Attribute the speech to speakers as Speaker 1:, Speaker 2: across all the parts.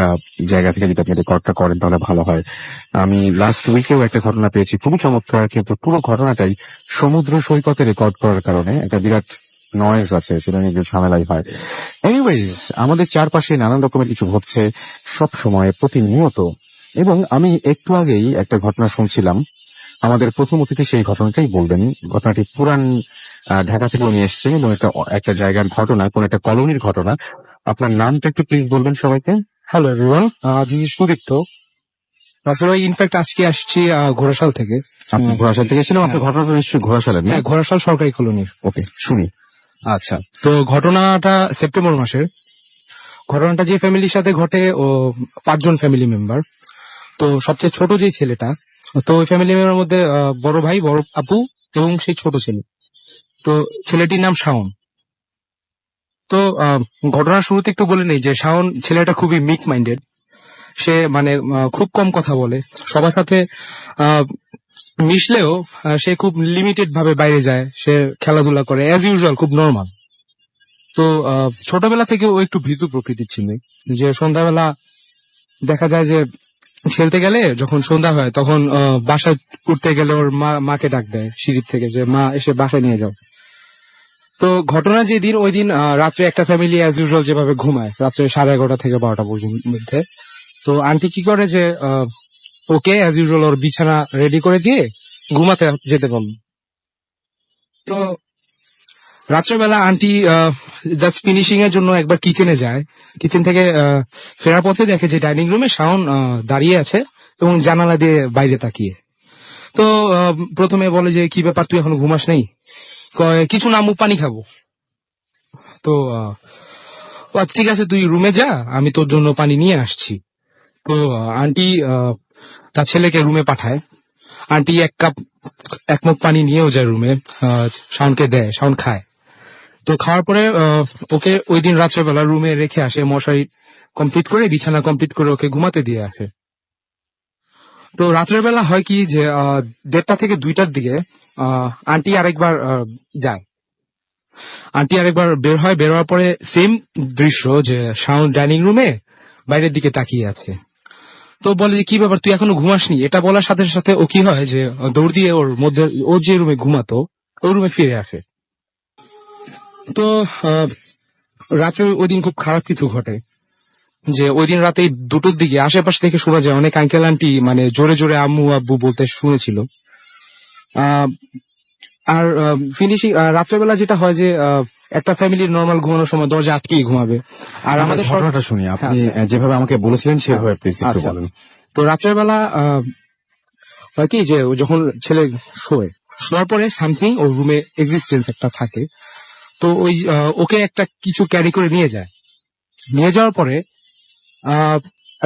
Speaker 1: একটা জায়গা থেকে যদি আপনি রেকর্ডটা করেন তাহলে ভালো হয়। আমি লাস্ট উইকেও একটা ঘটনা পেয়েছি, খুবই চমৎকার, কিন্তু পুরো ঘটনাটাই সমুদ্র সৈকতে রেকর্ড করার কারণে একটা বিরাট নয়েজ আছে, সেটা নিয়ে ঝামেলাই হয়। এনিওয়েজ, আমাদের চারপাশে নানান রকমের কিছু ঘটছে সব সময়, প্রতিনিয়ত। এবং আমি একটু আগেই একটা ঘটনা শুনছিলাম, আমাদের প্রথম অতিথি সেই ঘটনাটাই বলবেন। ঘটনাটি পুরান ঢাকা থেকে উনি এসছেন এবং একটা জায়গার ঘটনা, কোন একটা কলোনির ঘটনা। আপনার নামটা একটু প্লিজ বলবেন সবাইকে।
Speaker 2: Hello everyone, this is Sudipta. আসলে ইনফ্যাক্ট আজকে আসছি ঘোড়াশাল থেকে।
Speaker 1: আপনি ঘোড়াশাল থেকে এসেছিলেন? আপনার ঘটনাটা নিশ্চয়ই ঘোড়াশালের, না?
Speaker 2: হ্যাঁ, ঘোড়াশাল সরকারি কলোনির।
Speaker 1: ওকে, শুনি।
Speaker 2: আচ্ছা, তো ঘটনাটা সেপ্টেম্বর মাসের। ঘটনাটা যে ফ্যামিলির সাথে ঘটে ও 5 জন ফ্যামিলি মেম্বার। তো সবচেয়ে ছোট যে ছেলেটা, তো ওই ফ্যামিলি মেম্বারের মধ্যে বড় ভাই, বড় আপু এবং সেই ছোট ছেলে। তো ছেলেটির নাম শাওন। তো ঘটনার শুরুতে একটু বলে নেই যে শাওন ছেলেটা খুবই মিক মাইন্ডেড। সে মানে খুব কম কথা বলে, সবার সাথে মিশলেও সে খুব লিমিটেড ভাবে বাইরে যায়, সে খেলাধুলা করে অ্যাজ ইউজুয়াল, খুব নর্মাল। তো ছোটবেলা থেকে ও একটু ভীতু প্রকৃতির ছিল, যে সন্ধ্যাবেলা দেখা যায় যে খেলতে গেলে যখন সন্ধ্যা হয় তখন বাসায় উঠতে গেলে ওর মাকে ডাক দেয় সিঁড়ির থেকে, যে মা এসে বাসায় নিয়ে যাও। তো ঘটনা যেদিন, ওই দিন রাত্রে একটা ফ্যামিলি অ্যাজ ইউজুয়াল যেভাবে ঘুমায় রাত্রে 11:30 থেকে 12টা পর্যন্ত মধ্যে, তো আন্টি কি করে যে ওকে অ্যাজ ইউজুয়াল ওর বিছানা রেডি করে দিয়ে ঘুমাতে যেতে বলল। তো রাত্রেবেলা আন্টি জাস্ট ফিনিশিং এর জন্য একবার কিচেনে যায়। কিচেন থেকে ফেরার পথে দেখে যে ডাইনিং রুমে শাওন দাঁড়িয়ে আছে এবং জানালা দিয়ে বাইরে তাকিয়ে। তো প্রথমে বলে যে কি ব্যাপার, তুই এখনো ঘুমাস নেই? কিছু না, মুখ পানি খাবো। তো ঠিক আছে, তুই রুমে যা, আমি তোর জন্য পানি নিয়ে আসছি। তো আন্টি তার ছেলেকে রুমে পাঠায়। আন্টি এক মগ পানি নিয়েও যায় রুমে, শাওনকে দেয়, শাওন খায়। তো খাওয়ার পরে ওকে ওই দিন রাত্রেবেলা রুমে রেখে আসে, মশারি কমপ্লিট করে, বিছানা কমপ্লিট করে ওকে ঘুমাতে দিয়ে আসে। তো রাত্রের বেলা হয় কি যে 1:30 থেকে 2টার দিকে আন্টি আরেকবার যায়। আন্টি আরেকবার বের হয়, বের হওয়ার পরে সেম দৃশ্য, যে শাওন ডাইনিং রুমে বাইরের দিকে তাকিয়ে আছে। তো বলে যে কি ব্যাপার, তুই এখনো ঘুমাসনি? এটা বলার সাথে সাথে ও কি হয় যে দৌড় দিয়ে ওর মধ্যে, ও যে রুমে ঘুমাতো ওই রুমে ফিরে আসে। তো রাত্রে ওই দিন খুব খারাপ কিছু ঘটে, যে ওই দিন রাতে 2টোর দিকে আশেপাশ থেকে শোনা যায় অনেক আঙ্কেল আন্টি মানে জোরে জোরে আম্মু আব্বু বলতে শুনেছিল। আর ফিনিশিং রাত্রেবেলা যেটা হয় যে একটা ফ্যামিলির নর্মাল ঘুমানোর সময় দরজা আটকেই ঘুমাবে। আর আমাদের
Speaker 1: ঘটনাটা শুনি, আপনি যেভাবে আমাকে বলেছিলেন সেভাবে প্লিজ একটু বলেন।
Speaker 2: তো রাত্রেবেলা হয় কি যে যখন ছেলে শোয়ার পরে সামথিং ওর রুমে এক্সিস্টেন্স একটা থাকে। তো ওই ওকে একটা কিছু ক্যারি করে নিয়ে যায়। নিয়ে যাওয়ার পরে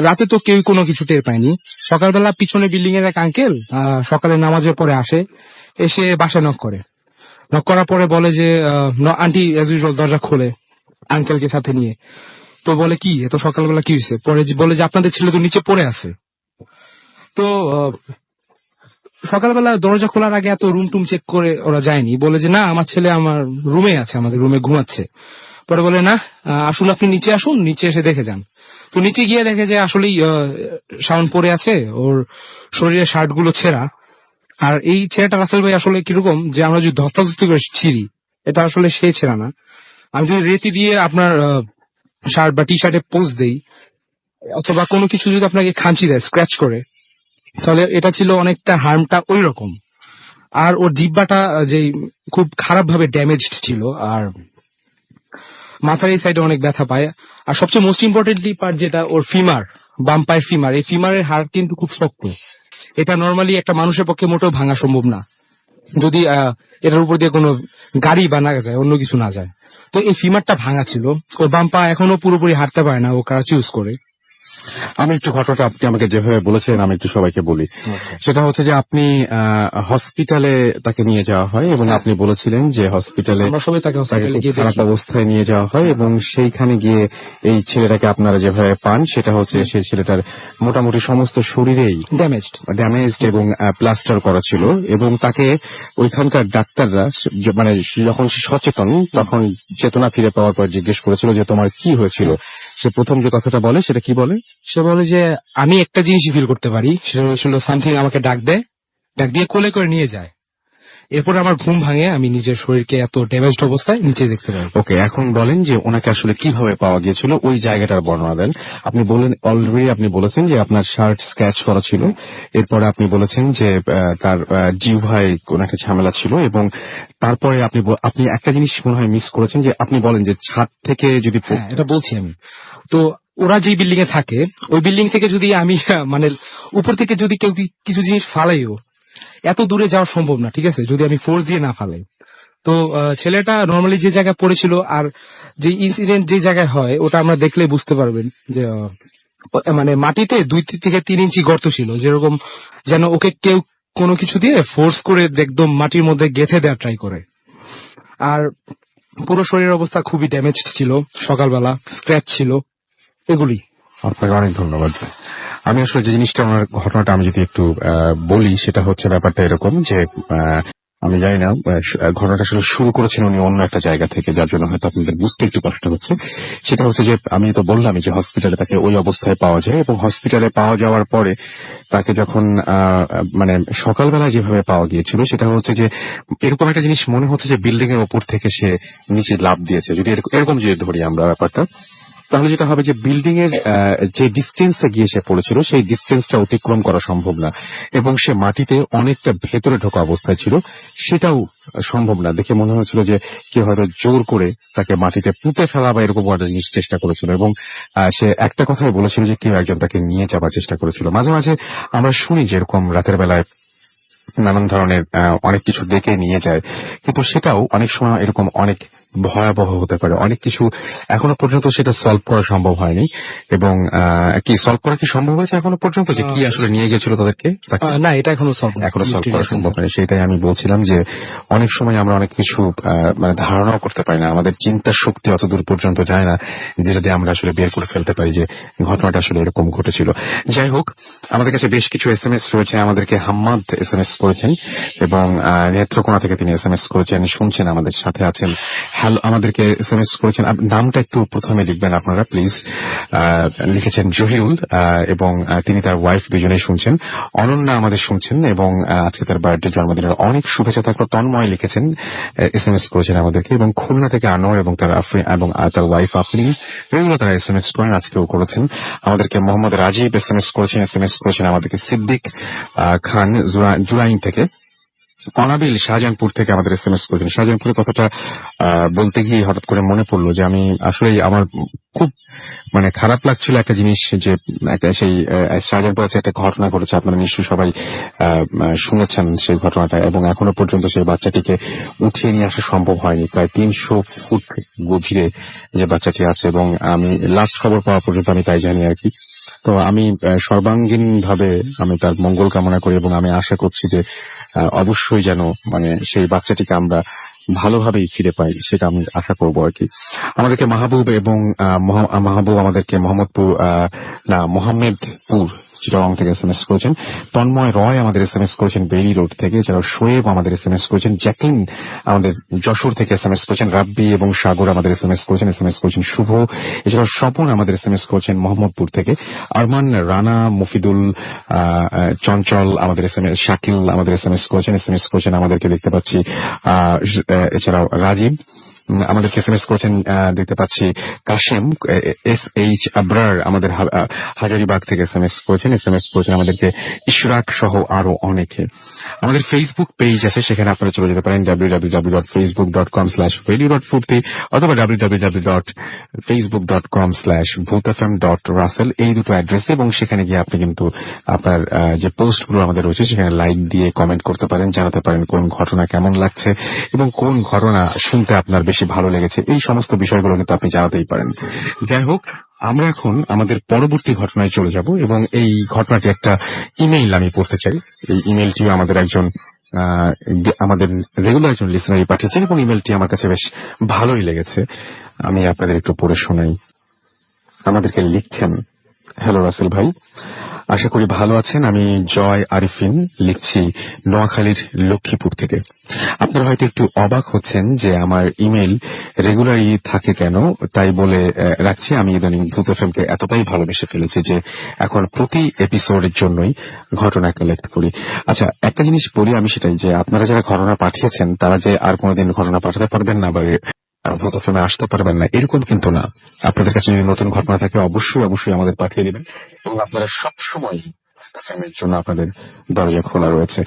Speaker 2: রাতে তো কেউ কোনো কিছু টের পায়নি। সকালবেলা পিছনে বিল্ডিং এর এক আঙ্কেল সকালে নামাজের পরে আসে, এসে বাসায় নক করে। নক করার পরে বলে যে আন্টি অ্যাজ ইউজুয়াল দরজা খোলে আঙ্কেলকে সাথে নিয়ে। তো বলে কি এত সকালবেলা কি হয়েছে? পরে বলে যে আপনাদের ছেলে তো নিচে পড়ে আছে। তো সকালবেলা দরজা খোলার আগে এত রুম টুম চেক করে ওরা যায়নি, বলে যে না আমার ছেলে আমার রুমে আছে, আমাদের রুমে ঘুমাচ্ছে। পরে বলে না, আসুন আপনি নিচে আসুন, নিচে এসে দেখে যান। তো নিচে গিয়ে দেখে যে আসলেই শাওন পড়ে আছে, ওর শরীরের শার্ট গুলো ছেঁড়া। আর এই ছেঁড়াটা রাসেল ভাই আসলে কিরকম, যে আমরা যদি ধস্তাধস্তি করে ছিঁড়ি, এটা আসলে সে ছেঁড়া না। আমি যদি রেতি দিয়ে আপনার শার্ট বা টি শার্টে পোজ দেই, অথবা কোনো কিছু যদি আপনাকে খাঁচি দেয় স্ক্র্যাচ করে, তাহলে এটা ছিল অনেকটা হার্মটা ওই রকম। আর ওর জিহ্বাটা যে খুব খারাপ ভাবে ড্যামেজড ছিল, আর মাথার এই সাইডে অনেক ব্যথা পায়। আর সবচেয়ে মোস্ট ইম্পর্টেন্টলি পার্ট যেটা, ওর ফিমার, বাম পায়ের ফিমার, এই ফিমারের হাড় কিন্তু খুব শক্ত। এটা নর্মালি একটা মানুষের পক্ষে মোটেও ভাঙা সম্ভব না, যদি এটার উপর দিয়ে কোনো গাড়ি বা না যায়, অন্য কিছু না যায়। তো এই ফিমারটা ভাঙা ছিল, ওর বাম পা এখনো পুরোপুরি হাঁটতে পারে না, ও ক্রাচ ইউজ করে।
Speaker 1: আমি একটু ঘটনাটা আপনি আমাকে যেভাবে বলেছেন আমি একটু সবাইকে বলি। সেটা হচ্ছে যে আপনি হসপিটালে তাকে নিয়ে যাওয়া হয় এবং আপনি বলেছিলেন যে হসপিটালে খারাপ অবস্থায় নিয়ে যাওয়া হয় এবং সেইখানে গিয়ে এই ছেলেটাকে আপনারা যেভাবে পান সেটা হচ্ছে সেই ছেলেটার মোটামুটি সমস্ত শরীরেই ড্যামেজড এবং প্লাস্টার করা ছিল, এবং তাকে ওইখানকার ডাক্তাররা মানে যখন সে সচেতন তখন চেতনা ফিরে পাওয়ার পর জিজ্ঞেস করেছিল যে তোমার কি হয়েছিল। সে প্রথম যে কথাটা বলে সেটা কি বলে,
Speaker 2: সে বলে যে আমি একটা জিনিসই ফিল করতে পারি, সেটা হলো সামথিং আমাকে ডাক দেয়, ডাক দিয়ে কোলে করে নিয়ে যায়। এরপর আমার ঘুম ভাঙে, আমি নিজের শরীরকে এত ড্যামেজড অবস্থায় নিচে দেখতে পাই।
Speaker 1: ওকে, এখন বলেন যে ওনাকে আসলে কিভাবে পাওয়া গিয়েছিল, ওই জায়গাটার বর্ণনা দেন। আপনি বলেন অলরেডি, আপনি বলেছেন যে আপনার শার্ট স্ক্র্যাচ করা ছিল, এরপরে আপনি বলেছেন যে তার জিহ্বায় কোন একটা ঝামেলা ছিল, এবং তারপরে আপনি একটা জিনিস মনে হয় মিস করেছেন, যে আপনি বলেন যে ছাদ থেকে যদি
Speaker 2: হ্যাঁ, এটা বলছি আমি। তো ওরা যে বিল্ডিং এ থাকে, ওই বিল্ডিং থেকে যদি আমি মানে উপর থেকে যদি কেউ কিছু জিনিস ফালাইও, এত দূরে যাওয়া সম্ভব না, ঠিক আছে, যদি আমি ফোর্স দিয়ে না ফালাই। তো ছেলেটা নর্মালি যে জায়গায় পড়েছিল, আর যে ইনসিডেন্ট যে জায়গায় হয়, ওটা আমরা দেখলে বুঝতে পারবেন যে মানে মাটিতে 2 থেকে 3 ইঞ্চি গর্ত ছিল, যেরকম যেন ওকে কেউ কোনো কিছু দিয়ে ফোর্স করে একদম মাটির মধ্যে গেঁথে দেওয়া ট্রাই করে। আর পুরো শরীরের অবস্থা খুবই ড্যামেজ ছিল, সকালবেলা স্ক্র্যাচ ছিল, এগুলি।
Speaker 1: আপনাকে অনেক ধন্যবাদ। আমি আসলে যে জিনিসটা, আমার ঘটনাটা আমি যদি একটু বলি, সেটা হচ্ছে ব্যাপারটা এরকম যে আমি জানি না ঘটনাটা আসলে শুরু করেছেন উনি অন্য একটা জায়গা থেকে, যার জন্য হয়তো আপনাদের বুঝতে একটু কষ্ট হচ্ছে। সেটা হচ্ছে যে আমি তো বললামই যে হসপিটালে তাকে ওই অবস্থায় পাওয়া যায়, এবং হসপিটালে পাওয়া যাওয়ার পরে তাকে যখন মানে সকালবেলা যেভাবে পাওয়া গিয়েছিল, সেটা হচ্ছে যে এরকম একটা জিনিস মনে হচ্ছে যে বিল্ডিং এর ওপর থেকে সে নিচে লাফ দিয়েছে, যদি এরকম যদি ধরি আমরা ব্যাপারটা, তাহলে যেটা হবে যে বিল্ডিং এর যে ডিস্টেন্সে গিয়ে সে পড়েছিল, সেই ডিস্টেন্সটা অতিক্রম করা সম্ভব না, এবং সে মাটিতে অনেকটা ভেতরে ঢোকা অবস্থায় ছিল, সেটাও সম্ভব না। দেখে মনে হচ্ছিল যে কেউ হয়তো জোর করে তাকে মাটিতে পুঁতে ফেলা বা এরকম একটা জিনিস চেষ্টা করেছিল, এবং সে একটা কথাই বলেছিল যে কেউ একজন তাকে নিয়ে যাবার চেষ্টা করেছিল। মাঝে মাঝে আমরা শুনি যে এরকম রাতের বেলায় নানান ধরনের অনেক কিছু ডেকে নিয়ে যায়, কিন্তু সেটাও অনেক সময় এরকম অনেক ভয়াবহ হতে পারে। অনেক কিছু এখনো পর্যন্ত সেটা সলভ করা সম্ভব হয়নি, এবং কি সলভ করা কি সম্ভব হয়েছে এখনো পর্যন্ত, যে কি আসলে নিয়ে গেছিল তাদেরকে?
Speaker 2: না, এটা এখনো
Speaker 1: এখনো সলভ করা সম্ভব হয়নি। সেটাই আমি বলছিলাম যে অনেক সময় আমরা অনেক কিছু মানে ধারণাও করতে পারি না, আমাদের চিন্তার শক্তি অত দূর পর্যন্ত যায় না যেটা দিয়ে আমরা আসলে বের করে ফেলতে পারি যে ঘটনাটা আসলে এরকম ঘটেছিল। যাই হোক, আমাদের কাছে বেশ কিছু SMS রয়েছে। আমাদেরকে হাম্মাদ SMS করেছেন, এবং নেত্রকোনা থেকে তিনি SMS করেছেন, শুনছেন, আমাদের সাথে আছেন। হ্যালো, আমাদেরকে SMS করেছেন। নামটা একটু প্রথমে লিখবেন আপনারা প্লিজ। লিখেছেন জহিরুল, এবং তিনি তার ওয়াইফ দুজনেই শুনছেন। অনন্যা আমাদের শুনছেন, এবং আজকে তার বার্থডে, জন্মদিনের অনেক শুভেচ্ছা থাকলো। তন্ময় লিখেছেন, SMS করেছেন আমাদেরকে, এবং খুলনা থেকে আনোয়ার এবং তার ওয়াইফ আফরিন রেগুলার তারা SMS করেন, আজকেও করেছেন। আমাদেরকে মোহাম্মদ রাজীব SMS করেছেন আমাদেরকে। সিদ্দিক খান জুরাইন থেকে। অনাবিল শাহজাহানপুর থেকে আমাদের SMS করেছেন। শাহজাহানপুরের কথাটা বলতে গিয়ে হঠাৎ করে মনে পড়লো যে আমি আসলে আমার খুব মানে খারাপ লাগছিল একটা জিনিস, যে সেই শাহজাহানপুর আছে একটা ঘটনা ঘটেছে, আপনারা নিশ্চয়ই সবাই শুনেছেন সেই ঘটনাটা, এবং এখনো পর্যন্ত সেই বাচ্চাটিকে উঠিয়ে নিয়ে আসা সম্ভব হয়নি। প্রায় 300 ফুট গভীরে যে বাচ্চাটি আছে, এবং আমি লাস্ট খবর পাওয়া পর্যন্ত আমি তাই জানি আর কি। তো আমি সর্বাঙ্গীন ভাবে আমি তার মঙ্গল কামনা করি, এবং আমি আশা করছি যে অবশ্যই যেন মানে সেই বাচ্চাটিকে আমরা ভালোভাবেই ফিরে পাই, সেটা আমি আশা করবো আর কি। আমাদেরকে মাহবুব এবং মাহবুব আমাদেরকে মোহাম্মদপুর চিটাগং থেকে SMS করেছেন। তন্ময় রয় আমাদের SMS করেছেন বেইলি রোড থেকে। এছাড়াও শোয়েব আমাদের SMS করেছেন। জ্যাকলিন আমাদের যশোর থেকে SMS করেছেন। রাব্বি এবং সাগর আমাদের SMS করেছেন শুভ। এছাড়াও স্বপন আমাদের SMS করেছেন মোহাম্মদপুর থেকে। আরমান রানা, মফিদুল, চঞ্চল আমাদের শাকিল আমাদের SMS করেছেন আমাদেরকে দেখতে পাচ্ছি। এছাড়াও রাজীব আমাদেরকে SMS করেছেন দেখতে পাচ্ছি। কাশেম SH আবরার আমাদের হাজারিবাগ থেকে SMS করেছেন আমাদেরকে। ইশরাক সহ আরো অনেকে। আমাদের ফেসবুক পেজ আছে, সেখানে আপনারা চলে যেতে পারেন www.facebook.com/radio.furti অথবা www.facebook.com/bhutfm.russell, এই দুটো অ্যাড্রেসে, এবং সেখানে গিয়ে আপনি কিন্তু আপনার যে পোস্টগুলো আমাদের রয়েছে সেখানে লাইক দিয়ে কমেন্ট করতে পারেন, জানাতে পারেন কোন ঘটনা কেমন লাগছে এবং কোন ঘটনা শুনতে আপনার বেশি ভালো লেগেছে, এই সমস্ত বিষয়গুলো কিন্তু আপনি জানাতেই পারেন। যাই হোক, আমরা এখন আমাদের পরবর্তী ঘটনায় চলে যাব, এবং এই ঘটনাটি একটা ইমেইল আমি পড়তে চাই। এই ইমেইলটিও আমাদের রেগুলার একজন লিসনারই পাঠিয়েছেন, এবং ইমেইলটি আমার কাছে বেশ ভালোই লেগেছে। আমি আপনাদের একটু পড়ে শোনাই। আমাদেরকে লিখছেন, হ্যালো রাসেল ভাই, আশা করি ভালো আছেন। আমি জয় আরিফিন, লিখছি নোয়াখালীর লক্ষ্মীপুর থেকে। আপনারা হয়তো একটু অবাক হচ্ছেন যে আমার ইমেল রেগুলারই থাকে কেন, তাই বলে রাখছি আমি ইদানিং ভূত এফএমকে এতটাই ভালোবেসে ফেলেছি যে এখন প্রতি এপিসোডের জন্যই ঘটনা কালেক্ট করি। আচ্ছা, একটা জিনিস বলি আমি, সেটাই যে আপনারা যারা ঘটনা পাঠিয়েছেন তারা যে আর কোনোদিন ঘটনা পাঠাতে পারবেন না বা ভূত এফএমে আসতে পারবেন না এরকম কিন্তু না। আপনাদের কাছে যদি নতুন ঘটনা থাকে অবশ্যই অবশ্যই আমাদের পাঠিয়ে দিবেন, এবং আপনারা সবসময় এর জন্য আপনাদের দরজা খোলা রয়েছে।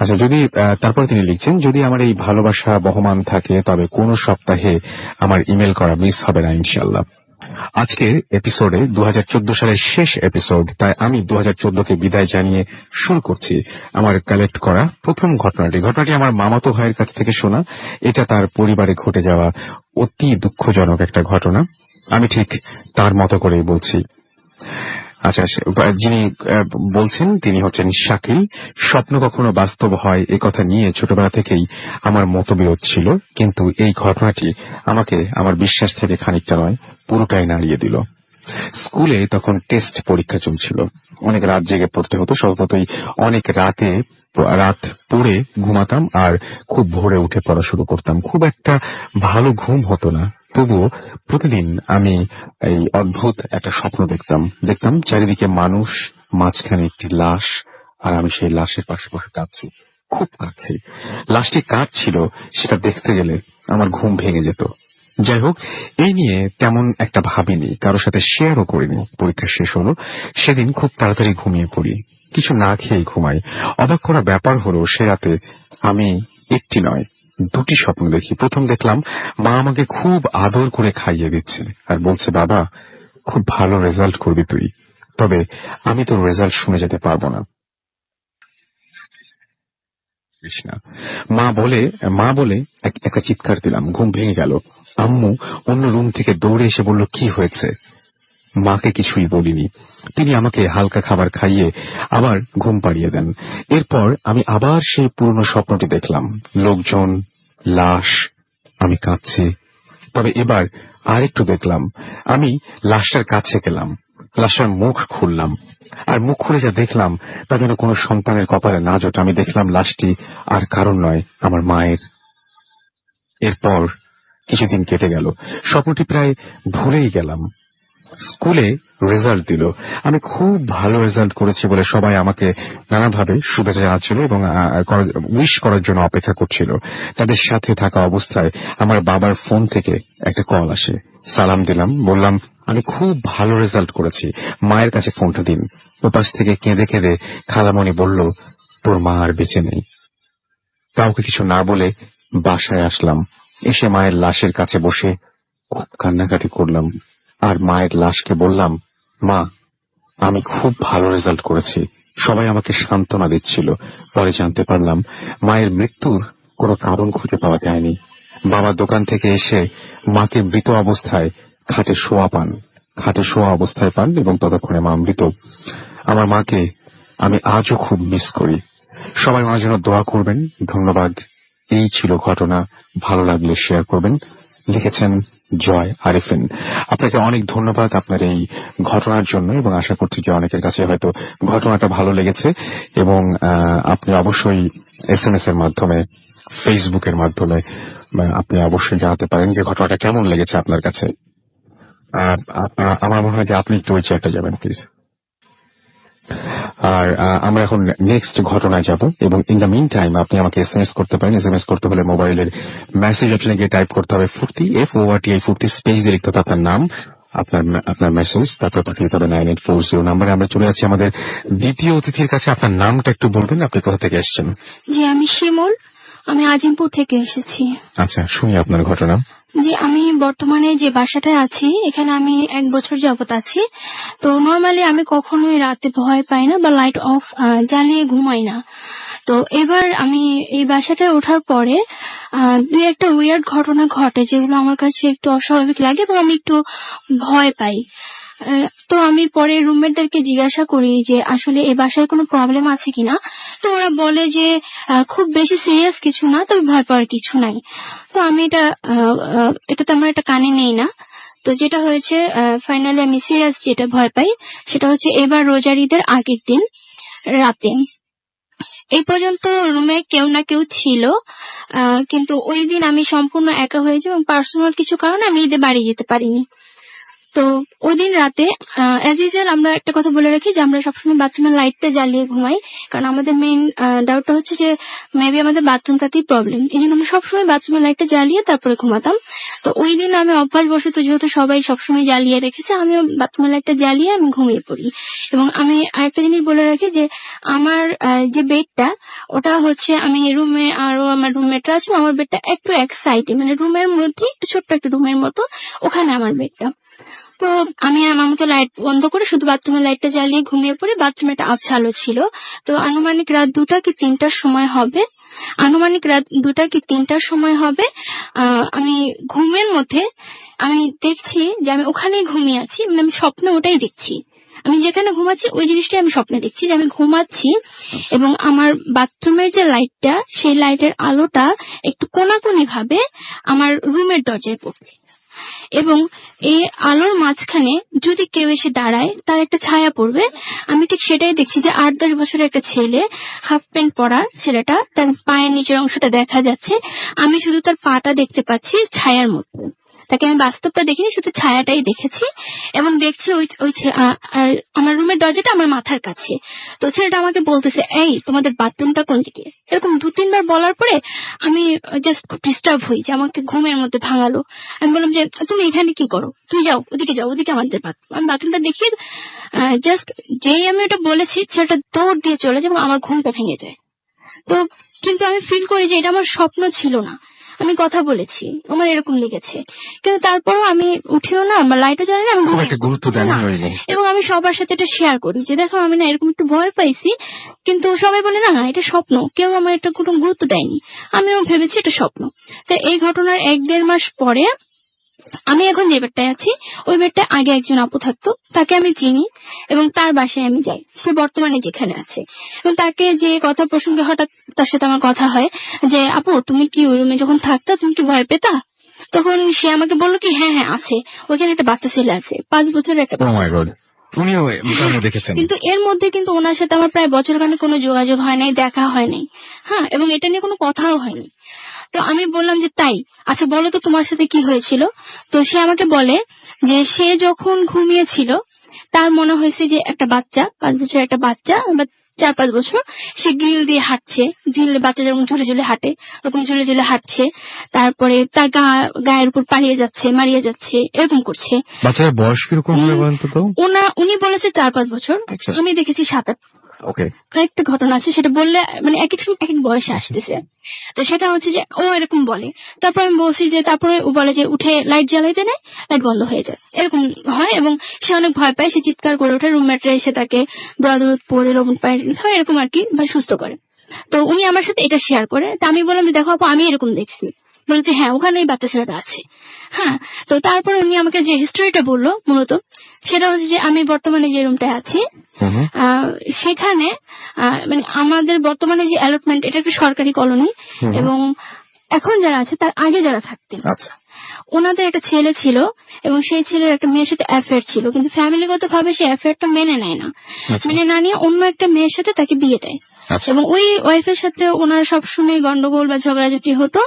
Speaker 1: আচ্ছা, যদি তারপরে তিনি লিখছেন, যদি আমার এই ভালোবাসা বহমান থাকে তবে কোন সপ্তাহে আমার ইমেল করা মিস হবে না ইনশাল্লাহ। আজকে এপিসোডে 2014 সালের শেষ এপিসোড, তাই আমি 2014কে বিদায় জানিয়ে শুরু করছি আমার কালেক্ট করা প্রথম ঘটনাটি আমার মামাতো ভাইয়ের কাছ থেকে শোনা। এটা তার পরিবারে ঘটে যাওয়া অতি দুঃখজনক একটা ঘটনা। আমি ঠিক তার মতো করেই বলছি। আচ্ছা, যিনি বলছেন তিনি হচ্ছেন শাকিল। স্বপ্ন কখনো বাস্তব হয় এ কথা নিয়ে ছোটবেলা থেকেই আমার মতবিরোধ ছিল, কিন্তু এই ঘটনাটি আমাকে আমার বিশ্বাস থেকে খানিকটা নয় পুরোটাই নাড়িয়ে দিল। স্কুলে তখন টেস্ট পরীক্ষা চলছিল, অনেক রাত জেগে পড়তে হতো। স্বল্পতই অনেক রাত পড়ে ঘুমাতাম আর খুব ভোরে উঠে পড়া শুরু করতাম। খুব একটা ভালো ঘুম হতো না, তবুও প্রতিদিন আমি এই অদ্ভুত একটা স্বপ্ন দেখতাম চারিদিকে মানুষ, মাঝখানে একটি লাশ, আর আমি সেই লাশের পাশে বসে কাঁদছি, খুব কাঁদছি। লাশটি কার ছিল সেটা দেখতে গেলে আমার ঘুম ভেঙে যেত। যাই হোক, এই নিয়ে তেমন একটা ভাবিনি, কারোর সাথে শেয়ারও করিনি। পরীক্ষা শেষ হলো, সেদিন খুব তাড়াতাড়ি ঘুমিয়ে পড়ি, কিছু না খেয়েই ঘুমাই। অবাক করা ব্যাপার হলো সে রাতে আমি একটি নয় দুটি স্বপ্ন দেখি। প্রথম দেখলাম মা আমাকে খুব আদর করে খাইয়ে দিচ্ছে আর বলছে, বাবা খুব ভালো রেজাল্ট করবি তুই, তবে আমি তোর রেজাল্ট শুনে যেতে পারবো না। কৃষ্ণা মা বলে একটা চিৎকার দিলাম, ঘুম ভেঙে গেল। আম্মু অন্য রুম থেকে দৌড়ে এসে বলল, কি হয়েছে? মাকে কিছুই বলিনি। তিনি আমাকে হালকা খাবার খাইয়ে আবার ঘুম পাড়িয়ে দেন। এরপর আমি আবার সেই পুরনো স্বপ্নটি দেখলাম, লোকজন, লাশ, আমি কাঁদছি। তবে এবার আরেকটু দেখলাম, আমি লাশটার কাছে গেলাম, লাশটার মুখ খুললাম, আর মুখ খুলে যা দেখলাম তা যেন কোনো সন্তানের কপালে না জোট। আমি দেখলাম লাশটি আর কারণ নয়, আমার মায়ের। এরপর কিছুদিন কেটে গেল, স্বপ্নটি প্রায় ভুলেই গেলাম। স্কুলে রেজাল্ট দিল, আমি খুব ভালো রেজাল্ট করেছি বলে সবাই আমাকে নানাভাবে শুভেচ্ছা জানাচ্ছিল এবং উইশ করার জন্য অপেক্ষা করছিল। তাদের সাথে থাকা অবস্থায় আমার বাবার ফোন থেকে একটা কল আসে। সালাম দিলাম, বললাম আমি খুব ভালো রেজাল্ট করেছি, মায়ের কাছে ফোনটা দিন। ওপাশ থেকে কেঁদে কেঁদে খালামণি বলল, তোর মা আর বেঁচে নেই। কাউকে কিছু না বলে বাসায় আসলাম। এসে মায়ের লাশের কাছে বসে খুব কান্নাকাটি করলাম, আর মায়ের লাশকে বললাম, মা আমি খুব ভালো রেজাল্ট করেছি। সবাই আমাকে সান্ত্বনা দিচ্ছিল। পরে জানতে পারলাম মায়ের মৃত্যুর কোনো কারণ খুঁজে পাওয়া যায়নি। বাবা দোকান থেকে এসে মাকে মৃত অবস্থায় খাটে শোয়া অবস্থায় পান এবং ততক্ষণে মা মৃত। আমার মাকে আমি আজও খুব মিস করি। সবাই আমার জন্য দোয়া করবেন। ধন্যবাদ। এই ছিল ঘটনা, ভালো লাগলে শেয়ার করবেন। লিখেছেন জয় আরিফিন। আপনাকে অনেক ধন্যবাদ আপনার এই ঘটনার জন্য, এবং আশা করছি যে অনেকের কাছে হয়তো ঘটনাটা ভালো লেগেছে, এবং আপনি অবশ্যই এসএমএস এর মাধ্যমে, ফেসবুকের মাধ্যমে আপনি অবশ্যই জানাতে পারেন যে ঘটনাটা কেমন লেগেছে আপনার কাছে। আমার মনে হয় যে আপনি একটু ওই চেয়ারটা যাবেন প্লিজ। আর আমরা এখন নেক্সট ঘটনায় যাব, এবং ইন দ্য মিন টাইম আপনি আমাকে এসএমএস করতে পারেন। এসএমএস করতে হলে মোবাইলের মেসেজ অপশনে গিয়ে টাইপ করতে হবে ফুর্তি, FORTI, ফুর্তি, স্পেস দিয়ে লিখতে হবে আপনার নাম, আপনার মেসেজ, তারপর পাঠিয়ে দিতে হবে 9840 নাম্বারে। আমরা চলে যাচ্ছি আমাদের দ্বিতীয় অতিথির কাছে। আপনার নামটা একটু বলবেন, আপনি কোথা থেকে এসেছেন?
Speaker 3: জি, আমি শিমুল, আমি আজিমপুর থেকে এসেছি।
Speaker 1: আচ্ছা, শুনি আপনার ঘটনা।
Speaker 3: জি, আমি বর্তমানে যে বাসাটায় আছি এখানে আমি 1 বছর যাবত আছি। তো নর্মালি আমি কখনোই রাতে ভয় পাই না বা লাইট অফ জ্বালিয়ে ঘুমাই না। তো এবার আমি এই বাসাটায় ওঠার পরে 2-একটা উইয়ার্ড ঘটনা ঘটে, যেগুলো আমার কাছে একটু অস্বাভাবিক লাগে এবং আমি একটু ভয় পাই। তো আমি পরে রুমমেটদেরকে জিজ্ঞাসা করি যে আসলে এই বাসায় কোনো প্রবলেম আছে কিনা। তো ওরা বলে যে খুব বেশি সিরিয়াস কিছু না, তবে ভয় পাওয়ার কিছু নাই। তো আমি এটা তেমন একটা কানে নেই না। তো যেটা হয়েছে ফাইনালি আমি সিরিয়াস যেটা ভয় পাই সেটা হচ্ছে এবার রোজার ঈদের আগের দিন রাতে এই পর্যন্ত রুমে কেউ না কেউ ছিল, কিন্তু ওই দিন আমি সম্পূর্ণ একা হয়েছি এবং পার্সোনাল কিছু কারণে আমি ঈদে বাড়ি যেতে পারিনি। তো ওই দিন রাতে অ্যাজ ইউজুয়াল আমরা একটা কথা বলে রাখি যে আমরা সবসময় বাথরুমের লাইটটা জ্বালিয়ে ঘুমাই, কারণ আমাদের মেইন ডাউটটা হচ্ছে যে মেবি আমাদের বাথরুমটাতেই প্রবলেম, এই জন্য আমরা সবসময় বাথরুমের লাইটটা জ্বালিয়ে তারপরে ঘুমাতাম। তো ওই দিন আমি অভ্যাসবশত যেহেতু সবাই সবসময় জ্বালিয়ে রেখেছে, আমিও বাথরুমের লাইটটা জ্বালিয়ে আমি ঘুমিয়ে পড়ি। এবং আমি আরেকটা জিনিস বলে রাখি যে আমার যে বেডটা ওটা হচ্ছে আমি রুমে আরো আমার রুমমেটরা আছে, আমার বেডটা একটু এক সাইডে মানে রুমের মধ্যে একটু ছোট্ট একটা রুমের মতো, ওখানে আমার বেডটা। তো আমি আমার মতো লাইট বন্ধ করে শুধু বাথরুমের লাইটটা জ্বালিয়ে ঘুমিয়ে পড়ি। বাথরুমে একটা আবছা আলো ছিল। তো আনুমানিক রাত 2টা কি 3টার সময় হবে, আমি ঘুমের মধ্যে আমি দেখছি যে আমি ওখানেই ঘুমিয়ে আছি, মানে আমি স্বপ্নে ওটাই দেখছি। আমি যেখানে ঘুমাচ্ছি ওই জিনিসটাই আমি স্বপ্নে দেখছি যে আমি ঘুমাচ্ছি এবং আমার বাথরুমের যে লাইটটা সেই লাইটের আলোটা একটু কোনাকুনি ভাবে আমার রুমের দরজায় পড়ছে এবং এই আলোর মাঝখানে যদি কেউ এসে দাঁড়ায় তার একটা ছায়া পড়বে। আমি ঠিক সেটাই দেখছি যে 8-10 বছরের একটা ছেলে, হাফ প্যান্ট পরা ছেলেটা, তার পায়ের নিচের অংশটা দেখা যাচ্ছে, আমি শুধু তার পাটা দেখতে পাচ্ছি ছায়ার মধ্যে। তাকে আমি বাস্তবটা দেখিনি, শুধু ছায়াটাই দেখেছি এবং দেখছি আর আমার রুমের দরজাটা আমার মাথার কাছে। তো ছেলেটা আমাকে বলতেছে, এই তোমাদের বাথরুমটা কোন দিকে, এরকম 2-3 বার বলার পরে আমি জাস্ট ডিস্টার্ব হই যে আমাকে ঘুমের মধ্যে ভাঙালো। আমি বললাম যে তুমি এখানে কি করো, তুমি যাও ওদিকে আমাদের বাথরুম। আমি বাথরুমটা দেখি, জাস্ট যেই আমি ওটা বলেছি ছেলেটা দৌড় দিয়ে চলে যায় এবং আমার ঘুমটা ভেঙে যায়। তো কিন্তু আমি ফিল করি যে এটা আমার স্বপ্ন ছিল না, আমি কথা বলেছি, আমার এরকম লেগেছে। কিন্তু তারপরও আমি উঠেও না, আমার লাইটও জ্বালাই না, আমি
Speaker 1: খুব
Speaker 3: ঘুমিয়ে
Speaker 1: একটা গুরুত্ব দেন না নইলে।
Speaker 3: এবং আমি সবার সাথে এটা শেয়ার করি যে দেখো আমি না এরকম একটু ভয় পাইছি, কিন্তু সবাই বলে না না এটা স্বপ্ন, কেউ আমার এটা কোনো গুরুত্ব দেয়নি, আমিও ভেবেছি এটা স্বপ্ন। তো এই ঘটনার 1-1.5 মাস পরে আমি এখন যে বেডটায় আছি ওই বেডটায় আগে একজন আপু থাকতো, তাকে আমি চিনি এবং তার বাসায় আমি যাই, সে বর্তমানে যেখানে আছে। এবং তাকে যে কথা প্রসঙ্গে হঠাৎ তার সাথে আমার কথা হয় যে আপু তুমি কি ওই রুমে যখন থাকতা তুমি কি ভয় পেতা? তখন সে আমাকে বললো কি হ্যাঁ হ্যাঁ আছে, ওইখানে একটা বাচ্চা ছেলে আছে, 5 বছরের একটা
Speaker 1: ও মাই গড, উনিও মোটামুটি দেখেছেন?
Speaker 3: কিন্তু এর মধ্যে কিন্তু ওনার সাথে আমার প্রায় বছরখানেক কোনো যোগাযোগ হয় নাই, দেখা হয় নাই, হ্যাঁ, এবং এটা নিয়ে কোনো কথাও হয়নি। তো আমি বললাম যে তাই, আচ্ছা বলো তো তোমার সাথে কি হয়েছিল? তো সে আমাকে বলে যে সে যখন ঘুমিয়েছিল তার মনে হয়েছে যে একটা বাচ্চা, 5 বছরের একটা বাচ্চা বা 4-5 বছর, সে গ্রিল দিয়ে হাঁটছে, গ্রিলে বাচ্চা যেরকম ঝুলে ঝুলে হাঁটে ওরকম ঝুলে ঝুলে হাঁটছে, তারপরে তার গায়ের উপর মারিয়ে যাচ্ছে এরকম করছে।
Speaker 1: বাচ্চার বয়স কিরকম হবে বলেন তো?
Speaker 3: উনি বলেছে 4-5 বছর,
Speaker 1: আচ্ছা।
Speaker 3: আমি দেখেছি 7-8।
Speaker 1: ওকে।
Speaker 3: একটা ঘটনা আছে সেটা বললে মানে এক এক সময় এক এক বয়সে আসতেছে। তো সেটা হচ্ছে যে ও এরকম বলে, তারপর আমি বলছি যে তারপরে ও বলে যে উঠে লাইট জ্বালাইতে নেয়, লাইট বন্ধ হয়ে যায়, এরকম হয় এবং সে অনেক ভয় পায়, সে চিৎকার করে ওঠে, রুমমেটরা এসে তাকে দৌড় পড়ে রোবট পায় হয় এরকম আর কি, বা সুস্থ করে। তো উনি আমার সাথে এটা শেয়ার করে, তা আমি বললাম যে দেখো আপু আমি এরকম দেখছি, বলেছে হ্যাঁ ওখানেই বাচ্চা ছেলেটা আছে। হ্যাঁ, তো তারপর উনি আমাকে যে হিস্টোরিটা বললো মূলত সেটা হচ্ছে যে আমি বর্তমানে যে রুমটায় আছি সেখানে মানে আমাদের বর্তমানে যে অ্যালটমেন্ট এটা একটা সরকারি কলোনি এবং এখন যারা আছে তার আগে যারা থাকতেন
Speaker 1: আচ্ছা,
Speaker 3: ওনাদের একটা ছেলে ছিল এবং সেই ছেলের একটা মেয়ের সাথে অ্যাফেয়ার ছিল, কিন্তু ফ্যামিলিগত ভাবে সে অ্যাফেয়ারটা মেনে নেয় না, মেনে না নিয়ে অন্য একটা মেয়ের সাথে তাকে বিয়ে দেয় এবং ওই ওয়াইফের সাথে ওনার সবসময় গন্ডগোল বা ঝগড়াঝাটি হতো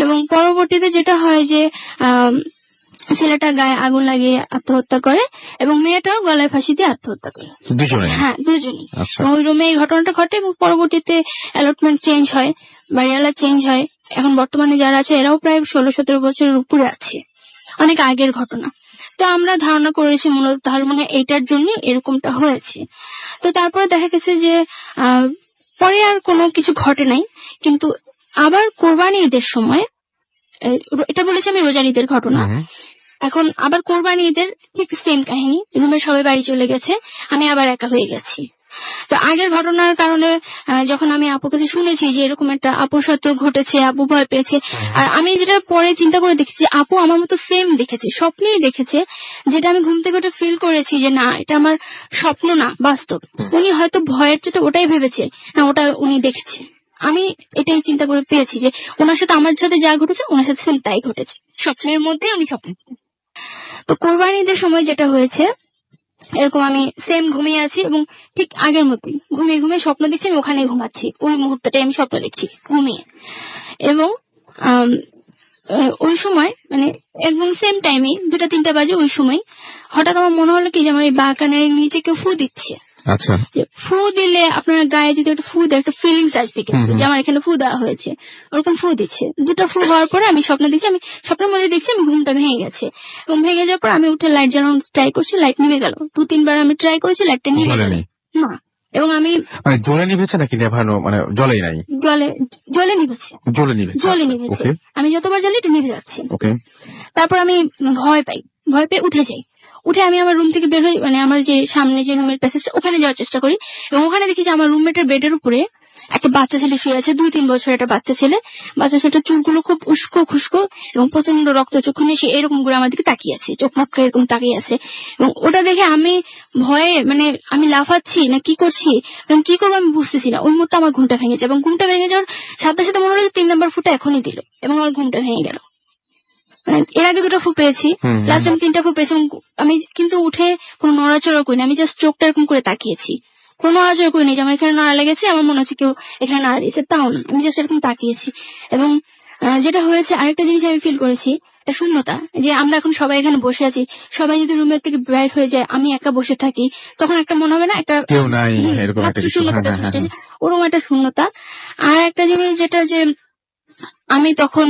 Speaker 3: এবং পরবর্তীতে যেটা হয় যে ছেলেটা গায়ে আগুন লাগিয়ে আত্মহত্যা করে এবং মেয়েটাও গলায় ফাঁসি দিয়ে আত্মহত্যা করে। হ্যাঁ, দুজনই। ওই রুমে এই ঘটনাটা ঘটে এবং পরবর্তীতে অ্যালটমেন্ট চেঞ্জ হয়, বাড়িওয়ালা চেঞ্জ হয়, এখন বর্তমানে যারা আছে এরাও প্রায় 16-17 বছরের উপরে আছে, অনেক আগের ঘটনা। তো আমরা ধারণা করেছি মূলত তার মানে এইটার জন্য এরকমটা হয়েছে। তো তারপরে দেখা গেছে যে পরে আর কোনো কিছু ঘটে নাই, কিন্তু আবার কোরবানি ঈদের সময়, এটা বলেছি আমি রোজার ঈদের ঘটনা, এখন আবার কোরবানি ঈদের ঠিক সেম কাহিনী, রুমে সবাই বাড়ি চলে গেছে, আমি আবার একা হয়ে গেছি। তো আগের ঘটনার কারণে যখন আমি আপুর কাছে শুনেছি যে এরকম একটা আপুর সাথে ঘটেছে, আপু ভয় পেয়েছে, আর আমি যেটা পরে চিন্তা করে দেখছি আপু আমার মতো সেম দেখেছে, স্বপ্নেই দেখেছে, যেটা আমি ঘুম থেকে ওটা ফিল করেছি যে না এটা আমার স্বপ্ন না বাস্তব। উনি হয়তো ভয়ের চোটে ওটাই ভেবেছে, না ওটা উনি দেখেছে। আমি এটাই চিন্তা করে পেয়েছি যে ওনার সাথে আমার সাথে যা ঘটেছে ওনার সাথে সেম তাই ঘটেছে, স্বপ্নের মধ্যে উনি স্বপ্ন। তো কোরবানি ঈদের সময় যেটা হয়েছে, এরকম আমি সেম ঘুমিয়ে আছি এবং ঠিক আগের মতোই ঘুমিয়ে ঘুমিয়ে স্বপ্ন দেখছি আমি ওখানে ঘুমাচ্ছি, ওই মুহূর্তটাই আমি স্বপ্ন দেখছি ঘুমিয়ে। এবং আম, ওই সময় মানে একদম সেম টাইমে 2টা-3টা বাজে, ওই সময় হঠাৎ আমার মনে হলো কি যে আমার এই বাগানের নিচে কেউ ফু দিচ্ছে।
Speaker 1: আচ্ছা।
Speaker 3: যে ফু দিলে আপনার গায়ে যদি একটা ফু দেয় একটা ফিলিংস আসবে কিন্তু যে আমার এখানে ফু দেওয়া হয়েছে, ওরকম ফু দিচ্ছে। 2টা ফু হওয়ার পরে আমি স্বপ্ন দেখছি, আমি স্বপ্নের মধ্যে দেখছি আমি ঘুমটা ভেঙে গেছে এবং ভেঙে যাওয়ার পর আমি উঠে লাইট জ্বালানোর ট্রাই করছি, লাইট নিভে গেল। 2-3 বার আমি ট্রাই করেছি, লাইটটা নিভে গেল
Speaker 1: জ্বলেনি?
Speaker 3: না। এবং আমি
Speaker 1: মানে জ্বলে নিভেছে নাকি নেভানো, মানে জ্বলেই নাই?
Speaker 3: জলে জলে নিভেছে,
Speaker 1: জ্বলে নিভেছে।
Speaker 3: জলে নিভেছে।
Speaker 1: ওকে
Speaker 3: আমি যতবার জ্বালি এটা নিভে যাচ্ছে।
Speaker 1: ওকে।
Speaker 3: তারপর আমি ভয় পাই, ভয় পেয়ে উঠে যাই। উঠে আমি আমার রুম থেকে বের হই, মানে আমার যে সামনে যে রুমের প্যাসেজটা ওখানে যাওয়ার চেষ্টা করি এবং ওখানে দেখি যে আমার রুমমেটের বেডের উপরে একটা বাচ্চা ছেলে শুয়ে আছে, 2-3 বছরের একটা বাচ্চা ছেলে। বাচ্চা ছেলেটার চুলগুলো খুব উস্কো খুস্কো এবং প্রচন্ড রক্তচক্ষু, সে এরকম করে আমার দিকে তাকিয়ে আছে, চোখ মটকা এরকম তাকিয়ে আছে। এবং ওটা দেখে আমি ভয়ে মানে আমি লাফাচ্ছি না কি করছি এবং কি করবো আমি বুঝতেছি না। ওই মুহূর্তে আমার ঘুমটা ভেঙেছে এবং ঘুমটা ভেঙে যাওয়ার সাথে সাথে মনে হলো যে 3 নম্বর ফুটা এখনই দিল এবং আমার ঘুমটা ভেঙে গেল। মানে এর আগে 2টা ফু পেয়েছি, লাস্ট আমি 3টা ফু পেয়েছি এবং আমি কিন্তু উঠে কোনো নড়াচড়া করিনি, আমি জাস্ট চোখটা এরকম করে তাকিয়েছি, কোনো নড়াচড়া করিনি যে আমার এখানে নাড়া লেগেছে, আমার মনে হচ্ছে কেউ এখানে নাড়া দিয়েছে, তাও না, আমি জাস্ট এরকম তাকিয়েছি। এবং যেটা হয়েছে আরেকটা জিনিস আমি ফিল করেছি, একটা শূন্যতা, যে আমরা এখন সবাই এখানে বসে আছি, সবাই যদি রুমের থেকে বের হয়ে যায়, আমি একা বসে থাকি, তখন একটা মনে হবে না একটা
Speaker 1: কেউ নাই এরকম একটা কিছু।
Speaker 3: শূন্যতা, ওরকম একটা শূন্যতা। আর একটা জিনিস যেটা যে আমি তখন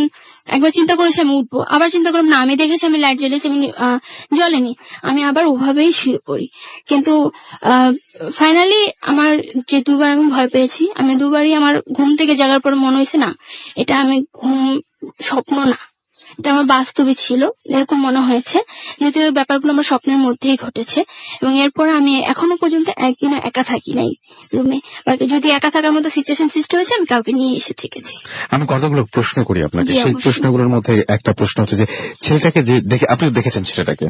Speaker 3: একবার চিন্তা করেছি আমি উঠবো, আবার চিন্তা করলাম না, আমি দেখেছি আমি লাইট জ্বেলেছি, আমি জ্বলেনি, আমি আবার ওভাবেই শুয়ে পড়ি। কিন্তু ফাইনালি আমার যে 2বার আমি ভয় পেয়েছি, আমি 2বারই আমার ঘুম থেকে জাগার পর মনে হয়েছে না এটা আমি স্বপ্ন না, এটা আমার বাস্তবে ছিল, এরকম মনে হয়েছে, যেহেতু এই ব্যাপারগুলো আমার স্বপ্নের মধ্যেই ঘটেছে। এবং এরপর আমি এখনো পর্যন্ত একদিনও একা থাকি নাই রুমে, বাকি যদি একা থাকার মতো সিচুয়েশন সৃষ্টি হয়েছে আমি কাউকে নিয়ে এসে থেকে যাই।
Speaker 1: আমি কতগুলো প্রশ্ন করি আপনাকে,
Speaker 3: জি,
Speaker 1: সেই
Speaker 3: অবশ্যই।
Speaker 1: প্রশ্নগুলোর মধ্যে একটা প্রশ্ন হচ্ছে যে ছেলেটাকে যে দেখে আপনি দেখেছেন ছেলেটাকে?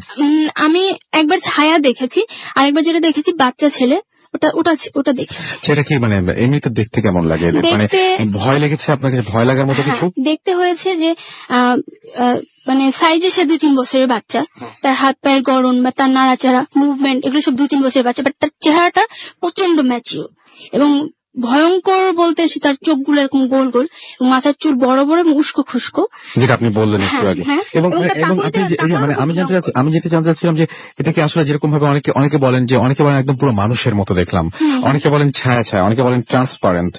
Speaker 3: আমি একবার ছায়া দেখেছি, আরেকবার যেটা দেখেছি বাচ্চা ছেলে, ওটা ওটা ওটা দেখেছি।
Speaker 1: সেটা কি মানে এমনিতে দেখতে কেমন লাগে? মানে
Speaker 3: দেখতে
Speaker 1: ভয় লেগেছে আপনার কাছে? ভয় লাগার মতো কিছু?
Speaker 3: হ্যাঁ, দেখতে হয়েছে যে আহ, আহ, মানে সাইজে সে 2-3 বছরের বাচ্চা, তার হাত পায়ের গড়ন বা তার নাড়াচাড়া মুভমেন্ট এগুলো সব 2-3 বছরের বাচ্চা, বাট তার চেহারাটা প্রচন্ড ম্যাচিওর এবং ভয়ঙ্কর বলতে তার চোখগুলো এরকম গোল গোল এবং মাথার চুল বড় বড় এবং উস্কো খুস্কো।
Speaker 1: যেটা আপনি বললেন একটু
Speaker 3: হ্যাঁ,
Speaker 1: আগে।
Speaker 3: হ্যাঁ,
Speaker 1: এবং
Speaker 3: এবং তার
Speaker 1: এবং
Speaker 3: তাকানোটা
Speaker 1: আপনি যে এই যে মানে
Speaker 3: তাকানোটা
Speaker 1: আমি যেটা জানতে চাচ্ছিলাম যে এটা কি আসলে যেরকম ভাবে অনেকে বলেন যে অনেকে বলেন একদম পুরো মানুষের মতো দেখলাম, অনেকে বলেন ছায়া ছায়া, অনেকে বলেন ট্রান্সপারেন্ট।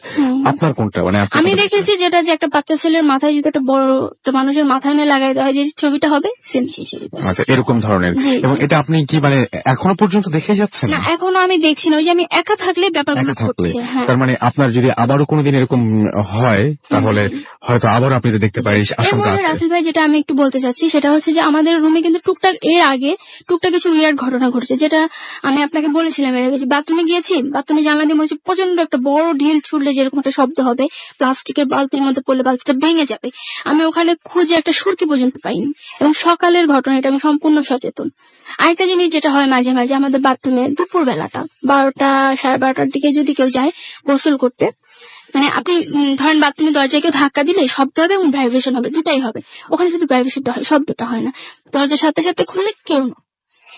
Speaker 1: আপনার কোনটা? মানে আপনি
Speaker 3: আমি
Speaker 1: কোনটা
Speaker 3: দেখেছি
Speaker 1: দেখেছেন?
Speaker 3: যেটা যে একটা বাচ্চা ছেলের মাথায় যদি একটা বড় একটা মানুষের মাথায় নিয়ে লাগাই দেওয়া হয় যে ছবিটা হবে সেম সেই ছবিটা।
Speaker 1: আচ্ছা, এরকম ধরনের।
Speaker 3: জি,
Speaker 1: এবং
Speaker 3: জি।
Speaker 1: এটা আপনি কি মানে এখনো পর্যন্ত দেখে যাচ্ছেন?
Speaker 3: না এখনো আমি দেখছি না, ওই যে আমি একা থাকলে ব্যাপারগুলো
Speaker 1: একা থাকলে?
Speaker 3: ঘটছে। হ্যাঁ,
Speaker 1: তার মানে আপনার যদি আবারও কোনোদিন এরকম হয় তাহলে হয়তো আবারও আপনি দেখতে পারেন, এই
Speaker 3: এর
Speaker 1: আশঙ্কা
Speaker 3: মধ্যে
Speaker 1: আছে।
Speaker 3: রাসেল ভাই যেটা আমি একটু বলতে চাচ্ছি সেটা হচ্ছে যে আমাদের রুমে কিন্তু টুকটাক এর আগে টুকটাক কিছু উইয়ার্ড ঘটনা ঘটেছে, যেটা আমি আপনাকে বলেছিলাম এর আগে। বাথরুমে গিয়েছি, বাথরুমে জানলা দিয়ে মনে হচ্ছে প্রচন্ড একটা বড় ঢিল ছুড়লে যেরকম একটা শব্দ হবে, প্লাস্টিকের বালতির মধ্যে পড়লে বালতিটা ভেঙে যাবে, আমি ওখানে খুঁজে একটা সুরকি পর্যন্ত পাইনি। এবং সকালের ঘটনা, এটা আমি সম্পূর্ণ সচেতন। আরেকটা জিনিস যেটা হয় মাঝে মাঝে আমাদের বাথরুমে দুপুর বেলাটা 12টা 12:30টার দিকে যদি কেউ যায় গোসল করতে, মানে আপনি ধরেন বাথরুমের দরজায় কেউ ধাক্কা দিলে শব্দ হবে এবং ভাইব্রেশন হবে, দুটাই হবে। ওখানে শুধু ভাইব্রেশনটা হয়, শব্দটা হয় না। দরজার সাথে সাথে খুললে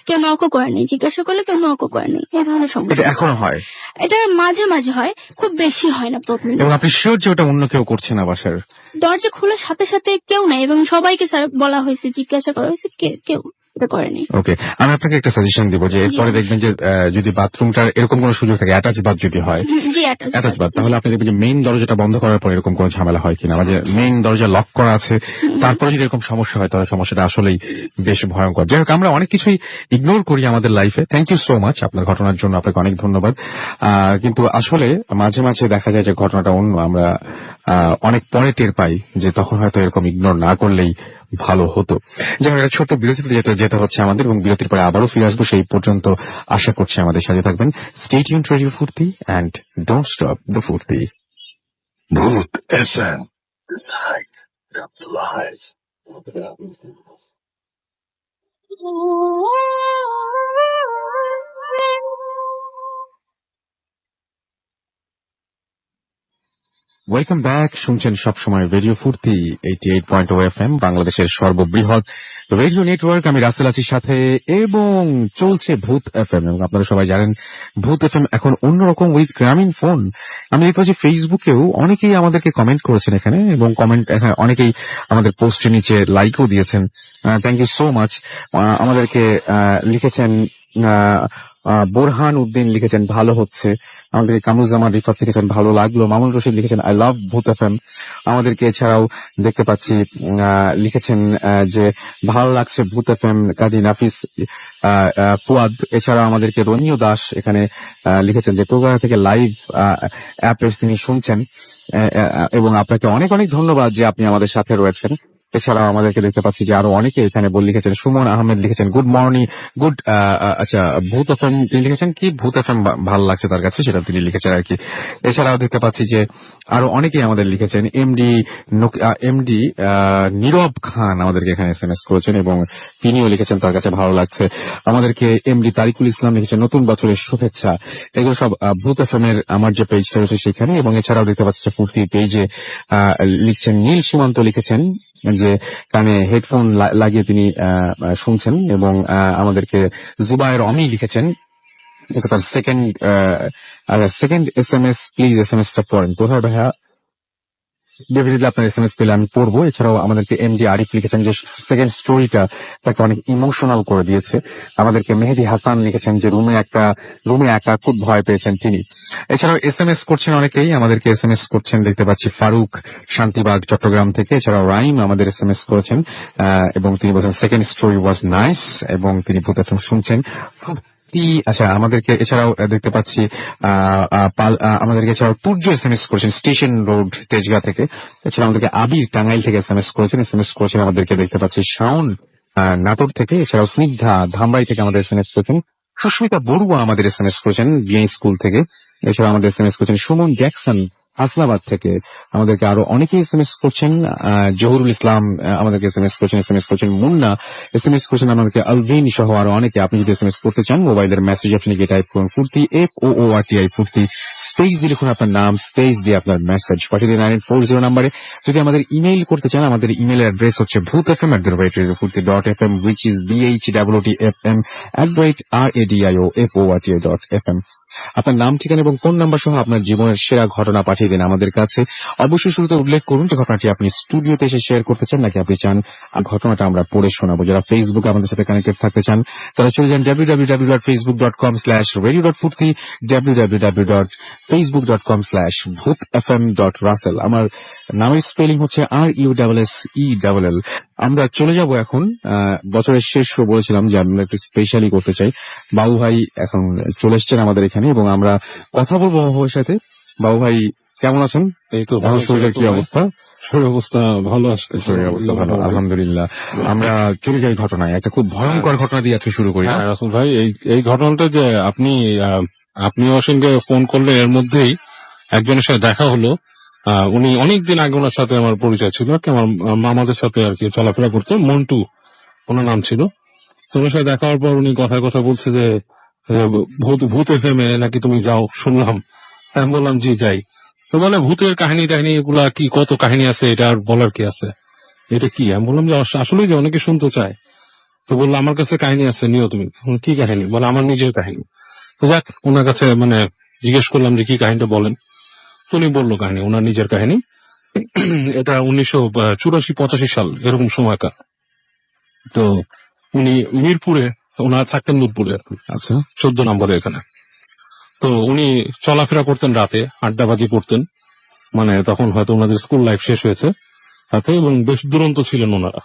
Speaker 3: কেউ নকও করেনি, জিজ্ঞাসা করলে কেউ নকও করেনি, এই ধরনের
Speaker 1: এটা
Speaker 3: সমস্যা
Speaker 1: এখনো হয়?
Speaker 3: এটা মাঝে মাঝে হয়, খুব বেশি হয় না প্রতিদিন।
Speaker 1: এবং আপনি শিওর যে ওটা অন্য কেউ করছে না বাসার?
Speaker 3: দরজা খোলার সাথে সাথে কেউ নাই এবং সবাইকে স্যার বলা হয়েছে, জিজ্ঞাসা করা হয়েছে, কেউ এটা করেনি।
Speaker 1: ওকে, আমি আপনাকে একটা সাজেশন দিব যে এরপরে দেখবেন যে যদি বাথরুমটার এরকম কোনো সুযোগ থাকে, অ্যাটাচ বাথ যদি হয়,
Speaker 3: জি,
Speaker 1: অ্যাটাচ বাথ, তাহলে আপনি দেখবেন যে মেইন দরজাটা বন্ধ করার পর এরকম কোনো ঝামেলা হয় কিনা, মানে মেইন দরজা লক করা আছে তারপরে যদি এরকম সমস্যা হয় তাহলে সমস্যাটা আসলেই বেশ ভয়ঙ্কর। যাই হোক, আমরা অনেক কিছুই ইগনোর করি আমাদের লাইফে। থ্যাংক ইউ সো মাচ আপনার ঘটনার জন্য, আপনাকে অনেক ধন্যবাদ। কিন্তু আসলে মাঝে মাঝে দেখা যায় যে ঘটনাটা অন্য, আমরা অনেক পরে টের পাই যে তখন হয়তো এরকম ইগনোর না করলেই ভালো হতো। যেমন একটা ছোট্ট বিরতিতে যেতে হচ্ছে আমাদের, এবং বিরতির পরে আবারও ফিরে আসবো। সেই পর্যন্ত আশা করছি আমাদের সাথে থাকবেন। স্টে টিউনড টু রেডিও ফুর্তি অ্যান্ড ডোন্ট স্টপ দ্য ফুর্তি।
Speaker 4: Mood FM. The night of the lies.
Speaker 1: Welcome back. শুনছেন সবসময় রেডিও ফুর্তি 88.0 FM, বাংলাদেশের সর্ববৃহৎ রেডিও নেটওয়ার্ক। আমি রাসেল আছি সাথে, এবং চলছে ভূত এফএম। এবং আপনারা সবাই জানেন ভূত এফএম এখন অন্যরকম উইথ গ্রামীণ ফোন। আমি দেখতে পাচ্ছি ফেসবুকেও অনেকেই আমাদেরকে কমেন্ট করেছেন এখানে, এবং কমেন্ট অনেকেই আমাদের পোস্টের নিচে লাইকও দিয়েছেন। Thank you so much. আমাদেরকে লিখেছেন বোরহান উদ্দিন লিখেছেন ভালো হচ্ছে। আমাদেরকে কামরুজ্জামান রিফাত লিখেছেন ভালো লাগলো। মামুন রশিদ লিখেছেন আই লাভ ভূত এফএম। আমাদেরকে এছাড়াও দেখতে পাচ্ছি লিখেছেন যে ভালো লাগছে ভূত এফএম। কাজী নাফিস ফুয়াদ, এছাড়াও আমাদেরকে রনিও দাস এখানে লিখেছেন যে কলকাতা থেকে লাইভ অ্যাপে তিনি শুনছেন, এবং আপনাকে অনেক অনেক ধন্যবাদ যে আপনি আমাদের সাথে রয়েছেন। এছাড়াও আমাদেরকে দেখতে পাচ্ছি যে আরো অনেকে এখানে লিখেছেন। সুমন আহমেদ লিখেছেন গুড মর্নিং, গুড আচ্ছা ভূত এফএম তিনি লিখেছেন কি ভূত এফএম ভালো লাগছে তার কাছে, সেটা তিনি লিখেছেন আর কি। এছাড়াও দেখতে পাচ্ছি যে আরো অনেকেই আমাদের লিখেছেন। এমডি নীরব খান আমাদেরকে এখানে এসএমএস করেছেন, এবং তিনিও লিখেছেন তার কাছে ভালো লাগছে। আমাদেরকে এমডি তারিকুল ইসলাম লিখেছেন নতুন বছরের শুভেচ্ছা। এগুলো সব ভূত এফএম এর আমার যে পেজটা রয়েছে সেখানে। এবং এছাড়াও দেখতে পাচ্ছি ফুর্তির পেজে লিখছেন নীল সীমান্ত লিখেছেন যে কানে হেডফোন লাগিয়ে তিনি শুনছেন, এবং আমাদেরকে জুবায়ের অমি লিখেছেন এটা তার সেকেন্ড এসএমএস। প্লিজ এসএমএসটা পড়েন। কোথায় ভাইয়া? ডেফিনেটলি আপনার এসএমএস পেলে আমি পড়বো। এছাড়াও আমাদেরকে এমডি আরিফ লিখেছেন যে সেকেন্ড স্টোরিটা তাকে অনেক ইমোশনাল করে দিয়েছে। আমাদেরকে মেহেদি হাসান লিখেছেন যে রুমে একা খুব ভয় পেয়েছেন তিনি। এছাড়াও এসএমএস করছেন অনেকেই, আমাদেরকে এসএমএস করছেন দেখতে পাচ্ছি ফারুক শান্তিবাগ চট্টগ্রাম থেকে। এছাড়াও রাইম আমাদের এসএমএস করেছেন, এবং তিনি বলছেন সেকেন্ড স্টোরি ওয়াজ নাইস, এবং তিনি প্রথম শুনছেন। আচ্ছা, আমাদেরকে এছাড়াও দেখতে পাচ্ছি আমাদেরকে এছাড়াও তুর্য এসএমএস করেছেন স্টেশন রোড তেজগাঁ থেকে। এছাড়া আমাদেরকে আবির টাঙ্গাইল থেকে এসএমএস করেছেন। আমাদেরকে দেখতে পাচ্ছি শাওন নাটোর থেকে। এছাড়াও স্নিগ্ধা ধামরাই থেকে আমাদের এসএমএস করেছেন। সুস্মিতা বড়ুয়া আমাদের এসএমএস করেছেন বিআই স্কুল থেকে। এছাড়া আমাদের এসএমএস করেছেন সুমন জ্যাকসন হাসনাবাদ থেকে। আমাদেরকে আরো অনেকে এসএমএস করছেন। জহুরুল ইসলাম আমাদেরকে এসএমএস করছেন মুন্না এসএমএস করছেন আমাদেরকে আলভিন সহ আরো অনেকে। আপনি যদি এসএমএস করতে চান মোবাইলের মেসেজ অপশনে গিয়ে টাইপ করুন ফুর্তি FOORTI ফুর্তি, স্পেস দিয়ে লিখুন আপনার নাম, স্পেস দিয়ে আপনার মেসেজ পাঠিয়ে দিন 9840 নাম্বারে। যদি আমাদের ইমেইল করতে চান, আমাদের ইমেইলের অ্যাড্রেস হচ্ছে bhootfm@radiofurti.fm, which is BHOOTFM@radiofurti.fm। আপনার নাম, ঠিকানা এবং ফোন নাম্বার সহ আপনার জীবনের সেরা ঘটনা পাঠিয়ে দিন আমাদের কাছে। অবশ্যই শুরুতে উল্লেখ করুন যে ঘটনাটি আপনি স্টুডিওতে এসে শেয়ার করতে চান নাকি আপনি চান ঘটনাটা আমরা পড়ে শোনাবো। যারা ফেসবুকে আমাদের সাথে কানেক্টেড থাকতে চান তারা চলে যান www.facebook.com/radiofurti, www.facebook.com/bhootfm.russell। আমার নামের স্পেলিং হচ্ছে RUSSELL। আমরা চলে যাব এখন বছরের শেষ শো, বলেছিলাম যে আমরা একটু স্পেশালি করতে চাই। বাবু ভাই এখন চলে এসছেন আমাদের এখানে, এবং আমরা কথা বলবো বাবু ভাইয়ের সাথে। বাবু ভাই কেমন আছেন?
Speaker 5: এই তো
Speaker 1: এখন শরীরের কি অবস্থা?
Speaker 5: শরীর অবস্থা ভালো আছে,
Speaker 1: শরীরের অবস্থা ভালো, আলহামদুলিল্লাহ। আমরা চলে যাই ঘটনায়। একটা খুব ভয়ঙ্কর ঘটনা দিয়ে আজকে শুরু করি।
Speaker 5: হ্যাঁ রাসেল ভাই, এই ঘটনাটা যে আপনিও সঙ্গে ফোন করলে এর মধ্যেই একজনের সাথে দেখা হলো। উনি অনেকদিন আগে ওনার সাথে আমার পরিচয় ছিল আর কি, আমার মামাদের সাথে আর কি চলাফেরা করতো। মন্টু ওনার নাম ছিল। তো ওনার সাথে দেখা হওয়ার পর উনি কথা বলছে যে ভূত এফএমে নাকি তুমি যাও শুনলাম। আমি বললাম জি যাই। তো বলে ভূতের কাহিনী টাহিনী এগুলা কি, কত কাহিনী আছে, এটা আর বলার কি আছে, এটা কি? আমি বললাম যে আসলে যে অনেকে শুনতে চায়। তো বললো আমার কাছে কাহিনী আছে, নিও তুমি। কি কাহিনী? বলে আমার নিজের কাহিনী। তো যাক, ওনার কাছে জিজ্ঞেস করলাম যে কি কাহিনীটা বলেন। তো উনি বললো কাহিনী, ওনার নিজের কাহিনী। এটা 1984-85 সাল এরকম সময়কার। তো উনি মিরপুরে, ওনার থাকতেন মিরপুরে আর কি।
Speaker 1: আচ্ছা,
Speaker 5: 14 নম্বরে এখানে। তো উনি চলাফেরা করতেন রাতে, আড্ডাবাজি করতেন। তখন হয়তো ওনাদের স্কুল লাইফ শেষ হয়েছে রাতে, এবং বেশ দুরন্ত ছিলেন ওনারা।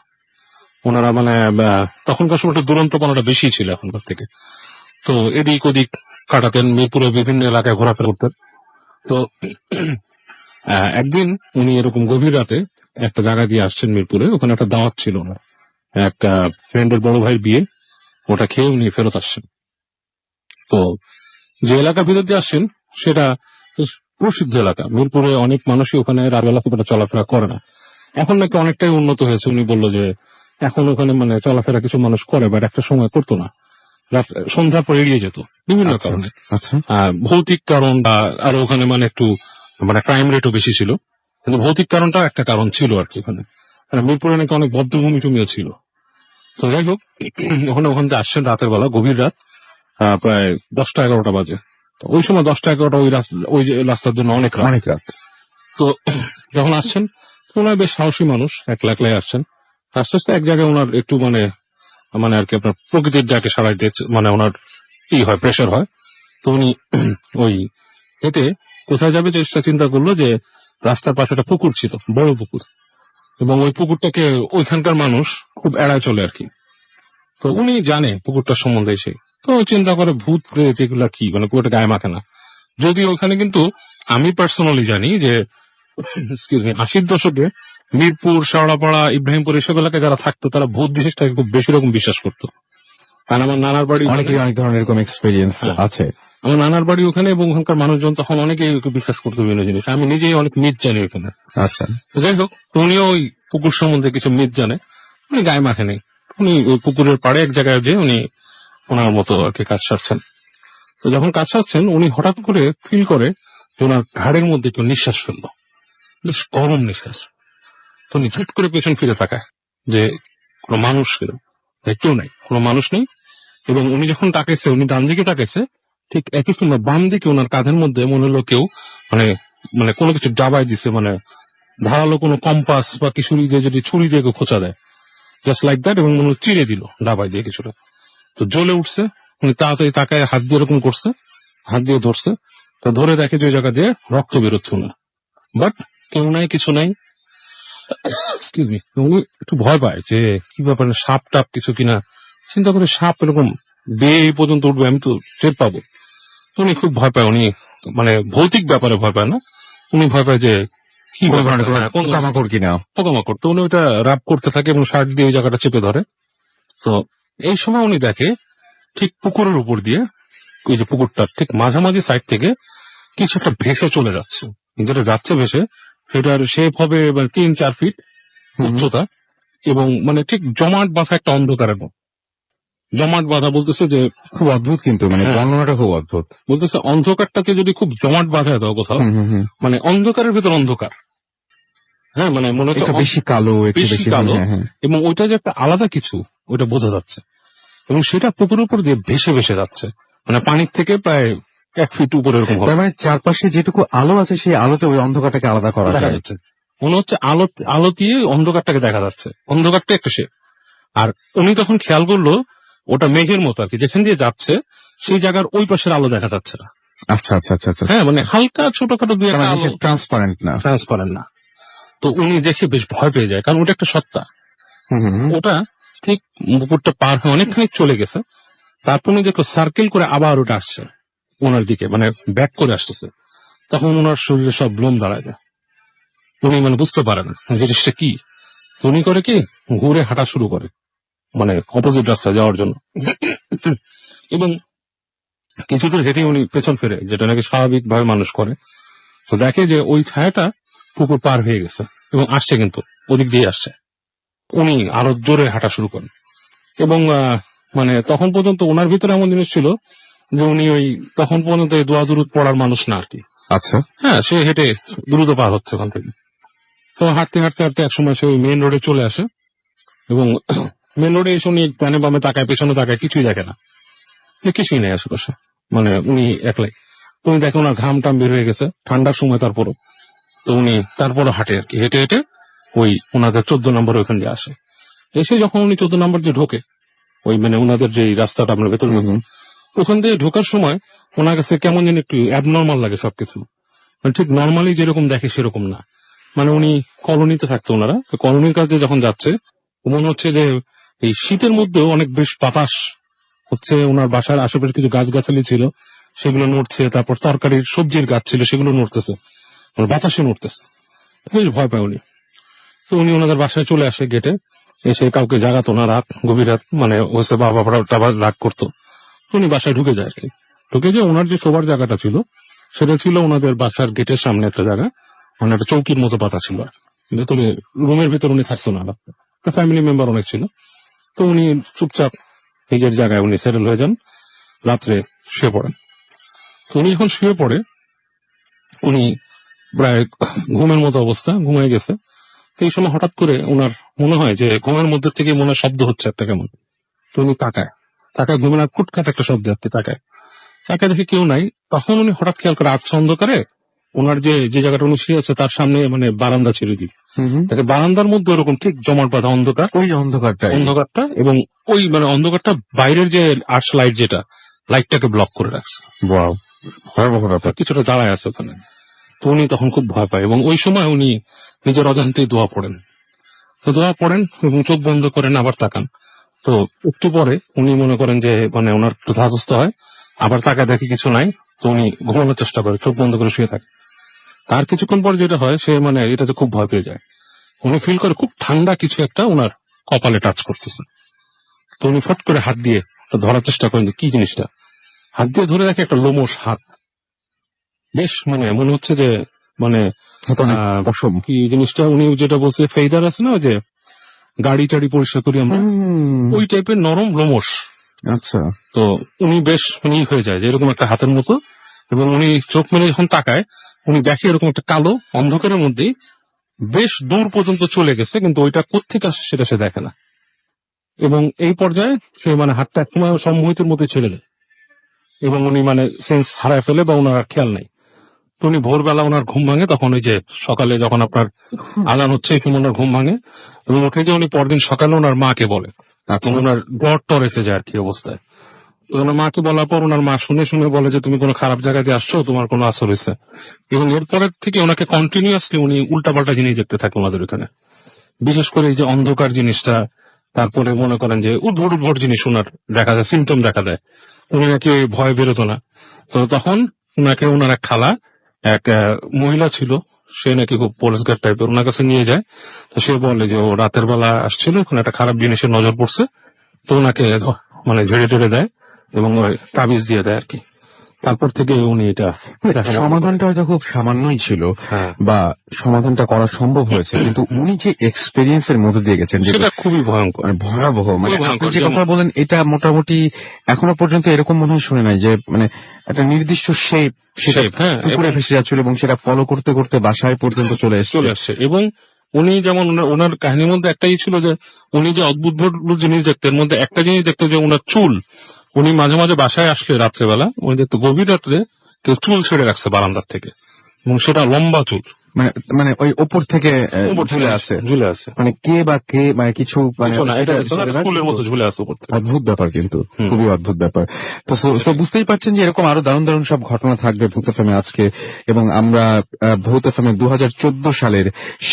Speaker 5: তখনকার সময়টা দুরন্তপনাটা বেশি ছিল এখনকার থেকে। তো এদিক ওদিক কাটাতেন, মিরপুরে বিভিন্ন এলাকায় ঘোরাফেরা করতেন। তো একদিন উনি এরকম গভীর রাতে একটা জায়গা দিয়ে আসছেন মিরপুরে, ওখানে একটা দাওয়াত ছিল না, একটা ফ্রেন্ডের বড় ভাইয়ের বিয়ে, ওটা খেয়ে উনি ফেরত আসছেন। তো যে এলাকার ভিতর দিয়ে আসছেন সেটা প্রসিদ্ধ এলাকা, মিরপুরে অনেক মানুষই ওখানে রাতবেলা খুব একটা চলাফেরা করে না। এখন নাকি অনেকটাই উন্নত হয়েছে। উনি বললো যে এখন ওখানে চলাফেরা কিছু মানুষ করে, বাট একটা সময় করতো না, সন্ধ্যার পর এড়িয়ে যেত বিভিন্ন কারণে।
Speaker 1: আচ্ছা,
Speaker 5: ভৌতিক কারণ, আর ওখানে একটু ক্রাইম রেটও বেশি ছিল। কিন্তু ভৌতিক কারণটাও একটা কারণ ছিল আর কি ওখানে, মানে মিরপুরে নাকি অনেক বদ্ধভূমি টুমিও ছিল। তো যাই হোক, ওখান থেকে আসছেন রাতের বেলা, গভীর রাত, প্রায় 10টা-11টা বাজে। তো ওই সময় 10টা-11টা ওই যে রাস্তার জন্য অনেক রাত।
Speaker 1: অনেক রাত।
Speaker 5: তো যখন আসছেন, তো ওনার বেশ সাহসী মানুষ, একলা একলাই আসছেন। আস্তে আস্তে এক জায়গায় ওনার একটু মানে মানে আর কি আপনার প্রকৃতির ডাকে সাড়াই দিচ্ছে, মানে ওনার হয় প্রেশার হয়। তো উনি ওই হেঁটে কোথায় যাবে চেষ্টা চিন্তা করলো যে রাস্তার পাশে একটা পুকুর ছিল, বড় পুকুর, এবং ওই পুকুরটাকে ওইখানকার মানুষ খুব এড়ায় চলে আর কি। তো উনি জানে পুকুরটার সম্বন্ধে এসে, তো চিন্তা করে ভূত প্রেত এগুলা কি, মানে পুকুরটা গায়ে মাখে না। যদি ওখানে কিন্তু আমি পার্সোনালি জানি যে 80-র দশকে মিরপুর, শেওড়াপাড়া, ইব্রাহিমপুর এসব এলাকায় যারা থাকতো তারা ভূত জিনিসটাকে খুব বেশি রকম বিশ্বাস করতো। কারণ আমার নানার বাড়ি
Speaker 1: অনেকেই অনেক ধরনের এরকম এক্সপিরিয়েন্স
Speaker 5: হ্যাঁ।
Speaker 1: আছে।
Speaker 5: আমার নানার বাড়ি ওখানে, এবং ওখানকার মানুষজন তখন অনেকেই বিশ্বাস করতো বিভিন্ন জিনিস। আমি নিজেই অনেক মিথ জানি ওখানে।
Speaker 1: আচ্ছা,
Speaker 5: তো যাই হোক, তো উনিও ওই পুকুর সম্বন্ধে কিছু মিথ জানে, উনি গায়ে মাখেনি। উনি ওই পুকুরের পাড়ে এক জায়গায় যে উনি ওনার মতো আর কি কাজ সারছেন। তো যখন কাজ সারছেন, উনি হঠাৎ করে ফিল করে যে ওনার ঘাড়ের মধ্যে একটু নিঃশ্বাস ফেললো, বেশ গরম নিঃশ্বাস। তো উনি ঝুট করে পেছন ফিরে তাকায় যে কোনো মানুষ কেউ নাই, কোনো মানুষ নেই। এবং উনি যখন তাকাইছে, উনি ডান দিকে তাকাইছে, ঠিক একই সময় বাম দিকে ওনার কাঁধের মধ্যে মনে হলো কেউ মানে মানে কোনো কিছু ডাবাই দিছে, মানে ধারালো কোনো কম্পাস বা কিছু দিয়ে যদি ছুরি দিয়ে কেউ খোঁচা দেয়, জাস্ট লাইক দ্যাট, এবং মনে হলো চিড়ে দিল ডাবাই দিয়ে কিছুটা। তো জ্বলে উঠছে, উনি তাড়াতাড়ি তাকায় হাত দিয়ে এরকম করছে, হাত দিয়ে ধরছে, তো ধরে দেখে যে ওই জায়গা দিয়ে রক্ত বেরোচ্ছে না, বাট কেউ নাই, কিছু নাই। এক্সকিউজ মি, উনি একটু ভয় পায় যে কি ব্যাপার, সাপ টাপ কিছু কিনা। চিন্তা করে সাপ এরকম বেয়ে এই পর্যন্ত উঠবে, আমি তো টের পাবো। তো উনি খুব ভয় পায়। উনি মানে ভৌতিক ব্যাপারে ভয় পায় না, উনি ভয় পায় যে কি
Speaker 1: কোন
Speaker 5: ব্যাপার,
Speaker 1: ধরনের কোনো
Speaker 5: হ্যাঁ, কোন ধরনের
Speaker 1: পোকামাকড় কিনা।
Speaker 5: পোকামাকড়। তো উনি ওইটা রাব করতে থাকে এবং শার্ট দিয়ে ওই জায়গাটা চেপে ধরে। তো এই সময় উনি দেখে ঠিক পুকুরের উপর দিয়ে, ওই যে পুকুরটার ঠিক মাঝামাঝি সাইড থেকে কিছু একটা ভেসে চলে যাচ্ছে। যেটা যাচ্ছে ভেসে, সেটার শেপ হবে 3-4 ফিট উচ্চতা, এবং মানে ঠিক জমাট বাঁধা একটা অন্ধকারের মতো। জমাট বাঁধা বলতেছে যে,
Speaker 1: খুব অদ্ভুত, কিন্তু মানে
Speaker 5: হ্যাঁ।
Speaker 1: বর্ণনাটা খুব অদ্ভুত।
Speaker 5: বলতেছে অন্ধকারটাকে যদি খুব জমাট বাঁধায় দাও কোথাও,
Speaker 1: হুম, হুম, হুম।
Speaker 5: মানে অন্ধকারের ভিতর অন্ধকার, হ্যাঁ, মানে মনে হচ্ছে
Speaker 1: একটু বেশি কালো, একটু
Speaker 5: বেশি
Speaker 1: বেশি
Speaker 5: কালো,
Speaker 1: হ্যাঁ, হ্যাঁ।
Speaker 5: এবং ওইটা যে একটা আলাদা কিছু, ওইটা বোঝা যাচ্ছে। এবং সেটা পুকুরের উপর দিয়ে ভেসে ভেসে যাচ্ছে, মানে পানির থেকে প্রায় 1 ফিট উপরে এরকম হবে।
Speaker 1: তার মানে চারপাশে যেটুকু আলো আছে সেই আলোতে ওই অন্ধকারটাকে আলাদা করা
Speaker 5: দেখা
Speaker 1: যায়।
Speaker 5: যাচ্ছে, মনে হচ্ছে আলো আলো দিয়ে অন্ধকারটাকে দেখা যাচ্ছে, অন্ধকারটা একটা শেপ। আর উনি তখন খেয়াল করলো ওটা মেঘের মতো আর কি, যেখান দিয়ে যাচ্ছে সেই জায়গার ওই পাশের আলো দেখা যাচ্ছে না।
Speaker 1: আচ্ছা, আচ্ছা, আচ্ছা, আচ্ছা।
Speaker 5: হ্যাঁ, মানে হালকা ছোটখাটো দুই একটা আলো,
Speaker 1: ট্রান্সপারেন্ট না।
Speaker 5: ট্রান্সপারেন্ট না। তো উনি দেখে বেশ ভয় পেয়ে যায়, কারণ ওটা একটা সত্তা।
Speaker 1: হুম, হুম, হুম।
Speaker 5: ওটা ঠিক পুকুরটা পার হয়ে অনেকখানি চলে গেছে, তারপর উনি দেখো সার্কেল করে আবার ওটা আসছে ওনার দিকে, মানে ব্যাক করে আসতেছে। তখন ওনার শরীরে সব লোম দাঁড়ায় যায়, উনি মানে বুঝতে পারেন জিনিসটা কি। তো উনি করে কি, ঘুরে হাঁটা শুরু করে, মানে অপোজিট রাস্তায় যাওয়ার জন্য। এবং কিছুদূর হেঁটে উনি পেছন ফিরে, যেটা নাকি স্বাভাবিক ভাবে মানুষ করে। তো দেখে যে ওই ছায়াটা পুকুর পার হয়ে গেছে এবং আসছে, কিন্তু ওদিক দিয়ে আসছে। উনি আরো জোরে হাঁটা শুরু করেন, এবং মানে তখন পর্যন্ত ওনার ভিতরে এমন জিনিস ছিল যে উনি ওই তখন পর্যন্ত এই দোয়া দুরুদ পড়ার মানুষ না আর কি।
Speaker 1: আচ্ছা।
Speaker 5: হ্যাঁ, সে হেঁটে দ্রুত পার হচ্ছে ওখান থেকে। তো হাঁটতে হাঁটতে হাঁটতে একসময় সে ওই মেইন রোডে চলে আসে, এবং মেইন রোডে এসে উনি ডানে বামে তাকায়, পেছনে তাকায়, কিছুই দেখে না, কিছুই নেই আশেপাশে, মানে উনি একলাই। তো উনি দেখে ওনার ঘাম টাম বের হয়ে গেছে, ঠান্ডার সময় তারপরও। তো উনি তারপরও হাঁটে আর কি, হেঁটে হেঁটে ওই ওনাদের 14 নম্বর ওইখান দিয়ে আসে। এসে যখন উনি 14 নম্বর দিয়ে ঢোকে, ওই মানে ওনাদের যে রাস্তাটা আমরা ভেতর, ওখান দিয়ে ঢোকার সময় ওনার কাছে কেমন যেন একটু অ্যাবনর্মাল লাগে সবকিছু, মানে ঠিক নর্মালি যেরকম দেখে সেরকম না। মানে উনি কলোনিতে থাকতো ওনারা, তো কলোনির কাছে যখন যাচ্ছে মনে হচ্ছে যে এই শীতের মধ্যেও অনেক বেশ বাতাস হচ্ছে। ওনার বাসার আশেপাশে কিছু গাছগাছালি ছিল, সেগুলো নড়ছে, তারপর তরকারির সবজির গাছ ছিল, সেগুলো নড়তেছে, মানে বাতাসে নড়তেছে। বেশ ভয় পায় উনি। তো উনি ওনাদের বাসায় চলে আসে, গেটে এসে কাউকে জাগাতো না, রাত গভীর রাত, মানে হচ্ছে বাবা টাবার রাগ করতো। তো উনি বাসায় ঢুকে যায় আর কি। ঢুকে যে ওনার যে শোবার জায়গাটা ছিল, সেটা ছিল ওনাদের বাসার গেটের সামনে একটা জায়গা, মানে একটা চৌকির মতো পাতা ছিল আর কি। ভেতরে রুমের ভিতর উনি থাকতো না, ফ্যামিলি মেম্বার অনেক ছিল। তো উনি চুপচাপ নিজের জায়গায় উনি সেটেল হয়ে যান, রাত্রে শুয়ে পড়েন। তো উনি যখন শুয়ে পড়ে, উনি প্রায় ঘুমের মতো অবস্থা, ঘুমিয়ে গেছে। এই সময় হঠাৎ করে ওনার মনে হয় যে ঘুমের মধ্যে থেকে মনে হয় শব্দ হচ্ছে একটা কেমন। তো উনি তাকায় ঘুমের আর ফুটকাট একটা শব্দ হচ্ছে, তাকায় দেখে কেউ নাই। তখন উনি হঠাৎ খেয়াল করে আচ্ছা অন্ধকারে ওনার যে যে জায়গাটা উনি শুয়ে আছে তার সামনে মানে বারান্দা ছিল দিকে, তাকে বারান্দার মধ্যে ওরকম ঠিক জমাট বাঁধা অন্ধকার,
Speaker 1: ওই অন্ধকারটা
Speaker 5: এবং ওই মানে অন্ধকারটা বাইরের যে আর্চ লাইট যেটা লাইটটাকে ব্লক করে রাখছে,
Speaker 1: ওয়াও, ভয়াবহ ব্যাপার।
Speaker 5: কিছুটা দাঁড়ায় আছে ওখানে। তো উনি তখন খুব ভয় পায় এবং ওই সময় উনি নিজের অজান্তেই দোয়া পড়েন। তো দোয়া পড়েন এবং চোখ বন্ধ করেন, আবার তাকান। তো একটু পরে উনি মনে করেন যে মানে ওনার একটু ধাতস্থ হয়, আবার তাকায় দেখে কিছু নাই। তো উনি ঘুমানোর চেষ্টা করে, চোখ বন্ধ করে শুয়ে থাকে। তার কিছুক্ষণ পর যেটা হয়, সে মানে এটাতে খুব ভয় পেয়ে যায়। উনি ফিল করে খুব ঠান্ডা কিছু একটা ওনার কপালে টাচ করতেছে। তো উনি ফট করে হাত দিয়ে ধরার চেষ্টা করেন যে কি জিনিসটা। হাত দিয়ে ধরে দেখে একটা লোমশ হাত, বেশ মানে মনে হচ্ছে যে মানে
Speaker 1: অসম।
Speaker 5: কি জিনিসটা উনি যেটা বলছে ফেইদার আছে না, ওই যে গাড়ি টাড়ি পরিষ্কার করি আমরা, ওই টাইপের নরম লোমশ।
Speaker 1: আচ্ছা,
Speaker 5: তো উনি বেশ মানে হয়ে যায় যে এরকম একটা হাতের মতো, এবং উনি চোখ মেলে যখন তাকায় উনি দেখে এরকম একটা কালো অন্ধকারের মধ্যে বেশ দূর পর্যন্ত চলে গেছে, কিন্তু ওইটা কোত্থেকে আসে সেটা সে দেখে না। এবং এই পর্যায়ে সে মানে হাতটা একসময় সম্মোহিতের মধ্যে ছেড়ে দেয় এবং উনি মানে সেন্স হারায় ফেলে বা ওনার আর খেয়াল নাই। তো উনি ভোরবেলা ওনার ঘুম ভাঙে, তখন ওই যে সকালে যখন আপনার আজান হচ্ছে এই সময় ওনার ঘুম ভাঙে এবং উঠে যে উনি পরদিন সকালে ওনার মাকে বলে, এখন ওনার জ্বর টর এসে যায় আর কি অবস্থায়। তো ওনার মাকে বলার পর ওনার মা শুনে শুনে বলে যে তুমি কোনো খারাপ জায়গা দিয়ে আসছো, তোমার কোনো আসর হয়েছে। এবং এরপরের থেকে ওনাকে কন্টিনিউয়াসলি উনি উল্টাপাল্টা জিনিস দেখতে থাকে ওনাদের ওখানে, বিশেষ করে এই যে অন্ধকার জিনিসটা, তারপরে মনে করেন যে উদ্ভট উদ্ভট জিনিস ওনার দেখা যায়, সিমটম দেখা দেয়। উনি নাকি ওই ভয় বেরোতো না। তো তখন ওনাকে ওনার এক খালা, এক মহিলা ছিল, সে নাকি খুব পরিষ্কার টাইপের, ওনার কাছে নিয়ে যায়। তো সে বলে যে ও রাতের বেলা আসছিল, ওখানে একটা খারাপ জিনিসের নজর পড়ছে। তো ওনাকে মানে ঝেড়ে টেড়ে দেয় এবং ওই তাবিজ দিয়ে দেয় আর কি। তারপর থেকে উনি এটা
Speaker 1: সমাধানটা হয়তো খুব সামান্যই ছিল,
Speaker 5: হ্যাঁ,
Speaker 1: বা সমাধানটা করা সম্ভব হয়েছে, কিন্তু উনি যে এক্সপেরিয়েন্সের মধ্যে দিয়ে গেছেন যেটা
Speaker 5: সেটা খুবই ভয়ঙ্কর।
Speaker 1: মানে ভয়াবহ, মানে
Speaker 5: খুবই
Speaker 1: আপনি
Speaker 5: ভয়ঙ্কর।
Speaker 1: যে কথা বলেন এটা মোটামুটি এখনো পর্যন্ত এরকম মনে হয় শুনে নাই যে মানে একটা নির্দিষ্ট শেপ সেটা
Speaker 5: Shape, হ্যাঁ,
Speaker 1: পুকুরে ভেসে যাচ্ছিল এবং সেটা ফলো করতে করতে বাসায় পর্যন্ত চলে
Speaker 5: চলে
Speaker 1: এসেছে।
Speaker 5: আসছে। এবং উনি যেমন ওনার কাহিনীর মধ্যে একটাই ছিল যে উনি যে অদ্ভুত জিনিস দেখতেন, এর মধ্যে একটা জিনিস দেখতো যে ওনার চুল, উনি মাঝে মাঝে বাসায় আসলে রাত্রেবেলা উনি দেখতো গভীর রাত্রে কেউ চুল ছেড়ে রাখছে বারান্দার থেকে, এবং সেটা লম্বা চুল,
Speaker 1: মানে মানে ওই ওপর থেকে
Speaker 5: উপর
Speaker 1: ঝুলে
Speaker 5: থেকে
Speaker 1: আছে,
Speaker 5: ঝুলে আছে।
Speaker 1: মানে কে বা কে মানে কিছু মানে
Speaker 5: কিছু না, এটা
Speaker 1: সেটা
Speaker 5: ফুলের মতো ঝুলে আছে উপর থেকে।
Speaker 1: অদ্ভুত ব্যাপার, কিন্তু
Speaker 5: হুম।
Speaker 1: খুবই অদ্ভুত ব্যাপার। তো so বুঝতেই পারছেন যে এরকম আরো দারুণ দারুণ সব ঘটনা থাকবে ভূত এফএমে আজকে, এবং আমরা ভূত এফএমে 2014 সালের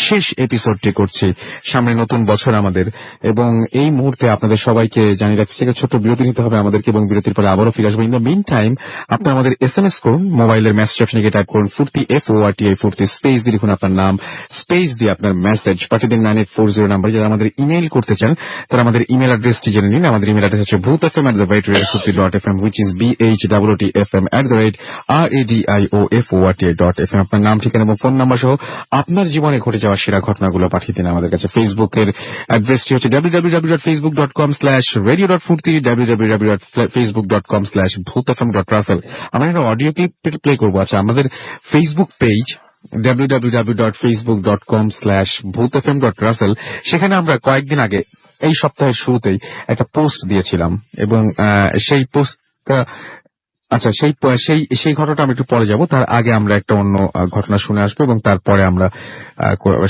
Speaker 1: শেষ এপিসোডটি করছি। সামনে নতুন বছর আমাদের, এবং এই মুহূর্তে আপনাদের সবাইকে জানিয়ে রাখছি যে ছোট্ট বিরতি নিতে হবে আমাদেরকে, এবং বিরতির পরে আবারও ফিরে আসবো। ইন দ্য মিন টাইম আপনি আমাদের SMS করুন, মোবাইলের মেসেজ অপশনে গিয়ে টাইপ করুন ফুর্তি FORTI ফুর্তি, স্পেস দিয়ে লিখুন আপনার নাম, স্পেস দিয়ে আপনার মেসেজ পাঠিয়ে দিন 9840 নাম্বার। যারা আমাদের ইমেইল করতে চান তারা আমাদের ইমেল অ্যাড্রেসটি জেনে নিন। আমাদের ইমেল অ্যাড্রেস হচ্ছে bhutfm@radiofurti.fm, which is BHWTFM@radiofurti.fm। আপনার নাম, ঠিকানা এবং ফোন নাম্বার সহ আপনার জীবনে ঘটে যাওয়া সেরা ঘটনাগুলো পাঠিয়ে দিন আমাদের কাছে। ফেসবুকের অ্যাড্রেসটি হচ্ছে www.facebook.com/radio.furti, www.facebook.com/bhutfm.russell। আমরা একটা অডিও ক্লিপ প্লে করবো। আচ্ছা, আমাদের ফেসবুক পেজ www.facebook.com/bhutfm.russell, সেখানে আমরা কয়েকদিন আগে এই সপ্তাহের শুরুতেই একটা পোস্ট দিয়েছিলাম, এবং সেই পোস্টটা, আচ্ছা সেই ঘটনাটা আমি একটু পরে যাব। তার আগে আমরা একটা অন্য ঘটনা শুনে আসবো, এবং তারপরে আমরা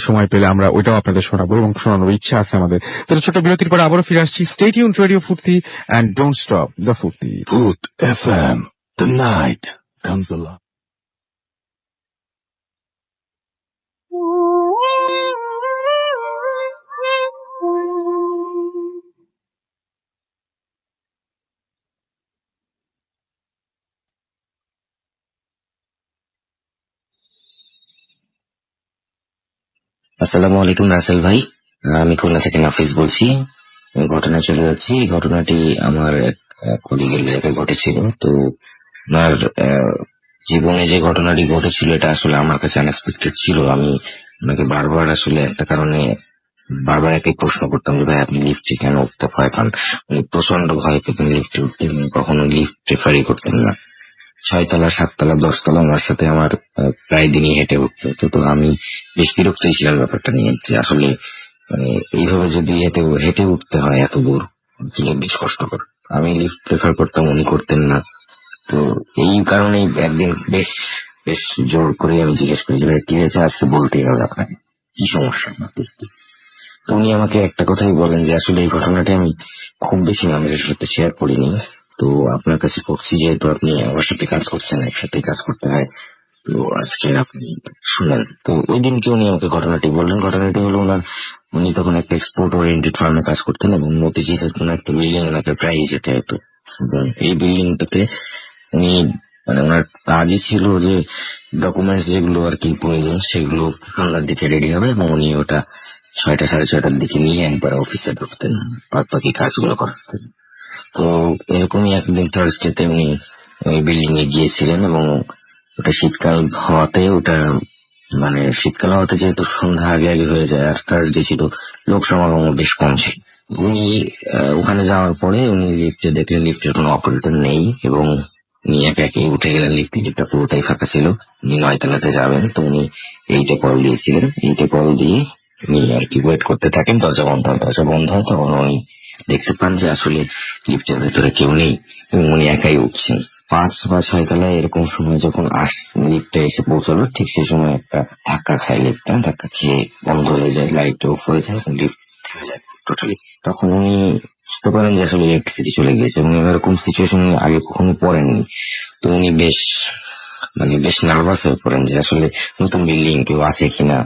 Speaker 1: সময় পেলে আমরা ওইটাও আপনাদের শোনাবো, এবং শোনানোর ইচ্ছা আছে আমাদের। তো ছোট বিরতির পরে আবারও ফিরে আসছি। স্টে টিউনড রেডিও ফুর্তি এন্ড ডোন্ট স্টপ দ্য ফুর্তি।
Speaker 4: Hood FM. The night comes alive.
Speaker 6: আসসালামু আলাইকুম রাসেল ভাই, আমি খুলনা থেকে নাফিস বলছি। ঘটনা চলে যাচ্ছি। এই ঘটনাটি আমার কলিগের লাইফে ঘটেছিল। তো ওনার জীবনে যে ঘটনাটি ঘটেছিল এটা আসলে আমার কাছে আনএক্সপেক্টেড ছিল। আমি ওনাকে বারবার আসলে একটা কারণে বারবার একই প্রশ্ন করতাম যে ভাই আপনি লিফটে কেন উঠতে ভয় পান। উনি প্রচন্ড ভয় পেতেন লিফটে উঠতে, কখনো লিফট প্রেফারই করতেন না। ছয়তলা, সাততলা, 10তলা ওনার সাথে আমার প্রায় দিনই হেঁটে উঠতে হতো। তো আমি বেশ বিরক্তই ছিলাম ব্যাপারটা নিয়ে, যে আসলে মানে এইভাবে যদি হেঁটে হেঁটে উঠতে হয় এত দূর, আসলে বেশ কষ্টকর। আমি লিফট প্রেফার করতাম, উনি করতেন না। তো এই কারণেই একদিন বেশ বেশ জোর করে আমি জিজ্ঞেস করি যে ভাই কি হয়েছে, আজকে বলতেই হবে আপনাকে, কি সমস্যা আপনাদের কি? তো উনি আমাকে একটা কথাই বলেন যে আসলে এই ঘটনাটা আমি খুব বেশি মানুষের সাথে শেয়ার করিনি, তো আপনার কাছে করছি যেহেতু আপনি আমার সাথে কাজ করছেন, একসাথে কাজ করতে হয়, তো আজকে আপনি শুনেন। তো ওই দিনকে উনি আমাকে ঘটনাটি বললেন। ঘটনাটি হলো উনি তখন একটা এক্সপোর্ট ওরিয়েন্টেড ফার্মে কাজ করতেন এবং মতিঝিলের কোনো একটা বিল্ডিং ওনাকে প্রায় যেতে হতো। এবং এই বিল্ডিংটাতে উনি মানে ওনার কাজই ছিল যে ডকুমেন্টস যেগুলো আর কি প্রয়োজন সেগুলো সন্ধ্যার দিকে রেডি হবে এবং উনি ওটা 6টা, 6:30টার দিকে নিয়ে একবার অফিসে ঢুকতেন, বাদ বাকি কাজগুলো করতেন। তো এরকমই একদিন থার্সডেতে উনি ওই বিল্ডিং এ গিয়েছিলেন এবং ওটা শীতকাল হওয়াতে ওটা মানে শীতকাল হওয়াতে যেহেতু সন্ধ্যা আগে আগে হয়ে যায়, আর থার্সডে ছিল, লোক সমাগম বেশ কম ছিল। উনি ওখানে যাওয়ার পরে উনি লিফটে দেখলেন লিফটের কোনো অপারেটর নেই এবং উনি একে একে উঠে গেলেন। লিফটটা পুরোটাই ফাঁকা ছিল। উনি 9তলাতে যাবেন, তো উনি 8-এ কল দিয়েছিলেন। 8-এ কল দিয়ে উনি আর কি ওয়েট করতে থাকেন। দরজা বন্ধ হয়, তখন উনি দেখতে পান যে আসলে লিফটের ভেতরে কেউ নেই এবং উনি একাই উঠছেন। 5 বা 6তলায় এরকম সময় যখন লিফটটা এসে পৌঁছালো, ঠিক সেই সময় একটা ধাক্কা খায় লিফটটা। ধাক্কা খেয়ে বন্ধ হয়ে যায়, লাইট অফ হয়ে যায়, লিফট থেমে যায় টোটালি। তখন উনি বুঝতে পারেন যে আসলে ইলেকট্রিসিটি চলে গেছে এবং এরকম সিচুয়েশন আগে কখনো পড়েননি। তো উনি বেশ নার্ভাস হয়ে পড়েন যে আসলে নতুন বিল্ডিং, কেউ আছে কিনা,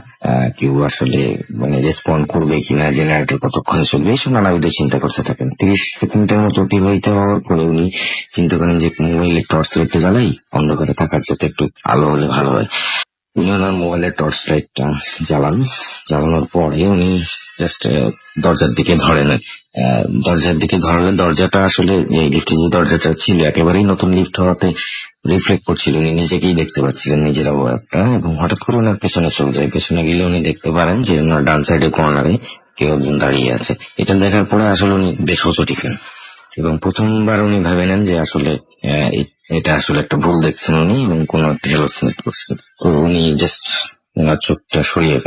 Speaker 6: কেউ আসলে মানে রেসপন্ড করবে কিনা, জেনারেটর কতক্ষণে চলবে, এইসব নানাবিধ চিন্তা করতে থাকেন। 30 সেকেন্ডের মতো অতিবাহিত হওয়ার পরে উনি চিন্তা করেন যে মোবাইলের টর্চ লাইটটা জ্বালাই, অন্ধকারে থাকার যাতে একটু আলো হলে ভালো হয়। উনি ওনার মোবাইলের টর্চ লাইটটা জ্বালানোর পরে উনি জাস্ট দরজার দিকে ধরেন। দরজার দিকে ধরলে দরজাটা আসলে লিফটের যে দরজাটা ছিল একেবারেই নতুন লিফট হওয়াতে রিফ্লেক্ট করছিল, উনি নিজেকেই দেখতে পাচ্ছিলেন নিজের অবয়বটা। এবং হঠাৎ করে ওনার পেছনে চলে যায়। পেছনে গেলে উনি দেখতে পারেন যে ওনার ডান সাইডে কর্নারে কেউ একজন দাঁড়িয়ে আছে। এটা দেখার পরে আসলে উনি বেশ হোঁচট খান এবং প্রথমবার উনি ভেবে নেন যে আসলে এটা আসলে একটা ভুল দেখছেন উনি এবং কোনো একটা হ্যালোসিনেট করছেন। তো উনি জাস্ট ওনার চোখটা সরিয়ে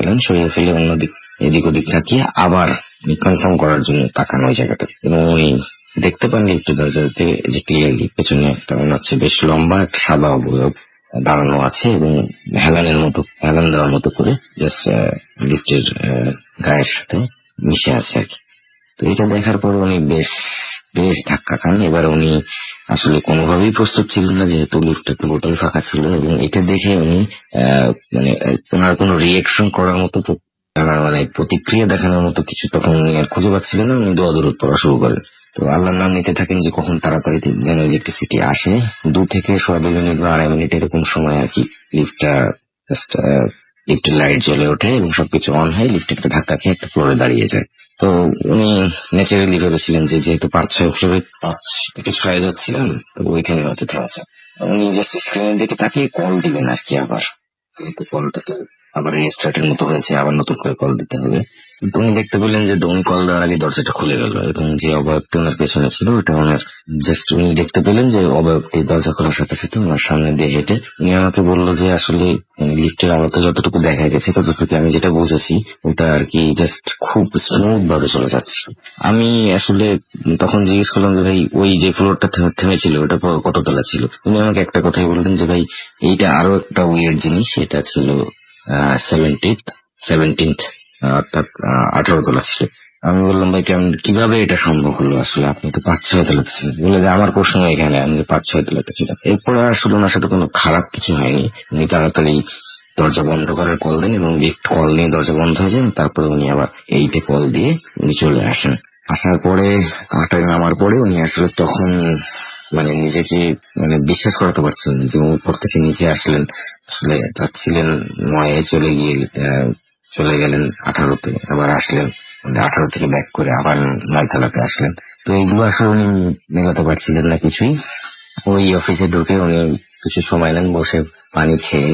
Speaker 6: ফেলে অন্যদিক এদিক ওদিক তাকিয়ে আবার কনফার্ম করার জন্য তাকান ওই জায়গাটা এবং উনি দেখতে পান লিফটের দরজাতে যে ক্লিয়ারলি পেছনে একটা মনে হচ্ছে বেশ লম্বা একটা সাদা অবয়ব দাঁড়ানো আছে এবং হেলান দেওয়ার মতো করে জাস্ট লিফটের গায়ের সাথে মিশে আছে আর কি। তো এটা দেখার পর উনি বেশ ধাক্কা খান। এবার উনি আসলে কোনোভাবেই প্রস্তুত ছিলেন না, যেহেতু লিফটটা টোটাল ফাঁকা ছিল এবং এটা দেখে উনি মানে ওনার কোনো রিয়েকশন করার মতো মানে প্রতিক্রিয়া দেখানোর মতো কিছু তখন উনি আর খুঁজে পাচ্ছিলেন না। উনি দোয়া-দরুদ পড়া শুরু করেন। তো আল্লাহর নাম নিতে থাকেন যে কখন তাড়াতাড়ি যেন ইলেকট্রিসিটি আসে। 2 থেকে 2.5 মিনিট বা 2.5 মিনিট এরকম সময় আর কি লিফটটা জাস্ট লিফটের লাইট জ্বলে ওঠে এবং সবকিছু অন হয়। লিফট একটা ধাক্কা খেয়ে একটা ফ্লোরে দাঁড়িয়ে যায়। তো উনি ন্যাচারালি ভেবেছিলেন যে যেহেতু 5-6 ফ্লোরে 5 থেকে 6 যাচ্ছিলেন, তো ওইখানে হয়তো থেমে যায়। উনি জাস্ট স্ক্রিনের দিকে তাকিয়ে কল দিবেন আর কি। আবার কিন্তু কলটা তো আবার রিস্টার্টের মতো হয়েছে, আবার নতুন করে কল দিতে হবে। কিন্তু উনি দেখতে পেলেন যে উনি কল দেওয়ার আগে দরজাটা খুলে গেল এবং যে অবয়বটি ওনার পেছনে ছিল ওটা ওনার জাস্ট উনি দেখতে পেলেন যে অবয়বটি দরজা খোলার সাথে সাথে ওনার সামনে দিয়ে হেঁটে উনি আমাকে বললো যে আসলে লিফটের আলোতে যতটুকু দেখা গেছে ততটুকু আমি যেটা বুঝেছি ওটা আর কি জাস্ট খুব স্মুথ ভাবে চলে যাচ্ছে। আমি আসলে তখন জিজ্ঞেস করলাম যে ভাই ওই যে ফ্লোরটা থেমেছিল ওটা কততলা ছিল? উনি আমাকে একটা কথাই বললেন যে ভাই এইটা আরো একটা উইয়ার্ড জিনিস, এটা ছিল 17th অর্থাৎ 18তলা ছিল। আমি বললাম ভাই কিভাবে এটা সম্ভব হলো, আসলে আপনি তো 5-6 তলাতে ছিলেন। বলে যে আমার প্রশ্ন এখানে, আমি 5-6 তলাতে ছিলাম। এরপরে আসলে ওনার সাথে কোনো খারাপ কিছু হয়নি। উনি তাড়াতাড়ি দরজা বন্ধ করার কল দেন এবং লিফট কল নিয়ে দরজা বন্ধ হয়ে যায়। তারপরে উনি আবার 8-এ কল দিয়ে উনি চলে আসেন। আসার পরে 8টায় নামার পরে উনি আসলে তখন মানে নিজেকে মানে বিশ্বাস করাতে পারছিলেন যে উপর থেকে নিচে আসলেন, আসলে যাচ্ছিলেন 9-এ চলে গেলেন 18-তে, আবার আসলেন 18 থেকে ব্যাক করে আবার 9তলাতে আসলেন। তো এইগুলো আসলে উনি মেলাতে পারছিলেন না কিছুই। ওই অফিসে ঢুকে উনি কিছু সময় নেন, বসে পানি খেয়ে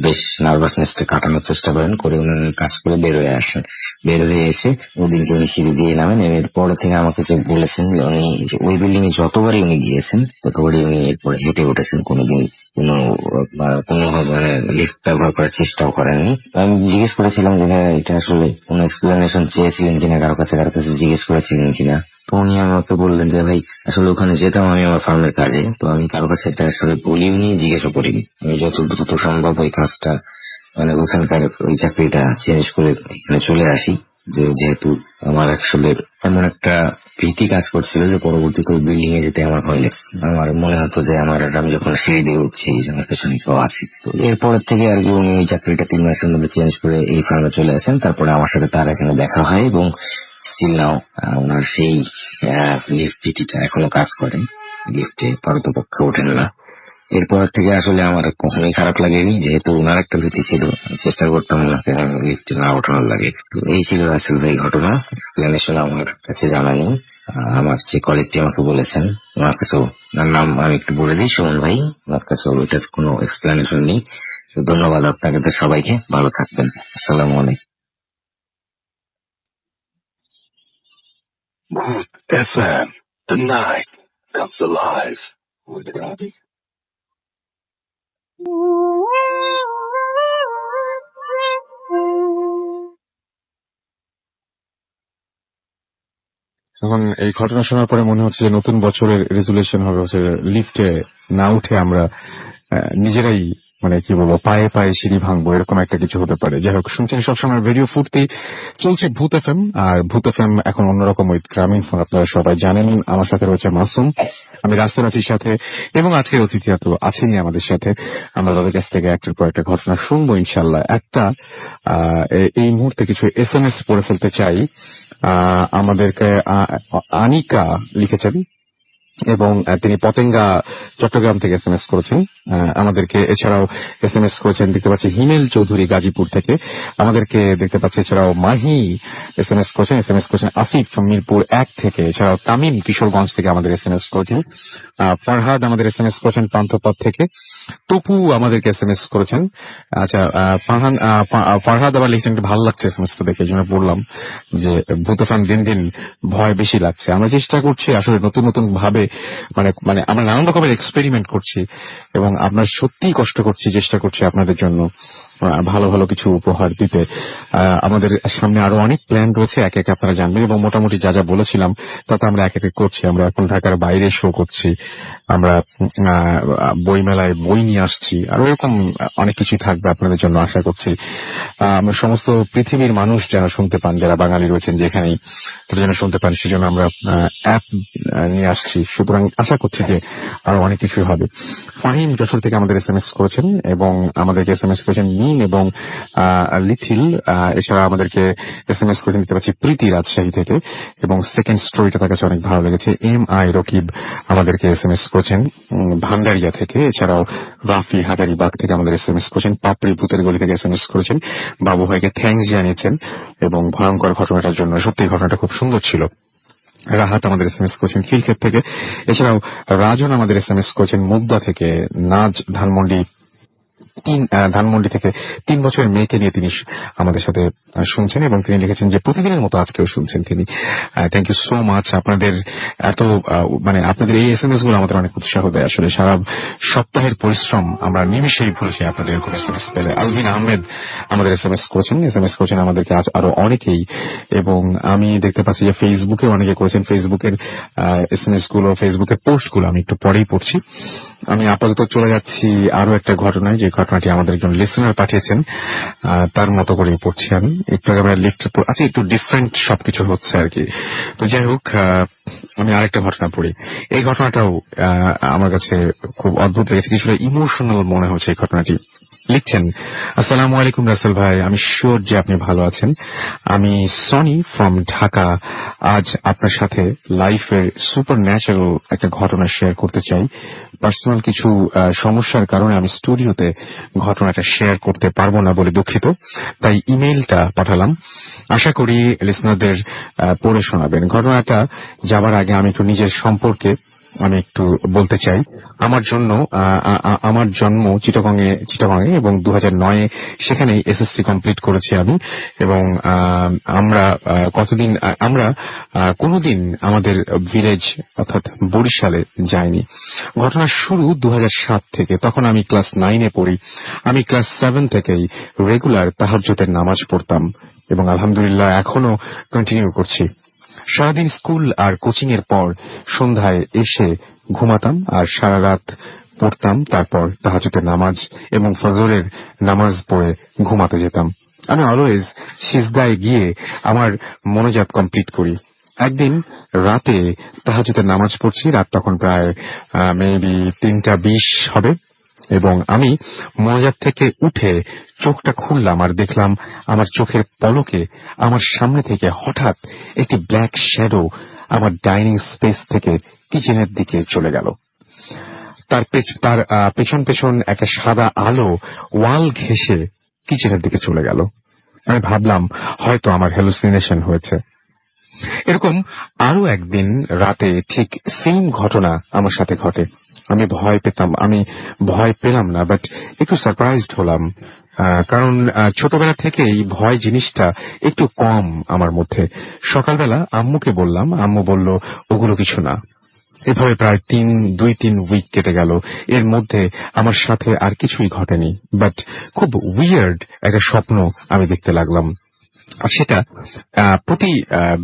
Speaker 6: বেশ নার্ভাসনেসটা কাটানোর চেষ্টা করেন, করে উনি কাজ করে বের হয়ে আসেন। বের হয়ে এসে ওদিনকে উনি সিঁড়ি দিয়ে নামেন, এর পরে থেকে আমাকে যে বলেছেন উনি যে ওই বিল্ডিং এ যতবারই উনি গিয়েছেন ততবারই উনি এরপরে হেঁটে উঠেছেন, কোনোদিন কোনোভাবে লিফট ব্যবহার করার চেষ্টাও করেননি। আমি জিজ্ঞেস করেছিলাম যে হ্যাঁ এটা আসলে কোনো এক্সপ্লেনেশন চেয়েছিলেন কিনা, কারো কাছে জিজ্ঞেস করেছিলেন কিনা। তো উনি আমাকে বললেন যে ভাই আসলে ওখানে যেতাম আমি আমার ফার্মের কাজে, তো আমি কারো কাছে এটা আসলে বলিনি, জিজ্ঞেসও করিনি। আমি যত দ্রুত সম্ভব ওই কাজটা মানে ওখানকার ওই চাকরিটা চেঞ্জ করে এখানে চলে আসি, যেহেতু আমার আসলে এমন একটা ভীতি কাজ করছিল যে পরবর্তীতে বিল্ডিং এ যেতে আমার ভয় লাগতো। আমার মনে হতো যে আমি যখন সিঁড়ি দিয়ে উঠছি আমার পেছনে কেউ আছে। তো এরপরের থেকে আর কি উনি ওই চাকরিটা 3 মাসের মধ্যে চেঞ্জ করে এই ফার্মে চলে আসেন। তারপরে আমার সাথে তার এখানে দেখা হয় এবং স্টিল নাও ওনার সেই লিফট ভীতিটা এখনো কাজ করে, লিফটে পারতপক্ষে ওঠেন না। এরপর থেকে আসলে আমার কখনোই খারাপ লাগেনি, যেহেতু ওনার একটা ভীতি ছিল, আমি চেষ্টা করতাম ওনাকে লিফটে না ওঠানোর লাগে। তো এই ছিল রাসেল ভাই ঘটনা। এক্সপ্লেনেশন আমার কাছে জানা নেই, আমার যে কলিগটি আমাকে বলেছেন ওনার কাছেও, ওনার নাম আমি একটু বলে দিই, সুমন ভাই, ওনার কাছেও ওইটার কোনো এক্সপ্লেনেশন নেই। তো ধন্যবাদ আপনাদের সবাইকে, ভালো থাকবেন, আসসালামু আলাইকুম।
Speaker 4: Booth FM. The night comes alive with Robbie.
Speaker 1: এখন এই ঘটনা শোনার পরে মনে হচ্ছে যে নতুন বছরের রেজুলেশন হবে হচ্ছে লিফটে না উঠে আমরা নিজেরাই মানে কি বলবো পায়ে পায়ে সিঁড়ি ভাঙবো, এরকম একটা কিছু হতে পারে। যাই হোক, শুনছেন সবসময় রেডিও ফুর্তি, চলছে ভূত এফএম। আর ভূত এফএম এখন অন্যরকম ওই গ্রামীণ ফোন, আপনারা সবাই জানেন। আমার সাথে রয়েছে মাসুম, আমি রাসেল আছি সাথে, এবং আজকের অতিথি তো আছেনই আমাদের সাথে। আমরা তাদের কাছ থেকে একটার পর একটা ঘটনা শুনবো ইনশাল্লাহ। একটা এই মুহূর্তে কিছু SMS পড়ে ফেলতে চাই। আমাদেরকে আনিকা লিখেছেন এবং তিনি পতেঙ্গা চট্টগ্রাম থেকে SMS করেছেন আমাদেরকে। এছাড়াও SMS করেছেন দেখতে পাচ্ছি হিমেল চৌধুরী গাজীপুর থেকে, আমাদেরকে দেখতে পাচ্ছি। এছাড়াও মাহি SMS করেছেন আফিফ মিরপুর 1 থেকে। এছাড়াও তামিম কিশোরগঞ্জ থেকে আমাদের SMS করেছেন। ফারহাদ আমাদের SMS করেছেন পান্থপথ থেকে। তপু আমাদেরকে SMS করেছেন। আচ্ছা, ফারহাদ আবার লিখছেন ভালো লাগছে SMS টা দেখে, এই জন্য বললাম যে ভূতফান দিন দিন ভয় বেশি লাগছে। আমরা চেষ্টা করছি আসলে নতুন নতুন ভাবে মানে আমরা নানান রকমের এক্সপেরিমেন্ট করছি এবং আমরা সত্যিই কষ্ট করছি, চেষ্টা করছি আপনাদের জন্য ভালো ভালো কিছু উপহার দিতে। আমাদের সামনে আরো অনেক প্ল্যান রয়েছে, এক এক আপনারা জানবেন, এবং মোটামুটি যা যা বলেছিলাম তাতে আমরা এক এক করছি। আমরা এখন ঢাকার বাইরে শো করছি, আমরা বই মেলায় বই নিয়ে আসছি, আর এরকম অনেক কিছুই থাকবে আপনাদের জন্য আশা করছি। আমরা সমস্ত পৃথিবীর মানুষ যেন শুনতে পান, যারা বাঙালি রয়েছেন যেখানেই, তারা যেন শুনতে পান, সেজন্য আমরা অ্যাপ নিয়ে আসছি। সুতরাং আশা করছি যে আরো অনেক কিছুই হবে। ফাহিম যশোর থেকে আমাদের SMS করেছেন এবং আমাদেরকে SMS করেছেন মিম এবং লিথিল। এছাড়া আমাদেরকে SMS করেছেন দেখতে পাচ্ছি প্রীতি রাজশাহী থেকে, এবং সেকেন্ড স্টোরিটা তার কাছে অনেক ভালো লেগেছে। MI রকিব আমাদেরকে SMS করেছেন ভান্ডারিয়া থেকে। এছাড়াও রাফি হাজারিবাগ থেকে আমাদের SMS করেছেন। পাপড়ি ভূতের গলি থেকে SMS করেছেন, বাবু ভাইকে থ্যাঙ্কস জানিয়েছেন এবং ভয়ঙ্কর ঘটনাটার জন্য। সত্যি ঘটনাটা খুব সুন্দর ছিল। রাহাত আমাদের SMS করেছেন খিলক্ষেত থেকে। এছাড়াও রাজন আমাদের SMS করেছেন মুগদা থেকে। নাজ ধানমন্ডি থেকে 3 বছরের মেয়েকে নিয়ে তিনি আমাদের সাথে শুনছেন এবং তিনি লিখেছেন যে প্রতিদিনের মতো আজকেও শুনছেন তিনি। Thank you so much. আপনাদের এত আপনাদের এই SMS গুলো আমাদের অনেক উৎসাহ দেয়। আসলে সারা সপ্তাহের পরিশ্রম আমরা নিমিশেই ভুলছি আপনাদের এরকম SMS পেলে। আলভিন আহমেদ আমাদের SMS করেছেন আমাদেরকে আজ আরো অনেকেই, এবং আমি দেখতে পাচ্ছি যে ফেসবুকে অনেকে করেছেন। ফেসবুকের SMS গুলো, ফেসবুকের পোস্ট গুলো আমি একটু পরেই পড়ছি। আমি আপাতত চলে যাচ্ছি আরো একটা ঘটনায়, যে ঘটনাটি আমাদের একজন লিসেনার পাঠিয়েছেন, তার মতো করে পড়ছি আমি। একটু আমরা লিফট আচ্ছা একটু ডিফারেন্ট সবকিছু হচ্ছে আর কি। তো যাই হোক, আমি আরেকটা ঘটনা পড়ি। এই ঘটনাটাও আমার কাছে খুব অদ্ভুত লেগেছে, কিছুটা ইমোশনাল মনে হচ্ছে এই ঘটনাটি। লিখছেন, আসসালামু আলাইকুম রাসেল ভাই, আমি শিওর যে আপনি ভালো আছেন। আমি সনি ফ্রম ঢাকা। আজ আপনার সাথে লাইফের সুপার ন্যাচারাল একটা ঘটনা শেয়ার করতে চাই। পার্সোনাল কিছু সমস্যার কারণে আমি স্টুডিওতে ঘটনাটা শেয়ার করতে পারবো না বলে দুঃখিত, তাই ইমেইলটা পাঠালাম। আশা করি লিসনারদের পড়ে শোনাবেন। ঘটনাটা যাবার আগে আমি একটু নিজের সম্পর্কে আমি একটু বলতে চাই। আমার জন্ম চিটাগংয়ে এবং 2009 সেখানে এসএসসি কমপ্লিট করেছি আমি। এবং আমরা কোনোদিন আমাদের ভিলেজ অর্থাৎ বরিশালে যাইনি। ঘটনার শুরু 2007 থেকে। তখন আমি ক্লাস 9-এ পড়ি। আমি ক্লাস 7 থেকেই রেগুলার তাহাজ্জুদের নামাজ পড়তাম এবং আলহামদুলিল্লাহ এখনো কন্টিনিউ করছি। সারাদিন স্কুল আর কোচিং এর পর সন্ধ্যায় এসে ঘুমাতাম আর সারা রাত পড়তাম, তারপর তাহাজ্জুদের নামাজ এবং ফজরের নামাজ পড়ে ঘুমাতে যেতাম। আমি অলওয়েজ সিজদায় গিয়ে আমার মোনাজাত কমপ্লিট করি। একদিন রাতে তাহাজ্জুদের নামাজ পড়ছি, রাত তখন প্রায় মেবি 3:20 হবে, এবং আমি মোনাজাত থেকে উঠে চোখটা খুললাম আর দেখলাম আমার চোখের পলকে আমার সামনে থেকে হঠাৎ একটি ব্ল্যাক শ্যাডো আমার ডাইনিং স্পেস থেকে কিচেনের দিকে চলে গেল। তার পেছন পেছন একটা সাদা আলো ওয়াল ঘেঁষে কিচেনের দিকে চলে গেল। আমি ভাবলাম হয়তো আমার হ্যালুসিনেশন হয়েছে। এরকম আরো একদিন রাতে ঠিক সেম ঘটনা আমার সাথে ঘটে। আমি ভয় পেলাম না, বাট একটু সারপ্রাইজড হলাম, কারণ ছোটবেলা থেকেই ভয় জিনিসটা একটু কম আমার মধ্যে। সকালবেলা আম্মুকে বললাম, আম্মু বলল ওগুলো কিছু না। এভাবে প্রায় 2-3 উইক কেটে গেল। এর মধ্যে আমার সাথে আর কিছুই ঘটেনি, বাট খুব উইয়ার্ড একটা স্বপ্ন আমি দেখতে লাগলাম। আর সেটা প্রতি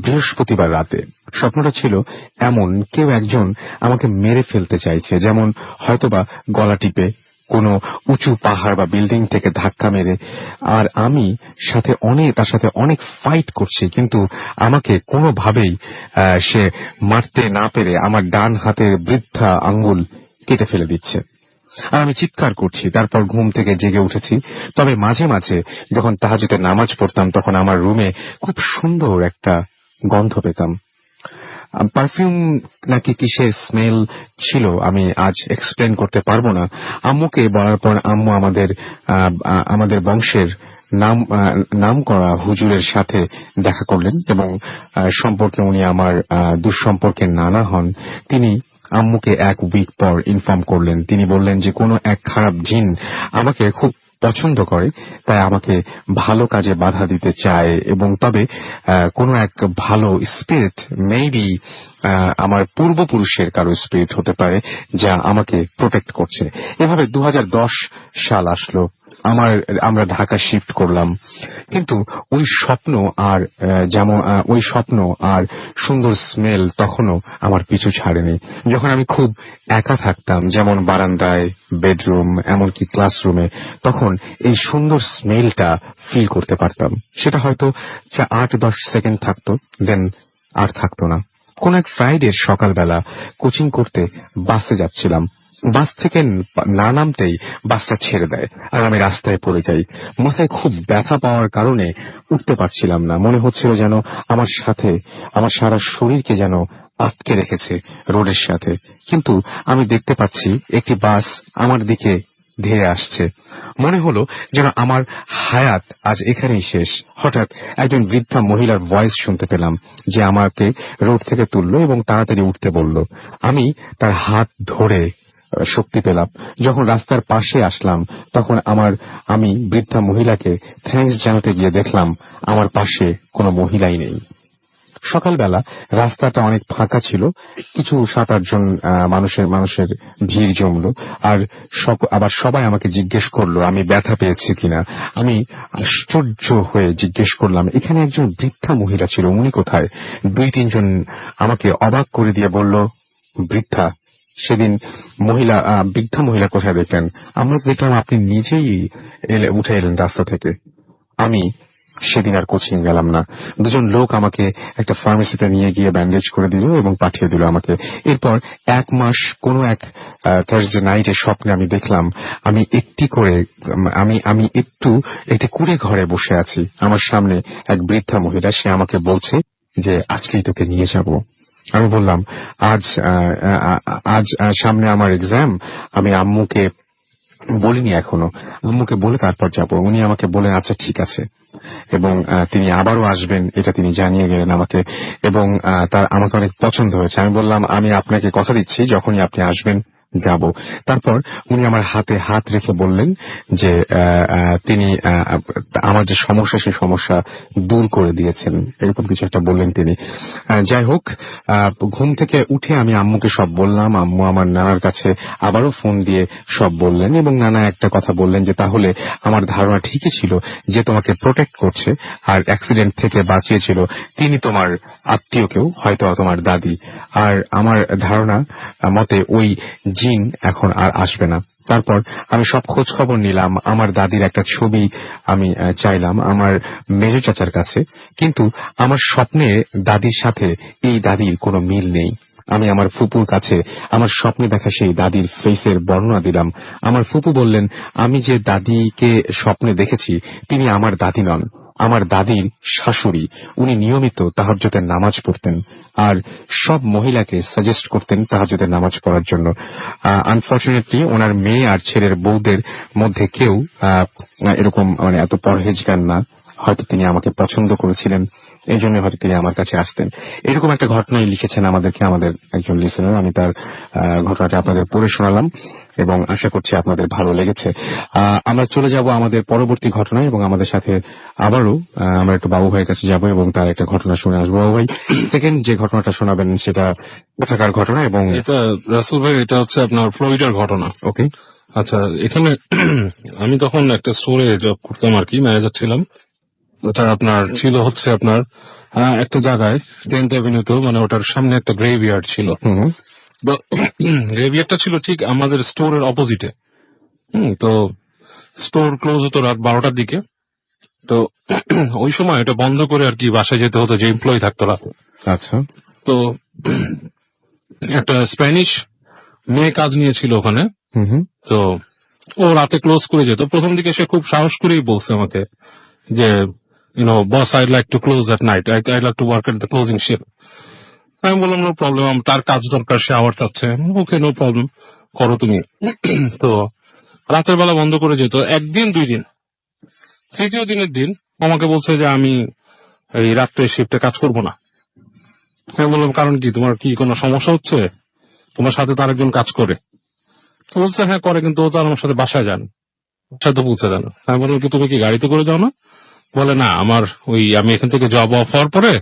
Speaker 1: বৃহস্পতিবার রাতে। স্বপ্নটা ছিল এমন, কেউ একজন আমাকে মেরে ফেলতে চাইছে, যেমন হয়তোবা গলা টিপে, কোনো উঁচু পাহাড় বা বিল্ডিং থেকে ধাক্কা মেরে। আর আমি তার সাথে অনেক ফাইট করছি, কিন্তু আমাকে কোনোভাবেই সে মারতে না পেরে আমার ডান হাতের বৃদ্ধা আঙ্গুল কেটে ফেলে দিচ্ছে। আর আমি চিৎকার করছি। তারপর ঘুম থেকে জেগে উঠেছি। তবে মাঝে মাঝে যখন তাহাজ্জুদের নামাজ পড়তাম তখন আমার রুমে খুব সুন্দর একটা গন্ধ পেতাম। পারফিউম নাকি কিসের স্মেল ছিল আমি আজ এক্সপ্লেন করতে পারবো না। আম্মুকে বলার পর আম্মু আমাদের বংশের নাম করা হুজুরের সাথে দেখা করলেন এবং সম্পর্কে উনি আমার দুঃসম্পর্কের নানা হন। তিনি আম্মুকে 1 উইক পর ইনফর্ম করলেন। তিনি বললেন যে কোনো এক খারাপ জিন আমাকে খুব পছন্দ করে, তাই আমাকে ভালো কাজে বাধা দিতে চায়, এবং তবে কোনো এক ভালো স্পিরিট, মেবি আমার পূর্বপুরুষের কারো স্পিরিট হতে পারে, যা আমাকে প্রোটেক্ট করছে। এভাবে 2010 সাল আসলো। আমরা ঢাকা শিফট করলাম, কিন্তু ওই স্বপ্ন আর সুন্দর স্মেল তখনও আমার পিছু ছাড়েনি। যখন আমি খুব একা থাকতাম, যেমন বারান্দায়, বেডরুম, এমনকি ক্লাসরুমে, তখন এই সুন্দর স্মেলটা ফিল করতে পারতাম। সেটা হয়তো 8-10 সেকেন্ড থাকতো, দেন আর থাকতো না। কোন এক ফ্রাইডের সকালবেলা কোচিং করতে বাসে যাচ্ছিলাম। বাস থেকে না নামতেই বাসটা ছেড়ে দেয় আর আমি রাস্তায় পড়ে যাই। মাথায় খুব ব্যথা পাওয়ার কারণে উঠতে পারছিলাম না। মনে হচ্ছিল যেন আমার সারা শরীরকে যেন আটকে রেখেছে রোডের সাথে। কিন্তু আমি দেখতে পাচ্ছি একটি বাস আমার দিকে ধেয়ে আসছে। মনে হলো যেন আমার হায়াত আজ এখানেই শেষ। হঠাৎ একজন বৃদ্ধা মহিলার ভয়েস শুনতে পেলাম, যে আমাকে রোড থেকে তুললো এবং তাড়াতাড়ি উঠতে বলল। আমি তার হাত ধরে শক্তি পেলাম। যখন রাস্তার পাশে আসলাম তখন আমি বৃদ্ধা মহিলাকে থ্যাঙ্কস জানাতে গিয়ে দেখলাম আমার পাশে কোনো মহিলাই নেই। সকালবেলা রাস্তাটা অনেক ফাঁকা ছিল, কিছু 7-8 জন মানুষের ভিড় জমলো। আর আবার সবাই আমাকে জিজ্ঞেস করলো আমি ব্যথা পেয়েছি কিনা। আমি আশ্চর্য হয়ে জিজ্ঞেস করলাম, এখানে একজন বৃদ্ধা মহিলা ছিল, উনি কোথায়? 2-3 জন আমাকে অবাক করে দিয়ে বলল, বৃদ্ধা সেদিন বৃদ্ধা মহিলা কোথায় দেখলেন? আমরা দেখলাম আপনি নিজেই উঠে এলেন রাস্তা থেকে। আমি সেদিন আর কোচিং গেলাম না। 2 জন লোক আমাকে একটা ফার্মেসিতে নিয়ে গিয়ে ব্যান্ডেজ করে দিল এবং পাঠিয়ে দিল আমাকে। এরপর 1 মাস কোনো এক থার্সডে নাইটে স্বপ্নে আমি দেখলাম আমি একটি কুড়ে ঘরে বসে আছি। আমার সামনে এক বৃদ্ধা মহিলা, সে আমাকে বলছে যে আজকেই তোকে নিয়ে যাব। আমি বললাম আজ সামনে আমার এক্সাম, আমি আম্মুকে বলিনি এখনো, আম্মুকে বলে তারপর যাব। উনি আমাকে বলেন আচ্ছা ঠিক আছে। এবং তিনি আবারও আসবেন এটা তিনি জানিয়ে গেলেন আমাকে, এবং তার আমাকে অনেক পছন্দ হয়েছে। আমি বললাম আমি আপনাকে কথা দিচ্ছি যখনই আপনি আসবেন যাব। তারপর উনি আমার হাতে হাত রেখে বললেন যে তিনি আমার যে সমস্যা সেই সমস্যা দূর করে দিয়েছেন, এরকম কিছু একটা বললেন তিনি। যাই হোক, ঘুম থেকে উঠে আমি আম্মুকে সব বললাম। আম্মু আমার নানার কাছে আবারও ফোন দিয়ে সব বললেন, এবং নানা একটা কথা বললেন যে তাহলে আমার ধারণা ঠিকই ছিল যে তোমাকে প্রোটেক্ট করছে আর অ্যাক্সিডেন্ট থেকে বাঁচিয়েছিল তিনি তোমার আত্মীয়কেও, হয়তো তোমার দাদি। আর আমার ধারণা মতে ওই জিন এখন আর আসবে না। তারপর আমি সব খোঁজ খবর নিলাম, আমার দাদির একটা ছবি আমি চাইলাম আমার মেজো চাচার কাছে, কিন্তু আমার স্বপ্নে দাদির সাথে এই দাদির কোনো মিল নেই। আমি আমার ফুপুর কাছে আমার স্বপ্নে দেখা সেই দাদির ফেসের বর্ণনা দিলাম। আমার ফুপু বললেন আমি যে দাদিকে স্বপ্নে দেখেছি তিনি আমার দাদি নন, আমার দাদির শাশুড়ি। উনি নিয়মিত তাহাজ্জুদের নামাজ পড়তেন আর সব মহিলাকে সাজেস্ট করতেন তাহাজ্জুদের নামাজ পড়ার জন্য। আনফরচুনেটলি ওনার মেয়ে আর ছেলের বউদের মধ্যে কেউ এরকম মানে এত পরহেজগার না। হয়তো তিনি আমাকে পছন্দ করেছিলেন, এই জন্য হয়তো তিনি আমার কাছে আসতেন। এরকম একটা ঘটনাই লিখেছেন আমাদেরকে আমাদের একজন লিসেনার। আমি তার ঘটনাটা আপনাদের পড়ে শোনালাম এবং আশা করছি আপনাদের ভালো লেগেছে। আমরা চলে যাব আমাদের পরবর্তী ঘটনায়, এবং আমাদের সাথে আবারও আমরা একটু বাবু ভাইয়ের কাছে যাব এবং তার একটা ঘটনা শুনে আসবো। বাবু ভাই, সেকেন্ড যে ঘটনাটা শোনাবেন সেটা কোথাকার ঘটনা? এবং
Speaker 5: এটা রাসেল ভাই, এটা হচ্ছে আপনার ফ্লোরিডার ঘটনা।
Speaker 1: ওকে,
Speaker 5: আচ্ছা, এখানে আমি তখন একটা স্টোরে জব করতাম আর কি, ম্যানেজার ছিলাম। ওটা আপনার ছিল হচ্ছে আপনার একটা জায়গায় 10th অ্যাভিনিউতে, মানে ওটার সামনে একটা গ্রেভইয়ার্ড ছিল। গ্রেভইয়ার্ডটা ছিল ঠিক আমাদের স্টোরের অপোজিটে। তো স্টোর ক্লোজ হতো রাত 12টার দিকে। তো ওই সময় এটা বন্ধ করে আর কি বাসায় যেতে হতো, যে এমপ্লয়ি থাকতো রাতে।
Speaker 1: আচ্ছা,
Speaker 5: তো একটা স্প্যানিশ মেয়ে কাজ নিয়েছিল ওখানে। তো ও রাতে ক্লোজ করে যেত। প্রথম দিকে সে খুব সাহস করেই বলছে আমাকে যে boss, I like to close at night, I like to work at the closing shift. আমি বললাম নো প্রবলেম, তার কাজ দরকার, সে আওয়ার চাচ্ছে, ওকে নো প্রবলেম, করো তুমি। তো রাতের বেলা বন্ধ করে যেত। একদিন, 2 দিন, তৃতীয় দিনের দিন আমাকে বলছে যে আমি এই রাত্রে শিফটে কাজ করবো না। আমি বললাম কারণ কি, তোমার কি কোনো সমস্যা হচ্ছে? তোমার সাথে তো আরেকজন কাজ করে। তো বলছে হ্যাঁ করে, কিন্তু ও তো আমার সাথে বাসায় যান, সাথে পৌঁছে দেন। আমি বললাম কি তুমি কি গাড়িতে করে যাও না? বলে না, আমার আমি এখান থেকে জব অফ হওয়ার পরে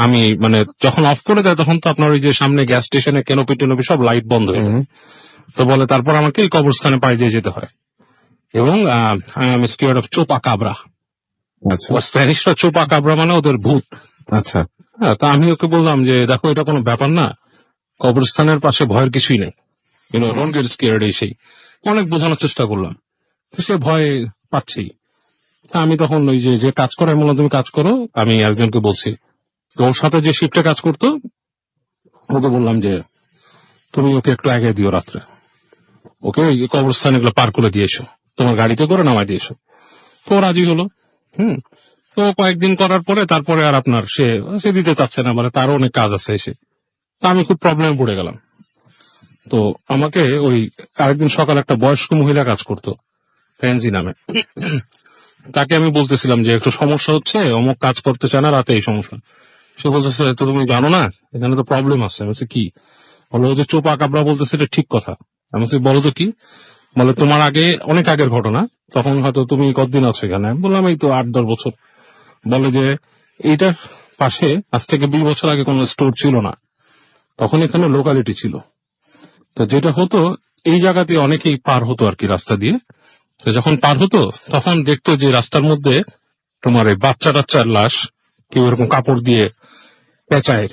Speaker 5: আমি মানে যখন অফ করে দেয় তখন তো আপনার ওই যে সামনে গ্যাস স্টেশনে কেনোপি টেনোপি সব লাইট বন্ধ হয়ে যায়। তো বলে তারপর আমাকে এই কবরস্থানে পাড়ি দিয়ে যেতে হয়। এবং আমি স্কিয়ার্ড অফ চোপা কাবরা। স্প্যানিশরা চোপা কাবরা মানে ওদের ভূত।
Speaker 1: আচ্ছা,
Speaker 5: হ্যাঁ, তা আমি ওকে বললাম যে দেখো এটা কোনো ব্যাপার না, কবরস্থানের পাশে ভয়ের কিছুই নেই, ডোন্ট গেট স্কেয়ার্ড। এই সেই অনেক বোঝানোর চেষ্টা করলাম, সে ভয় পাচ্ছেই। আমি তখন ওই যে কাজ করে আমি বললাম তুমি কাজ করো, আমি একজনকে বলছি। তো ওর সাথে যে শিফটে কাজ করতো ওকে বললাম যে তুমি ওকে একটু আগে দিও রাত্রে, ওকে ওই কবরস্থান এগুলো পার করে দিয়েছো, তোমার গাড়িতে করে নামাই দিয়েছো। তো রাজি হলো। তো কয়েকদিন করার পরে তারপরে আর আপনার সে দিতে চাচ্ছে না, মানে তারও অনেক কাজ আছে এসে। তা আমি খুব প্রবলেমে পড়ে গেলাম। তো আমাকে ওই আরেকদিন সকালে একটা বয়স্ক মহিলা কাজ করতো, ফ্যান্সি নামে। তাকে আমি বলতেছিলাম যে একটু সমস্যা হচ্ছে, অমুক কাজ করতে চায় না, রাতে এই সমস্যা। সে বলতেছে তো তুমি জানো না এখানে তো প্রবলেম আছে। আমি বলছি কি? বলো যে চোপা কাবরা বলতেছে, এটা ঠিক কথা। আমি বলছি বলো তো কি? বলে তোমার আগে, অনেক আগের ঘটনা, তখন হয়তো তুমি কতদিন আছো এখানে? আমি বললাম এই তো 8-10 বছর। বলে যে এইটার পাশে আজ থেকে 20 বছর আগে কোনো স্টোর ছিল না, তখন এখানে লোকালিটি ছিল। তো যেটা হতো এই জায়গাতে অনেকেই পার হতো আর কি রাস্তা দিয়ে। তো যখন পার হতো তখন দেখতো যে রাস্তার মধ্যে তোমার এই বাচ্চা টাচ্চার লাশ কেউ এরকম কাপড় দিয়ে পেঁচায়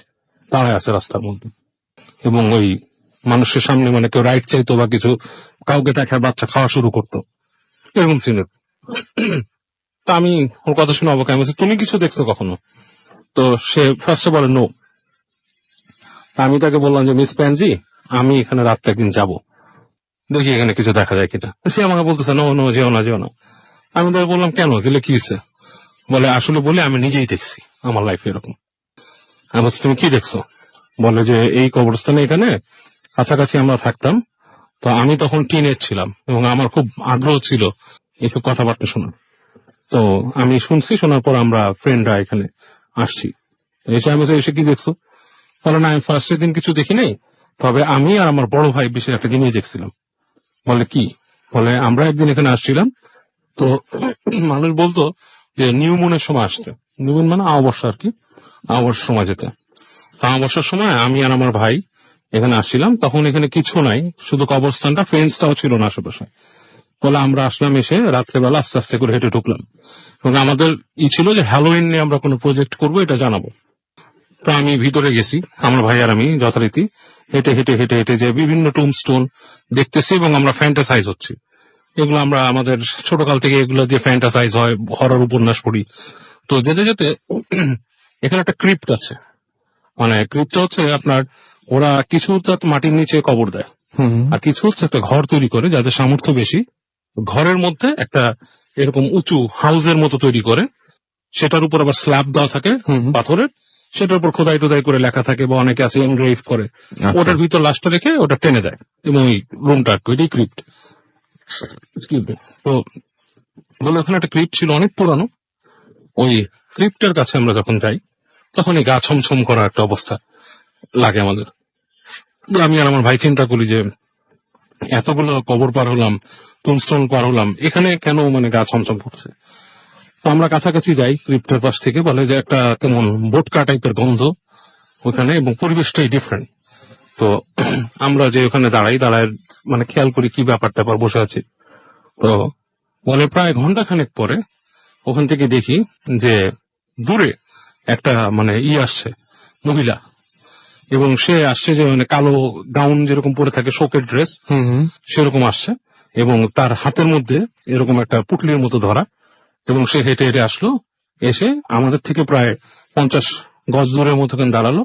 Speaker 5: দাঁড়ায় আছে রাস্তার মধ্যে, এবং ওই মানুষের সামনে মানে কেউ রাইট চাইতো বা কিছু কাউকে দেখায় বাচ্চা খাওয়া শুরু করতো, এরকম সিনের। তা আমি ওর কথা শুনে অবাক। আমি বলছি তুমি কিছু দেখছো কখনো? তো সে ফার্স্টে বলে নো। আমি তাকে বললাম যে মিস প্যানজি, আমি এখানে রাত্রে একদিন যাবো, দেখি এখানে কিছু দেখা যায় কিনা। সে আমাকে বলতেছে নো নো, যেও না যেও না। আমি তাকে বললাম কেন, গেলে কি হয়েছে? বলে আসলে বলে আমি নিজেই দেখছি আমার লাইফে এরকম। আমি বলছি তুমি কি দেখছো? বলে যে এই কবরস্থানে এখানে কাছাকাছি আমরা থাকতাম, তো আমি তখন টিনেজ ছিলাম এবং আমার খুব আগ্রহ ছিল এইসব কথাবার্তা শোনার। তো আমি শুনছি, শোনার পর আমরা ফ্রেন্ডরা এখানে আসছি। এসে আমি বলছি, এসে কি দেখছো? বলে না, আমি ফার্স্টের দিন কিছু দেখি নাই, তবে আমি আর আমার বড় ভাই বিশেষ একটা জিনিস দেখছিলাম। বলে কি? বলে আমরা একদিন এখানে আসছিলাম, তো মানুষ বলতো যে নিউ মুনের সময় আসতে। নিউ মুন মানে অমাবস্যা আর কি, অমাবস্যার সময় যেতে। তো অমাবস্যার সময় আমি আর আমার ভাই এখানে আসছিলাম, তখন এখানে কিছু নাই, শুধু কবরস্থানটা, ফেন্সটাও ছিল না আশেপাশে। বলে আমরা আসলাম, এসে রাত্রেবেলা আস্তে আস্তে করে হেঁটে ঢুকলাম, এবং আমাদের ছিল যে হ্যালোইন নিয়ে আমরা কোনো প্রজেক্ট করবো, এটা জানাবো। তো আমি ভিতরে গেছি, আমার ভাই আর আমি যথারীতি হেঁটে হেঁটে হেঁটে হেঁটে যে বিভিন্ন টুমস্টোন দেখতেছি, এবং আমরা ফ্যান্টাসাইজ হচ্ছি। এগুলো আমরা আমাদের ছোটকাল থেকে এগুলো যে ফ্যান্টাসাইজ হয়, হরর উপন্যাস পড়ি। তো যেতে যেতে এখানে একটা ক্রিপ্ট আছে, মানে ক্রিপ্ট হচ্ছে আপনার, ওরা কিছু মাটির নিচে কবর দেয়, আর কিছু হচ্ছে একটা ঘর তৈরি করে, যাদের সামর্থ্য বেশি ঘরের মধ্যে একটা এরকম উঁচু হাউসের মতো তৈরি করে, সেটার উপর আবার স্ল্যাব দেওয়া থাকে পাথরের, সেটার উপর খোদাই টোদাই করে লেখা থাকে, বা অনেকে আছে এনগ্রেভ করে, ওটার ভিতর লাশটা রেখে ওটা টেনে দেয়, এবং ওই রুমটা ওইটাই ক্রিপ্ট। তো বলে ওখানে একটা ক্রিপ্ট ছিল অনেক পুরানো। ওই ক্রিপ্টের কাছে আমরা যখন যাই, তখন এই গা ছমছম করা একটা অবস্থা লাগে আমাদের। আমি আর আমার ভাই চিন্তা করি যে এতগুলো কবর পার হলাম, টুমস্টোন পার হলাম, এখানে কেন মানে গা ছমছম করছে। তো আমরা কাছাকাছি যাই ক্রিপ্টের পাশ থেকে, বলে যে একটা কেমন বোটকা টাইপের গন্ধ ওখানে, এবং পরিবেশটাই ডিফারেন্ট। তো আমরা যে ওখানে দাঁড়ায় মানে খেয়াল করি কি ব্যাপারটা, পর বসে আছি। তো বলে প্রায় ঘন্টাখানেক পরে ওখান থেকে দেখি যে দূরে একটা মানে আসছে, মহিলা, এবং সে আসছে যে মানে কালো গাউন যেরকম পরে থাকে, শোকের ড্রেস সেরকম আসছে, এবং তার হাতের মধ্যে এরকম একটা পুটলির মতো ধরা, এবং সে হেঁটে হেঁটে আসলো, এসে আমাদের থেকে প্রায় 50 গজ দূরের মতো দাঁড়ালো।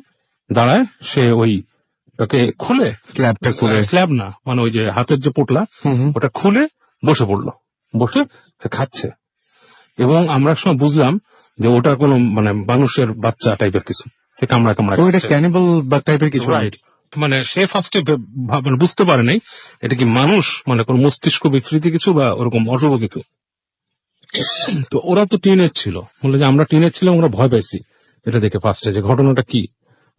Speaker 5: দাঁড়ায় সে ওই ওকে খুলে,
Speaker 1: স্ল্যাবটা খুলে,
Speaker 5: স্ল্যাব না মানে ওই যে হাতের যে পুটলা, ওটা খুলে বসে পড়লো, বসে সে খাচ্ছে। এবং আমরা সময় বুঝলাম যে ওটা কোনো মানে মানুষের বাচ্চা টাইপের কিছু, সে কামড়া কামড়া
Speaker 1: ওইটা ক্যানিবল বা টাইপের কিছু।
Speaker 5: রাইট, মানে সে ফার্স্টে বুঝতে পারে নাই এটা কি মানুষ, মানে কোন মস্তিষ্ক বিকৃতি কিছু বা ওরকম অশুভ কিছু। তো ওরা তো টিনেজ ছিল, বলে যে আমরা টিনেজ ছিলাম, আমরা ভয় পাইছি এটা দেখে ফার্স্টে, যে ঘটনাটা কি,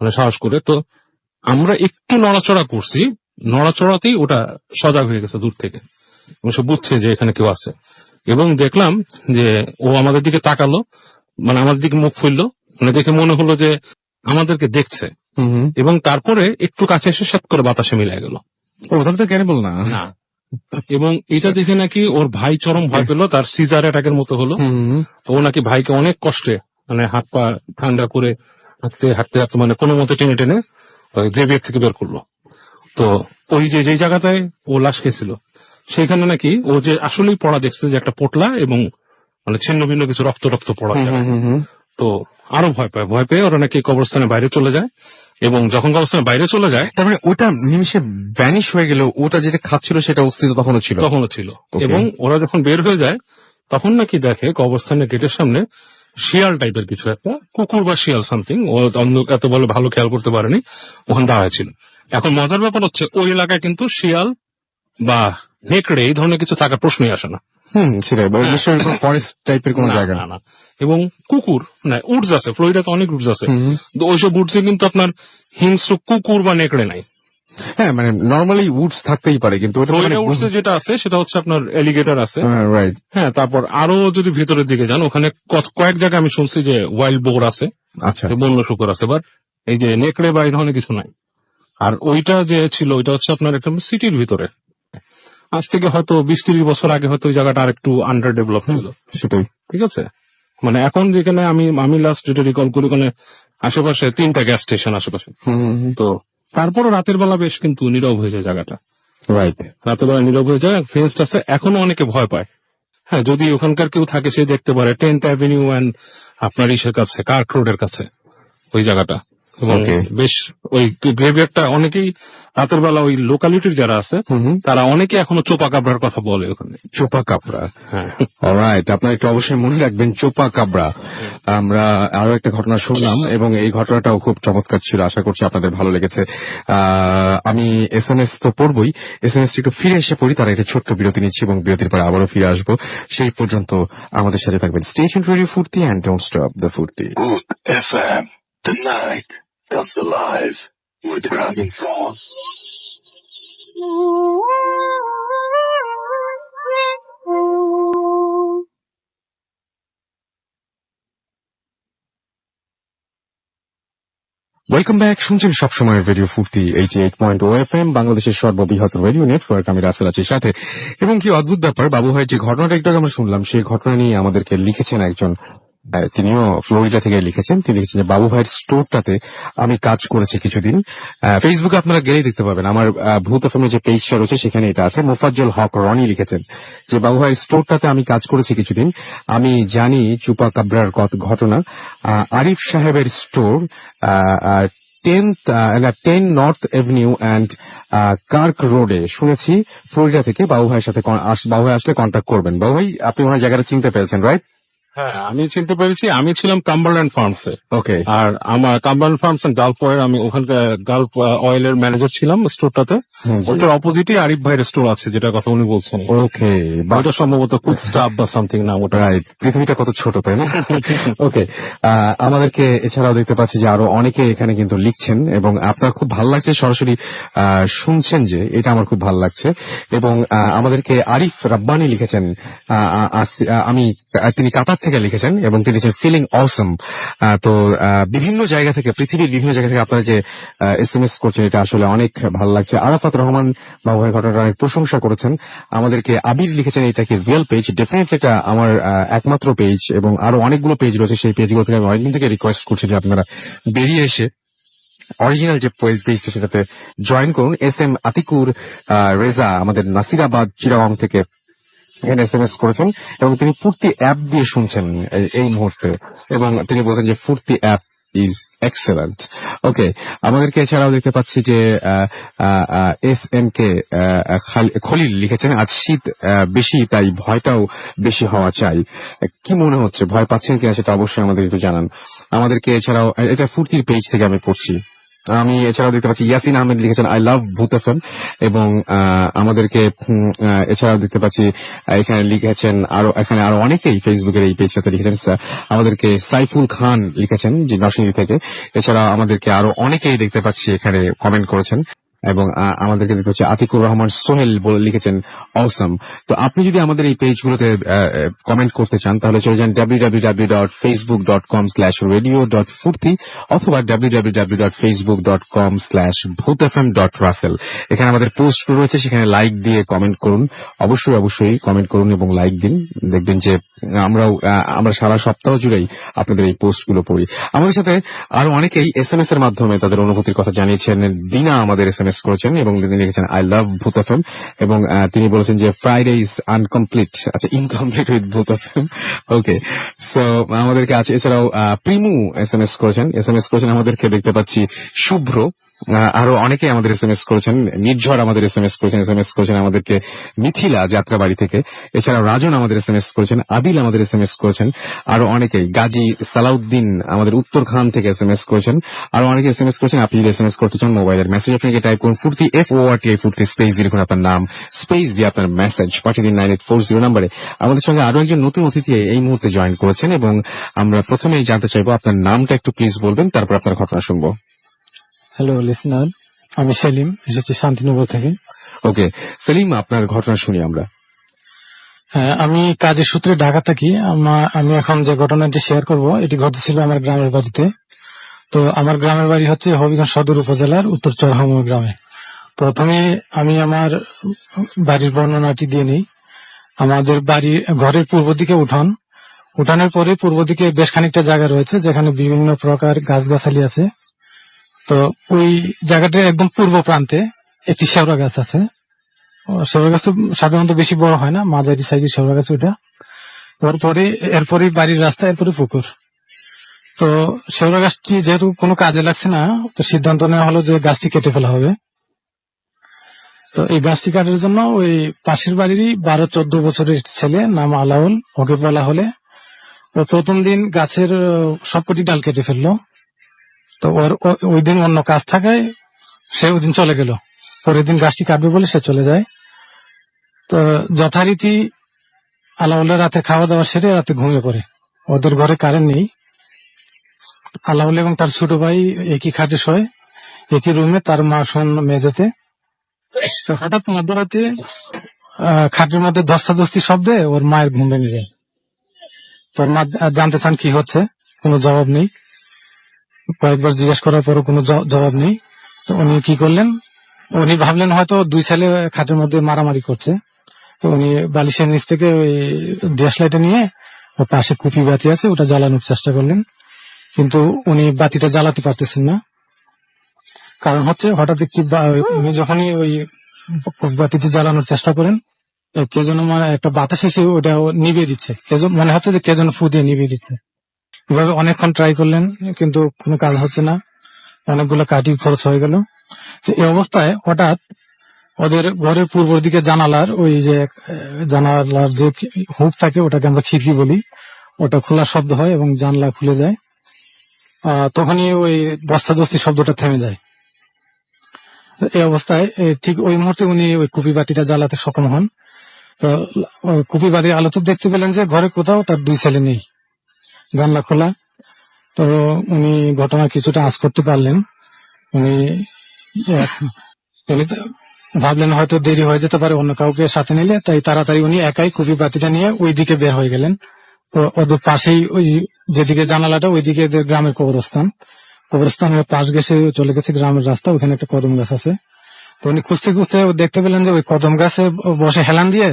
Speaker 5: মানে সাহস করে। তো আমরা একটু নড়াচড়া করছি, নড়াচড়াতেই ওটা সজাগ হয়ে গেছে দূর থেকে, এবং সে বুঝছে যে এখানে কেউ আছে। এবং দেখলাম যে ও আমাদের দিকে তাকালো, মানে আমাদের দিকে মুখ ফেললো, মানে দেখে মনে হলো যে আমাদেরকে দেখছে, এবং তারপরে একটু কাছে এসে সাত করে বাতাসে মিলে গেল।
Speaker 1: ওটা তো ক্যানিবল না।
Speaker 5: না, এবং এটা দেখে নাকি ওর ভাই চরম ভয় পেলো, তার সিজার অ্যাটাকের মতো হলো। তো ও নাকি ভাইকে অনেক কষ্টে মানে হাত পা ঠান্ডা করে হাঁটতে হাঁটতে হাঁটতে মানে কোনো মতে টেনে টেনে গ্রেভিয়ার থেকে বের করলো। তো ওই যে যেই জায়গাটায় ও লাশ খেয়েছিল, সেখানে নাকি ও যে আসলেই পড়া দেখছে, যে একটা পোটলা এবং মানে ছিন্ন ভিন্ন কিছু রক্ত রক্ত পড়া। তো আরো ভয় পেয়ে ওরা নাকি কবরস্থানের বাইরে চলে যায়, এবং যখন কবরস্থানের বাইরে চলে যায়,
Speaker 1: তার মানে ওটা নিমিষে ভ্যানিশ হয়ে গেল, ওটা যেটা খাচ্ছিল সেটা অস্তিত্ব তখনও ছিল।
Speaker 5: Okay. এবং ওরা যখন বের হয়ে যায়, তখন নাকি দেখে কবরস্থানের গেটের সামনে শিয়াল টাইপের কিছু একটা, কুকুর বা শিয়াল সামথিং, ও অন্য এত বলে ভালো খেয়াল করতে পারেনি, ওখানে দাঁড়ায় ছিল। এখন মজার ব্যাপার হচ্ছে ওই এলাকায় কিন্তু শিয়াল বা নেকড়ে এই ধরনের কিছু থাকার প্রশ্নই আসে না।
Speaker 1: সেটাই, ফরেস্ট টাইপের কোন জায়গা
Speaker 5: না। এবং কুকুর না, উডস আছে, ফ্লোরিডাতে অনেক উডস আছে, তো ওইসব উডসে কিন্তু আপনার হিংস্র কুকুর বা নেকড়ে নাই।
Speaker 1: হ্যাঁ, মানে নর্মালি উডস থাকতেই পারে, কিন্তু
Speaker 5: উডসে যেটা আছে সেটা হচ্ছে আপনার এলিগেটর আছে।
Speaker 1: রাইট।
Speaker 5: হ্যাঁ, তারপর আরো যদি ভিতরের দিকে যান, ওখানে কয়েক জায়গায় আমি শুনছি যে ওয়াইল্ড বোর আছে,
Speaker 1: আচ্ছা,
Speaker 5: বন্য শুকর আছে, বাট এই যে নেকড়ে বা এই ধরনের কিছু নাই। আর ওইটা যে ছিল, ওইটা হচ্ছে আপনার একটা সিটির ভিতরে। আজ থেকে হয়তো 20-30 বছর আগে হয়তো ওই জায়গাটা আর একটু আন্ডার ডেভেলপ ছিল।
Speaker 1: সেটাই,
Speaker 5: ঠিক আছে। মানে এখন যেখানে আমি লাস্ট যেটা রিকল করি, ওখানে আশেপাশে 3টা গ্যাস স্টেশন আশেপাশে। তো তারপরও রাতের বেলা বেশ কিন্তু নীরব হয়ে যায় জায়গাটা।
Speaker 1: রাইট,
Speaker 5: রাতের বেলা নীরব হয়ে যায়, ফেন্সড আছে, এখনো অনেকে ভয় পায়। হ্যাঁ, যদি ওখানকার কেউ থাকে সে দেখতে পারে 10th অ্যাভিনিউ অ্যান্ড আপনার ইসের কাছে, কার্ক রোডের কাছে ওই জায়গাটা। এবং
Speaker 1: Okay.
Speaker 5: বেশ ওই গ্রেভিয়ারটা অনেকেই রাতের বেলা ওই লোকালিটির যারা আছে তারা অনেকে এখনো চোপা কাবরার কথা বলে ওখানে।
Speaker 1: চোপা কাবরা,
Speaker 5: হ্যাঁ,
Speaker 1: অলরাইট, আপনার একটু অবশ্যই মনে রাখবেন চোপা কাবরা। আমরা আরো একটা ঘটনা শুনলাম এবং এই ঘটনাটাও খুব চমৎকার ছিল, আশা করছি আপনাদের ভালো লেগেছে। আমি এসএমএস তো পড়বই, এসএমএস একটু ফিরে এসে পড়ি, তারা একটা ছোট্ট বিরতি নিচ্ছি এবং বিরতির পরে আবারও ফিরে আসবো। সেই পর্যন্ত আমাদের সাথে থাকবেন। স্টেশন রেডিও ফুর্তি অ্যান্ড ডোন্ট স্টপ দ্য ফুর্তি।
Speaker 4: Booth FM. The night comes alive with Dragon Force.
Speaker 1: Welcome back, শুনছেন সবসময় রেডিও ফুর্তি 88.0 FM, বাংলাদেশের সর্ববৃহৎ রেডিও নেটওয়ার্ক। আমি রাসেল আছি সাথে। এবং কি অদ্ভুত ব্যাপার, বাবু ভাই যে ঘটনাটা একটু আগে আমরা শুনলাম, সেই ঘটনা নিয়ে আমাদেরকে লিখেছেন একজন, তিনিও ফ্লোরিডা থেকে লিখেছেন। তিনি লিখেছেন যে বাবু ভাইয়ের স্টোরটাতে আমি কাজ করেছি কিছুদিন। ফেসবুকে আপনারা গেলেই দেখতে পাবেন, আমার ভূত এফএমের যে পেজটা রয়েছে সেখানে এটা আছে। মোফাজ্জল হক রনি লিখেছেন যে বাবু ভাইয়ের স্টোরটাতে আমি কাজ করেছি কিছুদিন, আমি জানি চুপা কাবরার ঘটনা। আরিফ সাহেবের store 10 north Avenue and Kirk রোডে, শুনেছি ফ্লোরিডা থেকে। বাবু ভাইয়ের সাথে বাবু ভাই আসলে কন্ট্যাক্ট করবেন। বাবু ভাই, আপনি ওনার জায়গাটা চিনতে পেরেছেন, রাইট?
Speaker 5: হ্যাঁ, আমি চিনতে পেরেছি। আমি ছিলাম কাম্বারল্যান্ড ফার্মসে।
Speaker 1: ওকে,
Speaker 5: আর আমার Cumberland farms and Gulf Oil, আমি ওখানকার গালফ অয়েলের ম্যানেজার ছিলাম স্টোরটাতে। ওটার অপোজিটে আরিফ ভাইয়ের স্টোর আছে, যেটা কথা উনি বলছেন।
Speaker 1: ওকে,
Speaker 5: ওটা সম্ভবত কুইক স্টাফ বা সামথিং না ওটা।
Speaker 1: রাইট, পৃথিবীটা কত ছোট, তাই না? ওকে, আমাদেরকে এছাড়াও দেখতে পাচ্ছি যে আরো অনেকে এখানে কিন্তু লিখছেন এবং আপনার খুব ভালো লাগছে, সরাসরি শুনছেন, যে এটা আমার খুব ভালো লাগছে। এবং আমাদেরকে আরিফ রাব্বানি লিখেছেন, তিনি কাতার থেকে লিখেছেন এবং তিনি ফিলিং অসম। তো বিভিন্ন জায়গা থেকে, পৃথিবীর বিভিন্ন জায়গা থেকে আপনারা যে এসএমএস করছেন, এটা আসলে অনেক ভালো লাগছে। আরাফাত রহমান বাবু ভাইয়ের ঘটনাটা অনেক প্রশংসা করেছেন। আমাদেরকে আবির লিখেছেন এটা কি রিয়েল পেজ? ডেফিনেটলি এটা আমার একমাত্র পেজ এবং আরো অনেকগুলো পেজ রয়েছে। সেই পেজগুলো থেকে আমি অনেকদিন থেকে রিকোয়েস্ট করছি যে আপনারা বেরিয়ে এসে অরিজিনাল যে পেজটা সেটাতে জয়েন করুন। এস.এম. আতিকুর রেজা আমাদের নাসিরাবাদ চিরাগং থেকে এখানে এসএমএস করেছেন এবং তিনি ফুর্তি অ্যাপ দিয়ে শুনছেন এই মুহূর্তে এবং তিনি বলছেন যে ফুর্তি অ্যাপ ইজ এক্সেলেন্ট। ওকে, আমাদেরকে এছাড়াও দেখতে পাচ্ছি যে এস.এম.কে খলিল লিখেছেন, আজ শীত বেশি, তাই ভয়টাও বেশি হওয়া চাই। কি মনে হচ্ছে, ভয় পাচ্ছেন কিনা সেটা অবশ্যই আমাদের একটু জানান। আমাদেরকে এছাড়াও, এটা ফুর্তির পেজ থেকে আমি পড়ছি। আমি এছাড়াও দেখতে পাচ্ছি ইয়াসিন আহমেদ লিখেছেন আই লাভ ভূত এফএম এবং আমাদেরকে এছাড়াও দেখতে পাচ্ছি এখানে লিখেছেন এখানে আরো অনেকেই ফেসবুকের এই পেজটাতে লিখেছেন। আমাদেরকে সাইফুল খান লিখেছেন যে নরসিংদী থেকে। এছাড়া আমাদেরকে আরো অনেকেই দেখতে পাচ্ছি এখানে কমেন্ট করেছেন এবং আমাদেরকে দেখতে পাচ্ছি আতিকুর রহমান সোহেল বলে লিখেছেন অসম। তো আপনি যদি আমাদের এই পেজগুলোতে কমেন্ট করতে চান তাহলে চলে যান www.facebook.com/radio.furti অথবা www.facebook.com/bhutfm.russell। এখানে আমাদের পোস্ট রয়েছে, সেখানে লাইক দিয়ে কমেন্ট করুন। অবশ্যই কমেন্ট করুন এবং লাইক দিন। দেখবেন যে আমরা সারা সপ্তাহ জুড়েই আপনাদের এই পোস্টগুলো পড়ি। আমাদের সাথে আরো অনেকেই এসএমএস এর মাধ্যমে তাদের অনুভূতির কথা জানিয়েছেন। দিনা আমাদের এসএমএস করেছেন এবং তিনি লিখেছেন আই লাভ ভূত এফএম এবং তিনি বলেছেন যে ফ্রাইডে ইজ আনকমপ্লিট, আচ্ছা ইনকমপ্লিট উইথ ভূত এফএম। ওকে, সো আমাদেরকে আছে। এছাড়াও প্রিমু এসএমএস করেছেন আমাদেরকে দেখতে পাচ্ছি শুভ্র, আরো অনেকে আমাদের এসএমএস করেছেন। নির্ঝর আমাদের এসএমএস করেছেন আমাদেরকে মিথিলা যাত্রাবাড়ি থেকে। এছাড়াও রাজন আমাদের এসএমএস করেছেন, আদিল আমাদের এসএমএস করেছেন, আরো অনেকেই। গাজী সালাউদ্দিন আমাদের উত্তরখান থেকে এসএমএস করেছেন, আরো অনেকে এসএমএস করেছেন। আপনি যদি এসএমএস করতে চান মোবাইলের মেসেজ আপনাকে টাইপ করুন ফুর্তি FORTI ফুর্তি স্পেস দিয়ে লিখুন আপনার নাম, স্পেস দিয়ে আপনার মেসেজ পাঠিয়ে দিন 9840 নম্বরে। আমাদের সঙ্গে আরো একজন নতুন অতিথি এই মুহূর্তে জয়েন করেছেন এবং আমরা প্রথমেই জানতে চাইবো আপনার নামটা একটু প্লিজ বলবেন, তারপর আপনার ঘটনা শুনবো।
Speaker 7: হ্যালো লিসনার, আমি সেলিম, এসেছি শান্তিনগর থেকে।
Speaker 1: ওকে সেলিম, আপনার ঘটনা শুনি আমরা।
Speaker 7: হ্যাঁ, আমি কাজের সূত্রে ঢাকা থাকি। আমি এখন যে ঘটনাটি শেয়ার করব এটি ঘটেছিল আমার গ্রামের বাড়িতে। তো আমার গ্রামের বাড়ি হচ্ছে হবিগঞ্জ সদর উপজেলার উত্তর চরহামুর গ্রামে। প্রথমে আমি আমার বাড়ির বর্ণনাটি দিয়ে নিই। আমাদের বাড়ি ঘরের পূর্ব দিকে উঠানের পরে পূর্ব দিকে বেশ খানিকটা জায়গা রয়েছে যেখানে বিভিন্ন প্রকার গাছগাছালি আছে। তো ওই জায়গাটার একদম পূর্ব প্রান্তে একটি শেওড়া গাছ আছে। শেওড়া গাছ সাধারণত বেশি বড় হয় না, মাঝারি সাইজের শেওড়া গাছ ওটা। এরপরে বাড়ির রাস্তা, এরপরে পুকুর। তো শেওড়া গাছটি যেহেতু কোনো কাজে লাগছে না, তো সিদ্ধান্ত নেওয়া হলো যে গাছটি কেটে ফেলা হবে। তো এই গাছটি কাটার জন্য ওই পাশের বাড়িরই 12-14 বছরের ছেলে, নাম আলাউল, ওকে বলা হলে ও প্রথম দিন গাছের সবকটি ডাল কেটে ফেললো। তো ওই দিন অন্য কাজ থাকায় সে ওই দিন চলে গেল। পরের দিন গাছটি কাটবে বলে সে চলে যায়। তো যথারীতি আলাউলের রাতে খাওয়া দাওয়া সেরে রাতে ঘুমিয়ে পড়ে। ওদের ঘরে কারেন্ট নেই। আলাউল এবং তার ছোট ভাই একই খাটে শোয়, একই রুমে, তার মা শোন মেঝেতে। তো হঠাৎ মধ্যরাতে খাটের মধ্যে ধস্তাধস্তি শব্দে ওর মায়ের ঘুম ভেঙে যায়। তোর মা জানতে চান কি হচ্ছে, কোনো জবাব নেই। কয়েকবার জিজ্ঞেস করার পরও কোনো জবাব নেই। তো উনি কি করলেন, উনি ভাবলেন হয়তো দুই ছেলে খাটের মধ্যে মারামারি করছে। তো উনি বালিশের নিচ থেকে ওই দেশলাইটা নিয়ে ওর পাশে কুপি বাতি আছে, ওটা জ্বালানোর চেষ্টা করলেন। কিন্তু উনি বাতিটা জ্বালাতে পারতেছেন না। কারণ হচ্ছে হঠাৎ একটি উনি যখনই ওই বাতিটি জ্বালানোর চেষ্টা করেন, কে যেন মানে একটা বাতাস এসে ওটা নিভিয়ে দিচ্ছে। মনে হচ্ছে যে কে যেন ফু দিয়ে নিভিয়ে দিচ্ছে। এভাবে অনেকক্ষণ ট্রাই করলেন, কিন্তু কোনো কাজ হচ্ছে না। অনেকগুলো কাঠি খরচ হয়ে গেল। তো এই অবস্থায় হঠাৎ ওদের ঘরের পূর্ব দিকে জানালার ওই যে জানালার যে হুক থাকে, ওটাকে আমরা খিড়কি বলি, ওটা খোলার শব্দ হয় এবং জানলা খুলে যায়। তখনই ওই ধস্তাধস্তি শব্দটা থেমে যায়। এই অবস্থায় ঠিক ওই মুহূর্তে উনি ওই কুপি বাতিটা জ্বালাতে সক্ষম হন। তো কুপি বাতির আলোতে দেখতে পেলেন যে ঘরে কোথাও তার দুই ছেলে নেই, জানলা খোলা। তো উনি ঘটনা কিছুটা আঁচ করতে পারলেন। উনি ভাবলেন হয়তো দেরি হয়ে যেতে পারে অন্য কাউকে সাথে নিলে, তাই তাড়াতাড়ি উনি একাই কুপি বাতিটা নিয়ে ওই দিকে বের হয়ে গেলেন। তো ওদের পাশেই ওই যেদিকে জানালাটা, ওইদিকে গ্রামের কবরস্থানের পাশ ঘেসে চলে গেছে গ্রামের রাস্তা, ওখানে একটা কদম গাছ আছে। তো উনি খুঁজতে খুঁজতে দেখতে পেলেন যে ওই কদম গাছে বসে হেলান দিয়ে,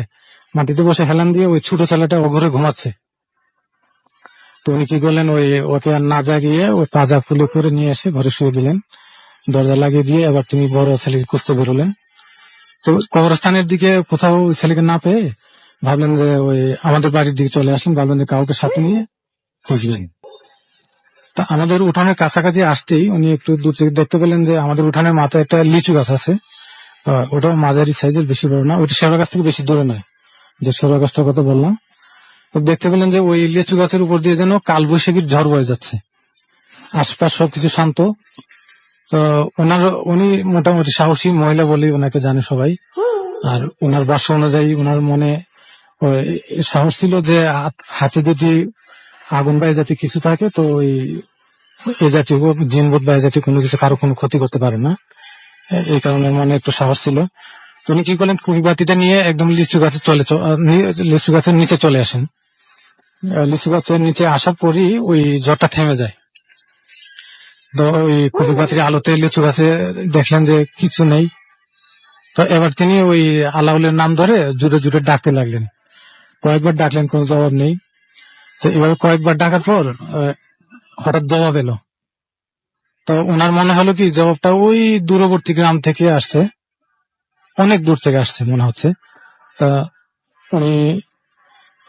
Speaker 7: মাটিতে বসে হেলান দিয়ে ওই ছোট ছেলেটা অঘরে ঘুমাচ্ছে। তো উনি কি করলেন, ওকে আর না জাগিয়ে ওই পাজা ফুলে করে নিয়ে এসে ঘরে শুয়ে দিলেন, দরজা লাগিয়ে দিয়ে। এবার তিনি বড় ছেলেকে খুঁজতে বেরোলেন। তো কবরস্থানের দিকে কোথাও ছেলেকে না পেয়ে ভাবলেন যে ওই আমাদের বাড়ির দিকে চলে আসলেন, ভাবলেন যে কাউকে সাথে নিয়ে খুঁজলেন। তা আমাদের উঠানের কাছাকাছি আসতেই উনি একটু দূর থেকে দেখতে পেলেন যে আমাদের উঠানের মাথায় একটা লিচু গাছ আছে। ওটাও মাঝারি সাইজের, বেশি বড় না, ওইটা শেওড়া গাছ থেকে বেশি দূরে নয়, যে শেওড়া গাছটার কথা বললাম। তো দেখতে পেলেন যে ওই লিচু গাছের উপর দিয়ে যেন কালবৈশাখীর ঝড় বয়ে যাচ্ছে, আশপাশ সবকিছু শান্ত। তো উনি মোটামুটি সাহসী মহিলা বলেই ওনাকে জানে সবাই। আর ওনার বাসা অনুযায়ী ওনার মনে সাহস ছিল যে হাতে যদি আগুন বা এ জাতীয় কিছু থাকে, তো ওই এ জাতীয় জিনবোধ বা এ জাতীয় কোনো কিছু কারো কোনো ক্ষতি করতে পারে না। এই কারণে মনে একটু সাহস ছিল। উনি কি করলেন, কুপি বাতিটা নিয়ে একদম লিচু গাছের নিচে চলে আসেন। লিচু গাছের নিচে আসার পরই ওই ঝড়টা থেমে যায়। তো ওই কুপি বাতির আলোতে লিচু গাছে দেখলেন যে কিছু নেই। তো এবার তিনি ওই আলাউলের নাম ধরে জুড়ে জুড়ে ডাকতে লাগলেন। কয়েকবার ডাকলেন, কোনো জবাব নেই। তো এভাবে কয়েকবার ডাকার পর হঠাৎ জবাব এলো। তো ওনার মনে হলো কি জবাবটা ওই দূরবর্তী গ্রাম থেকে আসছে, অনেক দূর থেকে আসছে মনে হচ্ছে। তা উনি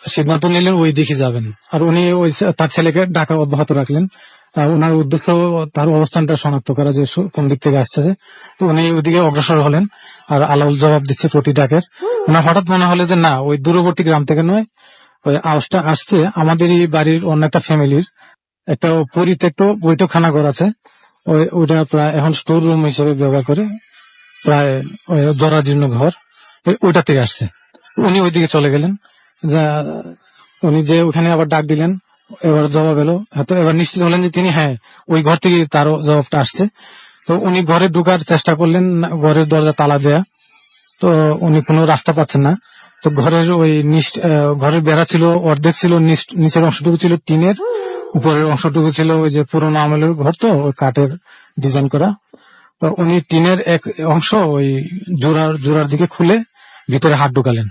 Speaker 7: সিদ্ধান্ত নিলেন ওই দিকে যাবেন। আর উনি ওই তার ছেলেকে ডাকা অব্যাহত রাখলেন। ওনার উদ্দেশ্য তার অবস্থানটা শনাক্ত করা, যে কোন দিক থেকে আসছে। তো উনি ওইদিকে অগ্রসর হলেন, আর আলাউল জবাব দিচ্ছে প্রতি ডাকের। ওনার হঠাৎ মনে হলো যে না, ওই দূরবর্তী গ্রাম থেকে নয়, ওই আওয়াজটা আসছে আমাদেরই বাড়ির অন্য একটা ফ্যামিলির একটা পরিত্যক্ত বৈঠকখানা আছে। ওইটা প্রায় এখন স্টোর রুম হিসেবে ব্যবহার করে, প্রায় জরাজীর্ণ ঘর, ওইটা থেকে আসছে। উনি ওইদিকে চলে গেলেন। উনি যে ওখানে আবার ডাক দিলেন, এবার জবাব এলো। এবার নিশ্চিত হলেন যে তিনি ওই ঘর থেকে তারও জবাবটা আসছে। তো উনি ঘরে ঢুকার চেষ্টা করলেন, ঘরের দরজা তালা দেয়া। তো উনি কোনো রাস্তা পাচ্ছেন না। তো ঘরের ঘরের বেড়া ছিল অর্ধেক, ছিল নিচের অংশটুকু ছিল টিনের, উপরের অংশটুকু ছিল ওই যে পুরোনো আমলের ঘর, তো ওই কাঠের ডিজাইন করা। তো উনি টিনের এক অংশ ওই জোড়ার দিকে খুলে ভিতরে হাত ঢুকালেন।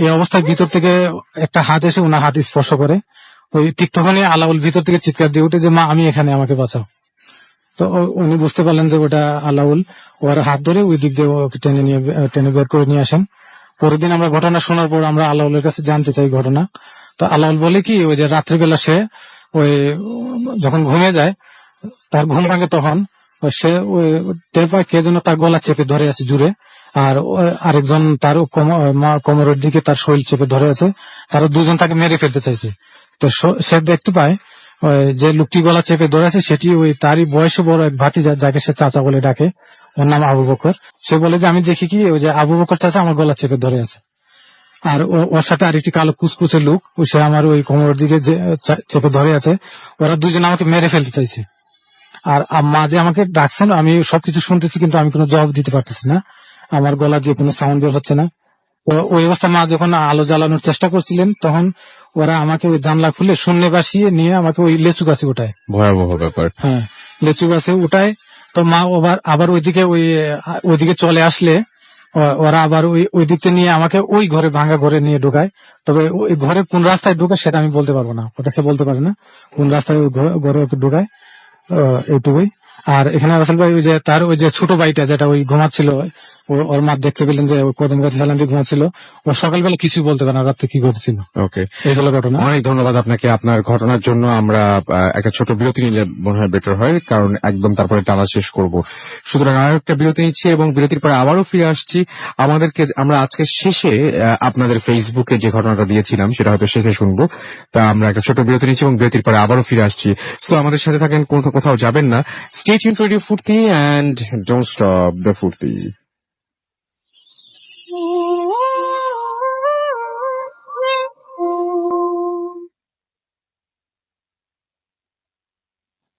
Speaker 7: এই অবস্থায় ভিতর থেকে একটা হাত এসে ওনার হাত স্পর্শ করে। ওই ঠিক তখনই আলাউল ভিতর থেকে চিৎকার দিয়ে উঠে যে মা, আমি এখানে, আমাকে বাঁচাও। তো উনি বুঝতে পারলেন যে ওটা আলাউল। ওর হাত ধরে ওই দিক দিয়ে ওকে টেনে বের করে নিয়ে আসেন। পরের দিন আমরা ঘটনা শোনার পর আমরা আলাউলের কাছে জানতে চাই ঘটনা। তো আলাল বলে কি ওই যে রাত্রিবেলা সে ওই যখন ঘুমিয়ে যায়, তার ঘুম ভাঙে তখন সে ওই টের পায় কে যেন তার গলা চেপে ধরে আছে জুড়ে, আর আরেকজন তার কোমরের দিকে তার শরীর চেপে ধরে আছে, তারা দুজন তাকে মেরে ফেলতে চাইছে। তো সে দেখতে পায় যে লোকটি গলা চেপে ধরে আছে সেটি ওই তারই বয়সে বড় এক ভাতিজা, যাকে সে চাচা বলে ডাকে, ওর নাম আবু বকর। সে বলে যে আমি দেখি কি ওই যে আবু বকর চাচা আমার গলা চেপে ধরে আছে। আর ওর সাথে আরেকটি কালো কুচকুচে লোক, সে আমার ওই কোমরের দিকে চেপে ধরে আছে। ওরা দুজন আমাকে মেরে ফেলতে চাইছে। আর মা যে আমাকে ডাকছেন, আমি সবকিছু শুনতেছি কিন্তু আমি কোনো জবাব দিতে পারতেছি না, আমার গলা দিয়ে কোনো সাউন্ড বের হচ্ছে না। তো ওই অবস্থা মা যখন আলো জ্বালানোর চেষ্টা করছিলেন, তখন ওরা আমাকে ওই জানলা খুলে শূন্যে বাসিয়ে নিয়ে আমাকে ওই লেচু গাছে উঠায়।
Speaker 1: ভয়াবহ ব্যাপার।
Speaker 7: হ্যাঁ, লেচু গাছে উঠায়। তো মা আবার ওইদিকে চলে আসলে ওরা আবার ওই দিকতে নিয়ে আমাকে ওই ঘরে, ভাঙা ঘরে নিয়ে ঢোকায়। তবে ওই ঘরে কোন রাস্তায় ঢোকায় সেটা আমি বলতে পারবো না, ওটা সে বলতে পারে না কোন রাস্তায় ওই ঘরে ওকে ঢোকায়, এইটুকুই। আর এখানে রাসেল ভাই ওই যে তার ওই যে ছোট ভাইটা যেটা ওই ঘুমাচ্ছিল, ওর মা দেখতে পেলেন যে কদম গাছ হেলান দিয়ে ঘুমাচ্ছিল, ও সকালবেলা কিছুই বলতে পারে না রাত্রে কি ঘটেছিল।
Speaker 1: ওকে,
Speaker 7: এই হলো ঘটনা।
Speaker 1: অনেক ধন্যবাদ আপনাকে আপনার ঘটনার জন্য। আমরা একটা ছোট বিরতি নিলে মনে হয় বেটার হয়, কারণ একদম তারপরে টানা শেষ করব। সুতরাং আর একটা বিরতি নিচ্ছি এবং বিরতির পরে আবারও ফিরে আসছি। আমরা আজকে শেষে আপনাদের ফেসবুকে যে ঘটনাটা দিয়েছিলাম সেটা হয়তো শেষে শুনবো। তা আমরা একটা ছোট বিরতি নিচ্ছি এবং বিরতির পরে আবারও ফিরে আসছি। তো আমাদের সাথে থাকেন, কোথাও যাবেন না। স্টে টিউনড টু রেডিও ফুর্তি এন্ড ডোন্ট স্টপ দ্য ফুর্তি।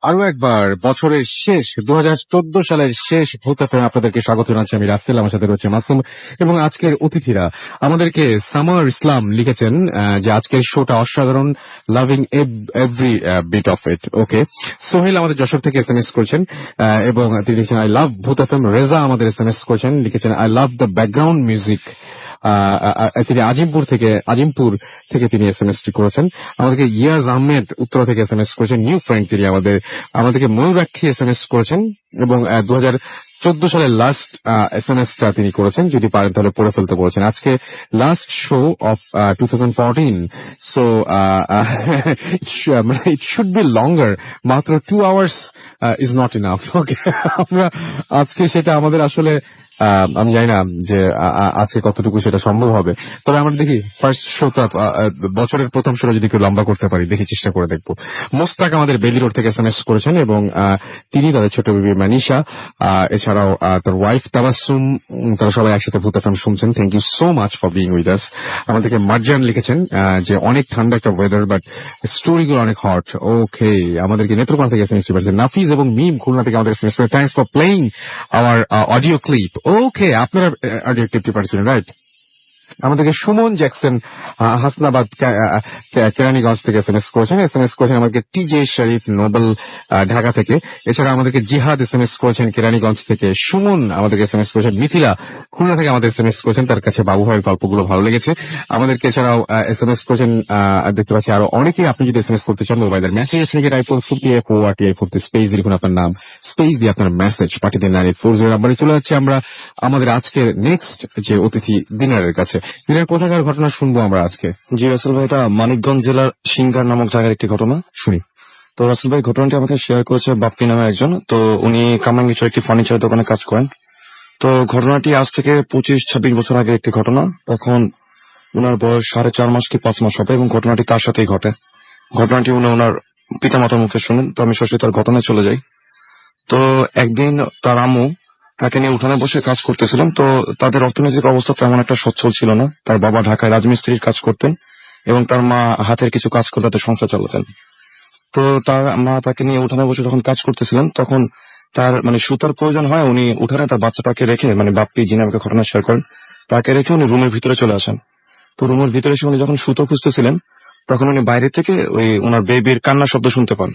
Speaker 1: আরো একবার বছরের শেষ 2014 সালের শেষ ভূত এফএম আপনাদেরকে স্বাগত জানাচ্ছি। আমি রাসেল, আমার সাথে রয়েছে মাসুম এবং আজকের অতিথিরা। আমাদেরকে সামার ইসলাম লিখেছেন যে আজকের শোটা অসাধারণ, loving every bit of it. Okay, Sohel আমাদের যশোর থেকে এসএমএস করেছেন এবং তিনি লিখেছেন আই লাভ ভূত এফএম। রেজা আমাদের এসএমএস করেছেন, লিখেছেন I love the background music. তিনি আজিমপুর থেকে তিনি এসএমএসটি করেছেন। আমাদেরকে ইয়াজ আহমেদ উত্তরা থেকে এসএমএস করেছেন, নিউ ফ্রেন্ড। তিনি আমাদেরকে ময়ূরাক্ষী এসএমএস করেছেন এবং 2014 সালের লাস্ট এসএমএসটা তিনি করেছেন, যদি পারেন তাহলে পড়ে ফেলতে বলেছেন। আজকে last show off 2014, so it should be লঙ্গার, মাত্র 2 hours ইজ নট ইনাফ। ওকে, আমরা আজকে সেটা আমাদের আসলে আমি জানি না যে আজকে কতটুকু সেটা সম্ভব হবে, তবে আমরা দেখি ফার্স্ট শোটা, বছরের প্রথম শোটা যদি একটু লম্বা করতে পারি, দেখি চেষ্টা করে দেখবো। মোস্তাক আমাদের বেলি রোড থেকে এসএমএস করেছেন এবং তিনি তাদের ছোট বেবি মানিশা, এছাড়াও তার ওয়াইফ তাবাসসুম, তারা সবাই একসাথে ভূত এফএম শুনছেন। Thank you so much for being with us. আমাদেরকে মার্জান লিখেছেন যে অনেক ঠান্ডা একটা ওয়েদার, বাট স্টোরিগুলো অনেক হট। ওকে, আমাদেরকে নেত্রকোনা থেকে এসএমএস করেছেন নাফিজ এবং মিম খুলনা থেকে আমাদের এসএমএস করে, thanks for playing our audio clip. Okay, আপনারা অডিও ক্লিপটি পাঠিয়েছিলেন, রাইট? আমাদেরকে সুমন জ্যাকসন হাসনাবাদ কেরানীগঞ্জ থেকে এসএমএস করেছেন আমাদেরকে টিজে শরীফ নোবেল ঢাকা থেকে। এছাড়া আমাদেরকে জিহাদ এসএমএস করেছেন কেরানীগঞ্জ থেকে। সুমন আমাদেরকে এসএমএস করেছেন মিথিলা খুলনা থেকে আমাদের এসএমএস করেছেন, তার কাছে বাবু ভাইয়ের গল্পগুলো ভালো লেগেছে। আমাদেরকে এছাড়াও এসএমএস করেছেন দেখতে পাচ্ছি আরো অনেকেই। আপনি যদি এসএমএস করতে চান, মোবাইলের মেসেজ লিখে টাইপ স্পেস দিয়ে লিখুন আপনার নাম, স্পেস দিয়ে আপনার মেসেজ পাঠিয়ে দিন 9840 নাম্বারে। চলে যাচ্ছে আমরা আমাদের আজকের নেক্সট যে অতিথি দিনারের কাছে। দিনের কোথাকার ঘটনা শুনবো আমরা আজকে?
Speaker 8: জি রাসেল ভাই, এটা মানিকগঞ্জ জেলার সিংগার নামক জায়গার একটি ঘটনা।
Speaker 1: শুনি।
Speaker 8: তো রাসেল ভাই, ঘটনাটি আমাকে শেয়ার করেছে বাপ্পি নামে একজন। তো উনি কামরাঙ্গীরচর একটি ফার্নিচার দোকানে কাজ করেন। তো ঘটনাটি আজ থেকে 25-26 বছর আগে একটি ঘটনা। তখন উনার বয়স 4.5 মাস কি 5 মাস হবে এবং ঘটনাটি তার সাথেই ঘটে। ঘটনাটি উনি ওনার পিতামাতার মুখে শুনেন। তো আমি সরাসরি তার ঘটনায় চলে যাই। তো একদিন তার আম্মু তাকে নিয়ে উঠানে বসে কাজ করতেছিলেন। তো তাদের অর্থনৈতিক অবস্থা তেমন একটা সচ্ছল ছিল না। তার বাবা ঢাকায় রাজমিস্ত্রির কাজ করতেন এবং তার মা হাতের কিছু কাজ করে তাদের সংসার চালাতেন। তো তার মা তাকে নিয়ে উঠানে বসে যখন কাজ করতেছিলেন, তখন তার সুতার প্রয়োজন হয়। উনি উঠানে তার বাচ্চাটাকে রেখে, বাপ্পি যিনি আমাকে ঘটনা শেয়ার করেন, তাকে রেখে উনি রুমের ভিতরে চলে আসেন। তো রুমের ভিতরে এসে উনি যখন সুতো খুঁজতেছিলেন, তখন উনি বাইরে থেকে ওনার বেবির কান্নার শব্দ শুনতে পান।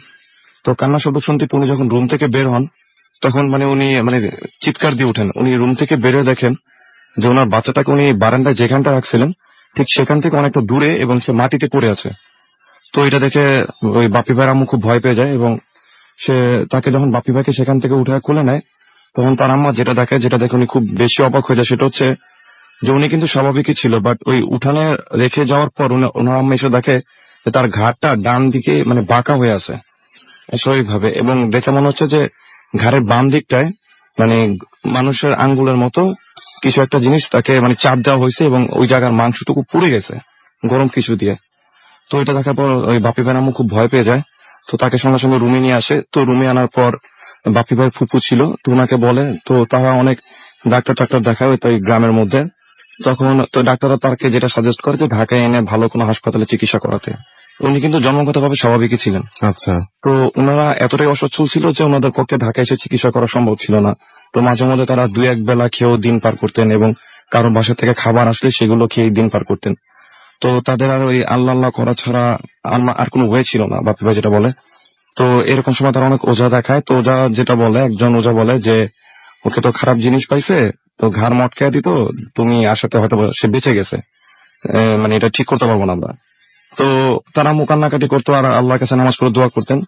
Speaker 8: তো কান্নার শব্দ শুনতে উনি যখন রুম থেকে বের হন, তখন উনি চিৎকার দিয়ে উঠেন। উনি রুম থেকে বেরোয় দেখেন যে ওনার বাচ্চাটাকে উনি বারান্দায় যেখানটা রাখছিলেন ঠিক সেখান থেকে অনেকটা দূরে এবং সে মাটিতে পড়ে আছে। তো এটা দেখে ওই বাপ্পি ভাইয়ের আম্মু খুব ভয় পেয়ে যায় এবং সে তাকে যখন বাপ্পি ভাইকে সেখান থেকে উঠে কোলে নেয়, তখন তার আম্মা যেটা দেখে উনি খুব বেশি অবাক হয়ে যায়, সেটা হচ্ছে যে উনি কিন্তু স্বাভাবিকই ছিল, বাট ওই উঠানে রেখে যাওয়ার পর ওনার আম্মা এসে দেখে যে তার ঘাড়টা ডান দিকে মানে বাঁকা হয়ে আছে স্বাভাবিকভাবে, এবং দেখে মনে হচ্ছে যে ঘাড়ের বাম দিকটায় মানে মানুষের আঙ্গুলের মতো কিছু একটা জিনিস তাকে মানে চাপ দেওয়া হয়েছে, এবং ওই জায়গার মাংসটুকু পুড়ে গেছে গরম কিছু দিয়ে। তো এটা দেখার পর ওই বাপি ভাইয়ের আম্মু খুব ভয় পেয়ে যায়। তো তাকে সঙ্গে সঙ্গে রুমে নিয়ে আসে। তো রুমে আনার পর বাপি ভাইয়ের ফুপু ছিল, তো ওনাকে বলে, তো তারা অনেক ডাক্তার দেখায় ওই গ্রামের মধ্যে। তখন তো ডাক্তাররা তাকে যেটা সাজেস্ট করে যে ঢাকায় এনে ভালো কোনো হাসপাতালে চিকিৎসা করাতে। উনি কিন্তু জন্মগতভাবে স্বাভাবিকই ছিলেন।
Speaker 1: আচ্ছা,
Speaker 8: তো ওনারা এতটাই অসচ্ছল ছিল যে ওনাদের পক্ষে ঢাকায় এসে চিকিৎসা করা সম্ভব ছিল না। তো মাঝে মধ্যে তারা 2-1 বেলা খেয়েও দিন পার করতেন, এবং কারো বাসা থেকে খাবার আসলে সেগুলো খেয়ে দিন পার করতেন। তো তাদের আর ওই আল্লাহ করা ছাড়া আর কোনো ওয়ে ছিল না, বাপি ভাই যেটা বলে। তো এরকম সময় তারা অনেক ওঝা দেখায়। তো ওঝা যেটা বলে, একজন ওঝা বলে যে ওকে তো খারাপ জিনিস পাইছে, তো ঘাড় মটকায় দিত, তুমি আসাতে হয়তো সে বেঁচে গেছে, মানে এটা ঠিক করতে পারবো না আমরা। তো তারা মুকান্নাকাটি করতো আর আল্লাহর কাছে নামাজ পড়ে দোয়া করতেন।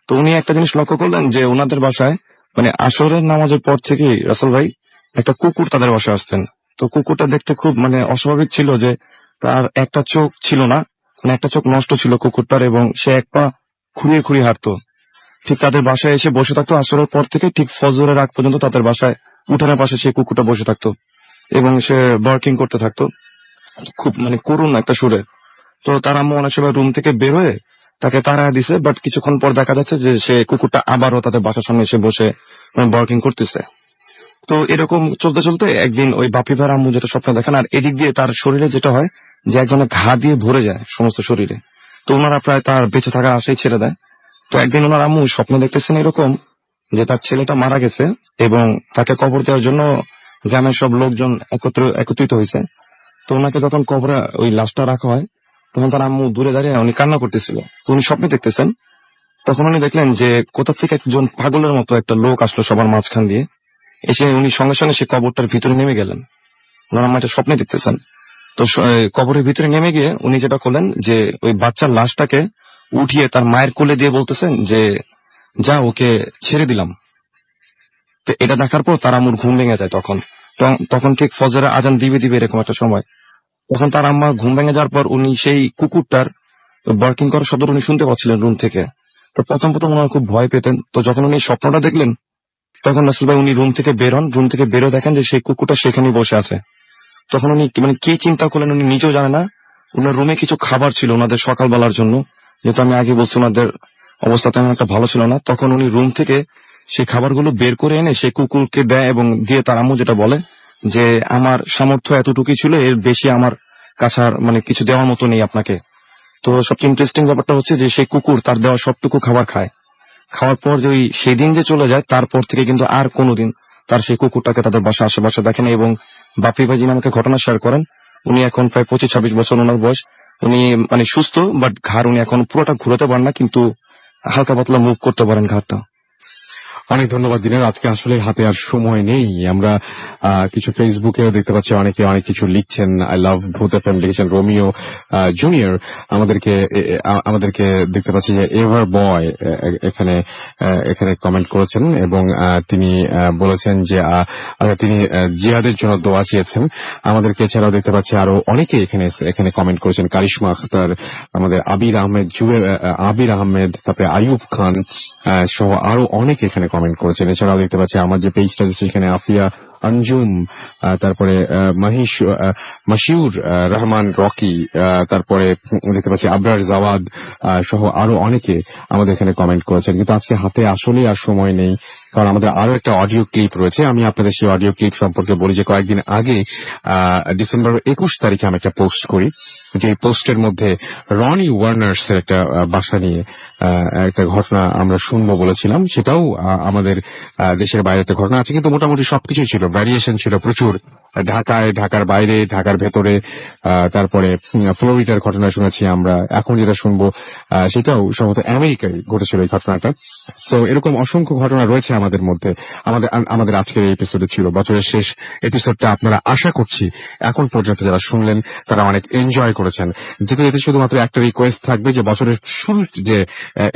Speaker 8: তো উনি একটা জিনিস লক্ষ্য করলেন যে ওনাদের বাসায় মানে আসরের নামাজের পর থেকে রাসেল ভাই একটা কুকুর তাদের বাসায় আসতেন। তো কুকুরটা দেখতে খুব মানে অস্বাভাবিক ছিল, যে তার একটা চোখ ছিল না, মানে একটা চোখ নষ্ট ছিল কুকুরটার, এবং সে এক পা খুঁড়িয়ে হাঁটতো। ঠিক তাদের বাসায় এসে বসে থাকতো আসরের পর থেকে ঠিক ফজরের আগ পর্যন্ত তাদের বাসায় উঠানের পাশে সেই কুকুরটা বসে থাকতো, এবং সে বার্কিং করতে থাকতো খুব মানে করুণ একটা সুরে। তো তার আম্মু অনেক সময় রুম থেকে বের হয়ে তাকে তাড়া দিছে, বাট কিছুক্ষণ পর দেখা যাচ্ছে যে সে কুকুরটা আবারও তাদের বাসার সামনে এসে বসে বার্কিং করতেছে। তো এরকম চলতে চলতে একদিন ওই বাপি ভাইয়ের আম্মু যেটা স্বপ্ন দেখেন, আর এদিক দিয়ে তার শরীরে যেটা হয় যে একজনের ঘা দিয়ে ভরে যায় সমস্ত শরীরে। তো ওনারা প্রায় তার বেঁচে থাকার আশাই ছেড়ে দেয়। তো একদিন ওনার আম্মু স্বপ্ন দেখতেছেন এরকম যে তার ছেলেটা মারা গেছে, এবং তাকে কবর দেওয়ার জন্য গ্রামের সব লোকজন একত্রিত হয়েছে। তো ওনাকে যখন কবরে ওই লাশটা রাখা হয়, তখন তার আম্মু দূরে দাঁড়িয়ে উনি কান্না করতেছিল। তো উনি স্বপ্নে দেখতেছেন, তখন উনি দেখলেন যে কোথা থেকে একজন পাগলের মতো একটা লোক আসলো সবার মাঝখান দিয়ে, এসে উনি সঙ্গে সঙ্গে সে কবরটার ভিতরে নেমে গেলেন। ওনার আম্মা এটা স্বপ্নে দেখতেছেন। তো কবরের ভিতরে নেমে গিয়ে উনি যেটা করলেন যে ওই বাচ্চার লাশটাকে উঠিয়ে তার মায়ের কোলে দিয়ে বলতেছেন যে যা, ওকে ছেড়ে দিলাম। তো এটা দেখার পর তার আম্মুর ঘুম ভেঙে যায়। তখন ঠিক ফজরের আজান দিবে এরকম একটা সময়। তখন তার আম্মা ঘুম ভেঙে যাওয়ার পর উনি সেই কুকুরটার বার্কিং করার শব্দ উনি শুনতে পাচ্ছিলেন রুম থেকে। তো প্রথম ওনারা খুব ভয় পেতেন। তো যখন উনি স্বপ্নটা দেখলেন, তখন রাসেল ভাই উনি রুম থেকে বের হন। রুম থেকে বেরো দেখেন যে সেই কুকুরটা সেখানেই বসে আছে। তখন উনি মানে কি চিন্তা করলেন উনি নিজেও জানে না। ওনার রুমে কিছু খাবার ছিল ওনাদের সকালবেলার জন্য, যেহেতু আমি আগে বলছি ওনাদের অবস্থা তেমন একটা ভালো ছিল না। তখন উনি রুম থেকে সেই খাবারগুলো বের করে এনে সেই কুকুরকে দেয়, এবং দিয়ে তার আম্মু যেটা বলে যে আমার সামর্থ্য এতটুকুই ছিল, এর বেশি আমার কাছে আর মানে কিছু দেওয়ার মতো নেই আপনাকে। তো সবচেয়ে ইন্টারেস্টিং ব্যাপারটা হচ্ছে যে সেই কুকুর তার দেওয়া সবটুকু খাবার খায়। খাওয়ার পর যে সেদিন যে চলে যায়, তারপর থেকে কিন্তু আর কোনোদিন তার সেই কুকুরটাকে তাদের বাসা আশেপাশে দেখেন। এবং বাপি ভাই যিনি আমাকে ঘটনা শেয়ার করেন, উনি এখন প্রায় 25-26 বছর ওনার বয়স। উনি মানে সুস্থ, বাট ঘাড় উনি এখন পুরোটা ঘুরাতে পারেন না, কিন্তু হালকা পাতলা মুভ করতে পারেন ঘাড়টা।
Speaker 1: অনেক ধন্যবাদ দিনের। আজকে আসলে হাতে আর সময় নেই। আমরা কিছু ফেসবুকেও দেখতে পাচ্ছি অনেকে অনেক কিছু লিখছেন। আই লাভ ভূত এফএম লিখেছেন রোমিও জুনিয়র। আমাদেরকে দেখতে পাচ্ছি যে এভার বয় এখানে কমেন্ট করেছেন, এবং তিনি বলেছেন যে তিনি জিহাদের জন্য দোয়া চেয়েছেন আমাদেরকে। এছাড়াও দেখতে পাচ্ছি আরো অনেকে এখানে কমেন্ট করেছেন। কারিশমা আখতার, আমাদের আবির আহমেদ, তারপরে আইয়ুব খান সহ আরো অনেকে এখানে কমেন্ট করেছেন। এছাড়াও দেখতে পাচ্ছি আমার যে পেজটা সেখানে আফিয়া আঞ্জুম, তারপরে মাশিউর রহমান রকি, তারপরে দেখতে পাচ্ছি আবরার জাওয়াদ সহ আরো অনেকে আমাদের এখানে কমেন্ট করেছেন। কিন্তু আজকে হাতে আসলে আর সময় নেই, কারণ আমাদের আরো একটা অডিও ক্লিপ রয়েছে। আমি আপনাদের সেই অডিও ক্লিপ সম্পর্কে বলি যে কয়েকদিন আগে ডিসেম্বর 21 তারিখে আমি একটা পোস্ট করি, যে পোস্টের মধ্যে রনি ওয়ার্নার্স এর একটা বাসা নিয়ে একটা ঘটনা আমরা শুনবো বলেছিলাম। সেটাও আমাদের দেশের বাইরে একটা ঘটনা আছে, কিন্তু মোটামুটি সবকিছুই ছিল, ভ্যারিয়েশন ছিল প্রচুর। ঢাকায়, ঢাকার বাইরে, ঢাকার ভেতরে, তারপরে ফ্লোরিডার ঘটনা শুনেছি আমরা। এখন যেটা শুনবো সেটাও সম্ভবত আমেরিকায় ঘটেছিল এই ঘটনাটা। সো এরকম অসংখ্য ঘটনা রয়েছে আমাদের। আমাদের মধ্যে আমাদের আজকের এই এপিসোডে ছিল। বছরের শেষ এপিসোডটা আপনারা আশা করছি এখন পর্যন্ত যারা শুনলেন তারা অনেক এনজয় করেছেন। যেহেতু এতে শুধুমাত্র একটা রিকোয়েস্ট থাকবে যে বছরের শুরুর যে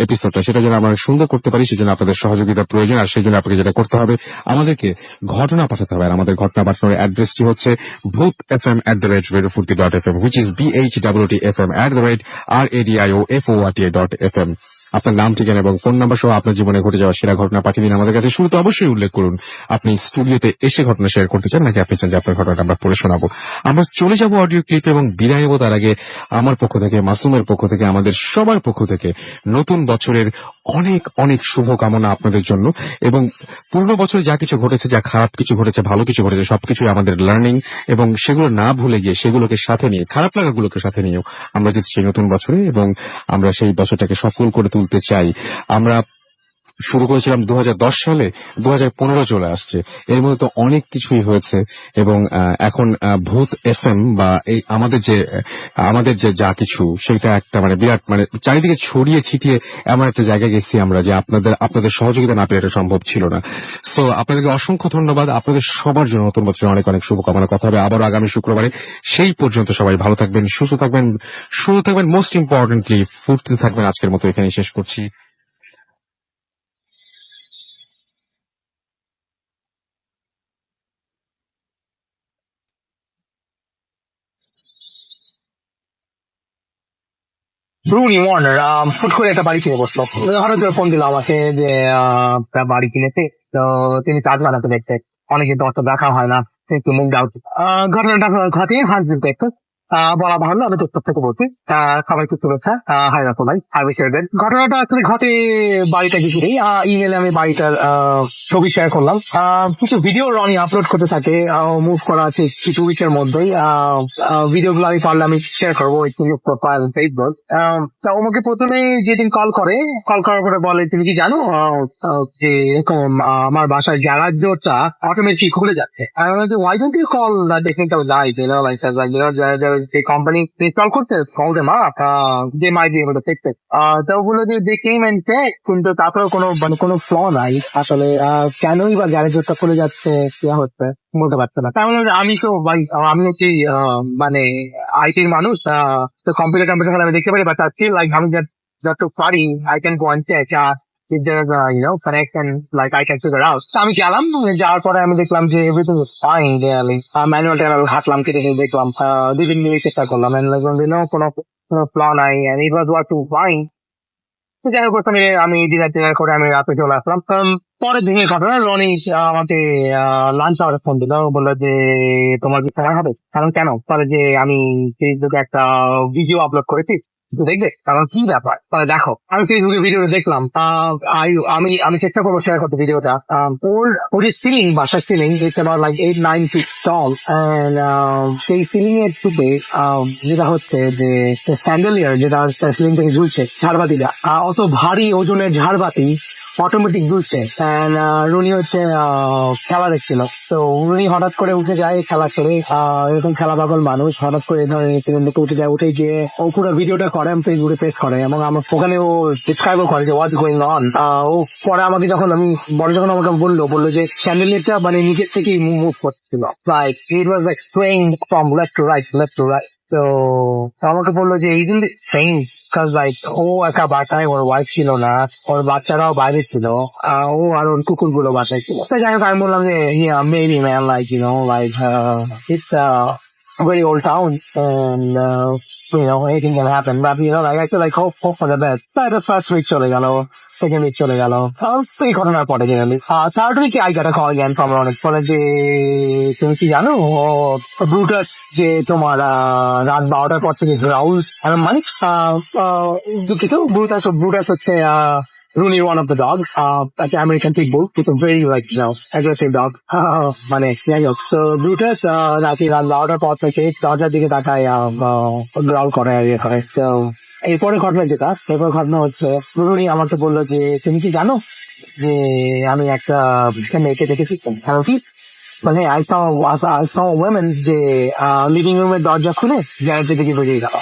Speaker 1: এপিসোডটা সেটা যেন আমরা সুন্দর করতে পারি, সেজন্য আপনাদের সহযোগিতা প্রয়োজন। আর সেই জন্য আপনাকে যেটা করতে হবে, আমাদেরকে ঘটনা পাঠাতে হবে। আর আমাদের ঘটনা পাঠানোর অ্যাড্রেসটি হচ্ছে bhutfm@radiofurti.fm, which is BHWTFM@radiofort.fm। আপনার নাম, ঠিকানা এবং ফোন নাম্বার সহ আপনার জীবনে ঘটে যাওয়া সেরা ঘটনা পাঠিয়ে দিন আমাদের কাছে। শুরুতে অবশ্যই উল্লেখ করুন আপনি স্টুডিওতে এসে ঘটনা শেয়ার করতে চান নাকি আপনি চান যে আপনার ঘটনাটা আমরা পড়ে শোনাবো। আমরা চলে যাব অডিও ক্লিপ এবং বিদায় নেব। তার আগে আমার পক্ষ থেকে, মাসুমের পক্ষ থেকে, আমাদের সবার পক্ষ থেকে নতুন বছরের অনেক অনেক শুভকামনা আপনাদের জন্য। এবং পুরনো বছরে যা কিছু ঘটেছে, যা খারাপ কিছু ঘটেছে, ভালো কিছু ঘটেছে, সবকিছুই আমাদের লার্নিং, এবং সেগুলো না ভুলে গিয়ে সেগুলোকে সাথে নিয়ে, খারাপ লাগাগুলোকে সাথে নিয়েও আমরা যেতে চাই নতুন বছরে, এবং আমরা সেই বছরটাকে সফল করে তুলতে চাই। আমরা শুরু করেছিলাম 2010 সালে, 2015 চলে আসছে, এর মধ্যে তো অনেক কিছুই হয়েছে। এবং এখন ভূত এফএম বা এই আমাদের যে যা কিছু, সেটা একটা মানে বিরাট মানে চারিদিকে ছড়িয়ে ছিটিয়ে এমন একটা জায়গায় গেছি আমরা যে আপনাদের সহযোগিতা না পেলে এটা সম্ভব ছিল না। সো আপনাদেরকে অসংখ্য ধন্যবাদ। আপনাদের সবার জন্য নতুন বছরের অনেক অনেক শুভকামনা। কথা হবে আবারও আগামী শুক্রবারে। সেই পর্যন্ত সবাই ভালো থাকবেন, সুস্থ থাকবেন, মোস্ট ইম্পর্টেন্টলি ফুর্তিতে থাকবেন। আজকের মতো এখানেই শেষ করছি।
Speaker 9: রুনি ওয়ার্নার হুট করে একটা বাড়ি কিনে বসলো। হঠাৎ করে ফোন দিল আমাকে যে একটা বাড়ি কিনেছে, তো তিনি কাজ বানাতে দেখতে, অনেকে তো অত দেখা হয় না, একটু মুখ ডাউট। ঘটনাটা ঘটে হাজবেন্ড দেখতে বলা ভালো, আমি টিকটক থেকে বলছি। সবাইকে শুভেচ্ছা, হাই রাখো ভাই, হাই উইশ। ঘটনাটা আসলে ঘটে বাড়িটা কিছুতেই। ইমেলে আমি বাড়িটার ছবি শেয়ার করলাম। কিছু ভিডিও রনি আপলোড করতে থাকে, মুভ করা আছে কিছু উইকের মধ্যেই। ভিডিওগুলো আমি পারলে আমি শেয়ার করবো ফেসবুক। তা আমাকে প্রথমে যেদিন কল করার পরে বলে, তুমি কি জানো যে এরকম আমার বাসার গ্যারাজটা অটোমেটিক খুলে যাচ্ছে। Why don't you call technical guide, যে কোম্পানি ইনস্টল করতে, call them up, they might be able to fix it. তো ওগুলো যে দে কেম এন্ড চেক, কিন্তু তারপরে কোনো ফ্ল নাই আসলে। কেনই বা গ্যারেজটা খুলে যাচ্ছে, কি হচ্ছে বলতে পারছে না। তাহলে আমি তো ভাই, আমি হচ্ছে মানে আইটির মানুষ, তো কম্পিউটার আমি দেখতে পারি, বাট লাইক আমি যত পারি I can go and check if there's connect and like I can figure out. So আমি গেলাম, যাওয়ার পরে আমি দেখলাম যে everything is fine really. Manual হাঁটলাম, কেটে দেখলাম, দুদিন মিনিট চেষ্টা করলাম, and like কোনো ফ্ল নাই, and it was working fine. তো যাই হোক, আমি ডিনার করে আমি রাতে চলে আসলাম। পরের দিনের ঘটনা, রনি আমাকে লাঞ্চ আওয়ারে ফোন দিল, বললো যে তোমার কি সময় হবে? কারণ কেন? বলে যে আমি ফেসবুকে একটা ভিডিও আপলোড করেছি, দেখবে। কারণ কি ব্যাপার, তাহলে দেখো। আমি ফেসবুকে ভিডিও দেখলাম, আমি চেষ্টা করবো শেয়ার করতে ভিডিওটা। ওর যে সিলিং, বাসার ceiling, it's about like 8-9 feet tall, and সেই সিলিং এর টুপে যেটা হচ্ছে যে স্যান্ডেলিয়ার, যেটা সিলিং থেকে ঝুলছে, ঝাড়বাতিটা অত ভারী ওজনের ঝাড়বাতি অটোমেটিক দুলছে। রুনি হচ্ছে খেলা দেখছিল, তো রুনি হঠাৎ করে উঠে যায় খেলা ছেড়ে। এরকম খেলা পাগল মানুষ হঠাৎ করে এই ধরনের ইনসিডেন্ট দেখে উঠে যায়। উঠে গিয়ে ও পুরো ভিডিওটা করে, ফেসবুকে পেস্ট করে, এবং আমার ওখানে ও ডিসক্রাইবও করে যে হোয়াটস গোয়িং অন। ও পরে আমাকে যখন আমাকে বললো যে চ্যান্ডেলিয়ারটা মানে নিজের থেকেই মুভ করছিল, like it was like swing from left to right. তো আমাকে বললো যে এই দিন ফ্রেন্ড, লাইক ও একা বাসায়, ওর ওয়াইফ ছিল না, ওর বাচ্চারাও বাইরে ছিল, ও আর ওর কুকুরগুলো বাসায় ছিল। তো যাই হোক, আমি বললাম যে maybe man, like like it's very old town, and anything can happen, but like I feel like hope for the best. So the first week চলে গেল, second week চলে গেল, এই ঘটনার পরে গেলি third week I got a call again from Ronik, বলে যে তুমি কি জানো ব্রুটাস যে তোমার রাত 12টার পর থেকে রাউজ মানে দুঃখিত, ব্রুটাস হচ্ছে Rooney, one of the dogs, like American Pit Bull. It's a very aggressive dog. মানে so Brutus নাকি লাউডার পর থেকে দরজার দিকে তাকায় গ্রাউল করে আর ইয়ে করে। তো এরপরে ঘটনা হচ্ছে রুনি আমাকে বললো যে তুমি কি জানো যে আমি একটা মেয়েকে দেখেছি। কারণ কি মানে I saw women যে লিভিং রুমের দরজা খুলে গ্যারেজে দিকে বেরিয়ে গেল।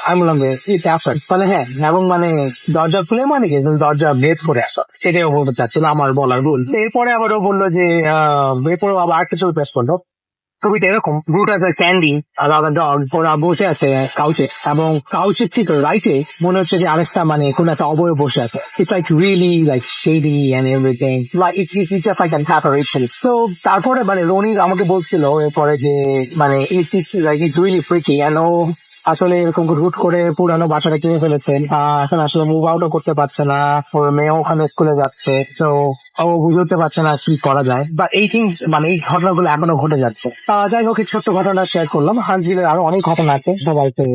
Speaker 9: আমি বললাম যে ইটস অ্যাবসার্ড। মানে হ্যাঁ, এবং মানে দরজা খুলে মানে কি তুমি দরজা বের করে আসো, সেটাই ও বলতে চাচ্ছিল, আমার বলার ভুল। এরপরে আবার ও বললো যে এরপরে আবার একটা ছবি পেশ করলো, ছবিটা এরকম রুট আছে ক্যান্ডি আর আলাদা ডগ, ওরা বসে আছে কাউচে, এবং কাউচের ঠিক রাইটে মনে হচ্ছে যে আরেকটা মানে কোন একটা অবয়ব বসে আছে। It's like really like shady and everything, like it's just like an apparition. So তারপরে মানে রনি আমাকে বলছিল এরপরে যে মানে it's like it's really freaky, and ও আসলে এরকম রুট করে পুরানো বাসাটা কিনে ফেলেছেন, এখন আসলে মুভ আউটও করতে পারছে না, ওর মেয়ে ওখানে স্কুলে যাচ্ছে, তো ও বুঝতে পারছে না কি করা যায়। বা এই থিংস মানে এই ঘটনাগুলো এখনো ঘটে যাচ্ছে। যাই হোক, এই ছোট্ট ঘটনা শেয়ার করলাম। হান্সভিলের আরো অনেক ঘটনা আছে, সবাইকে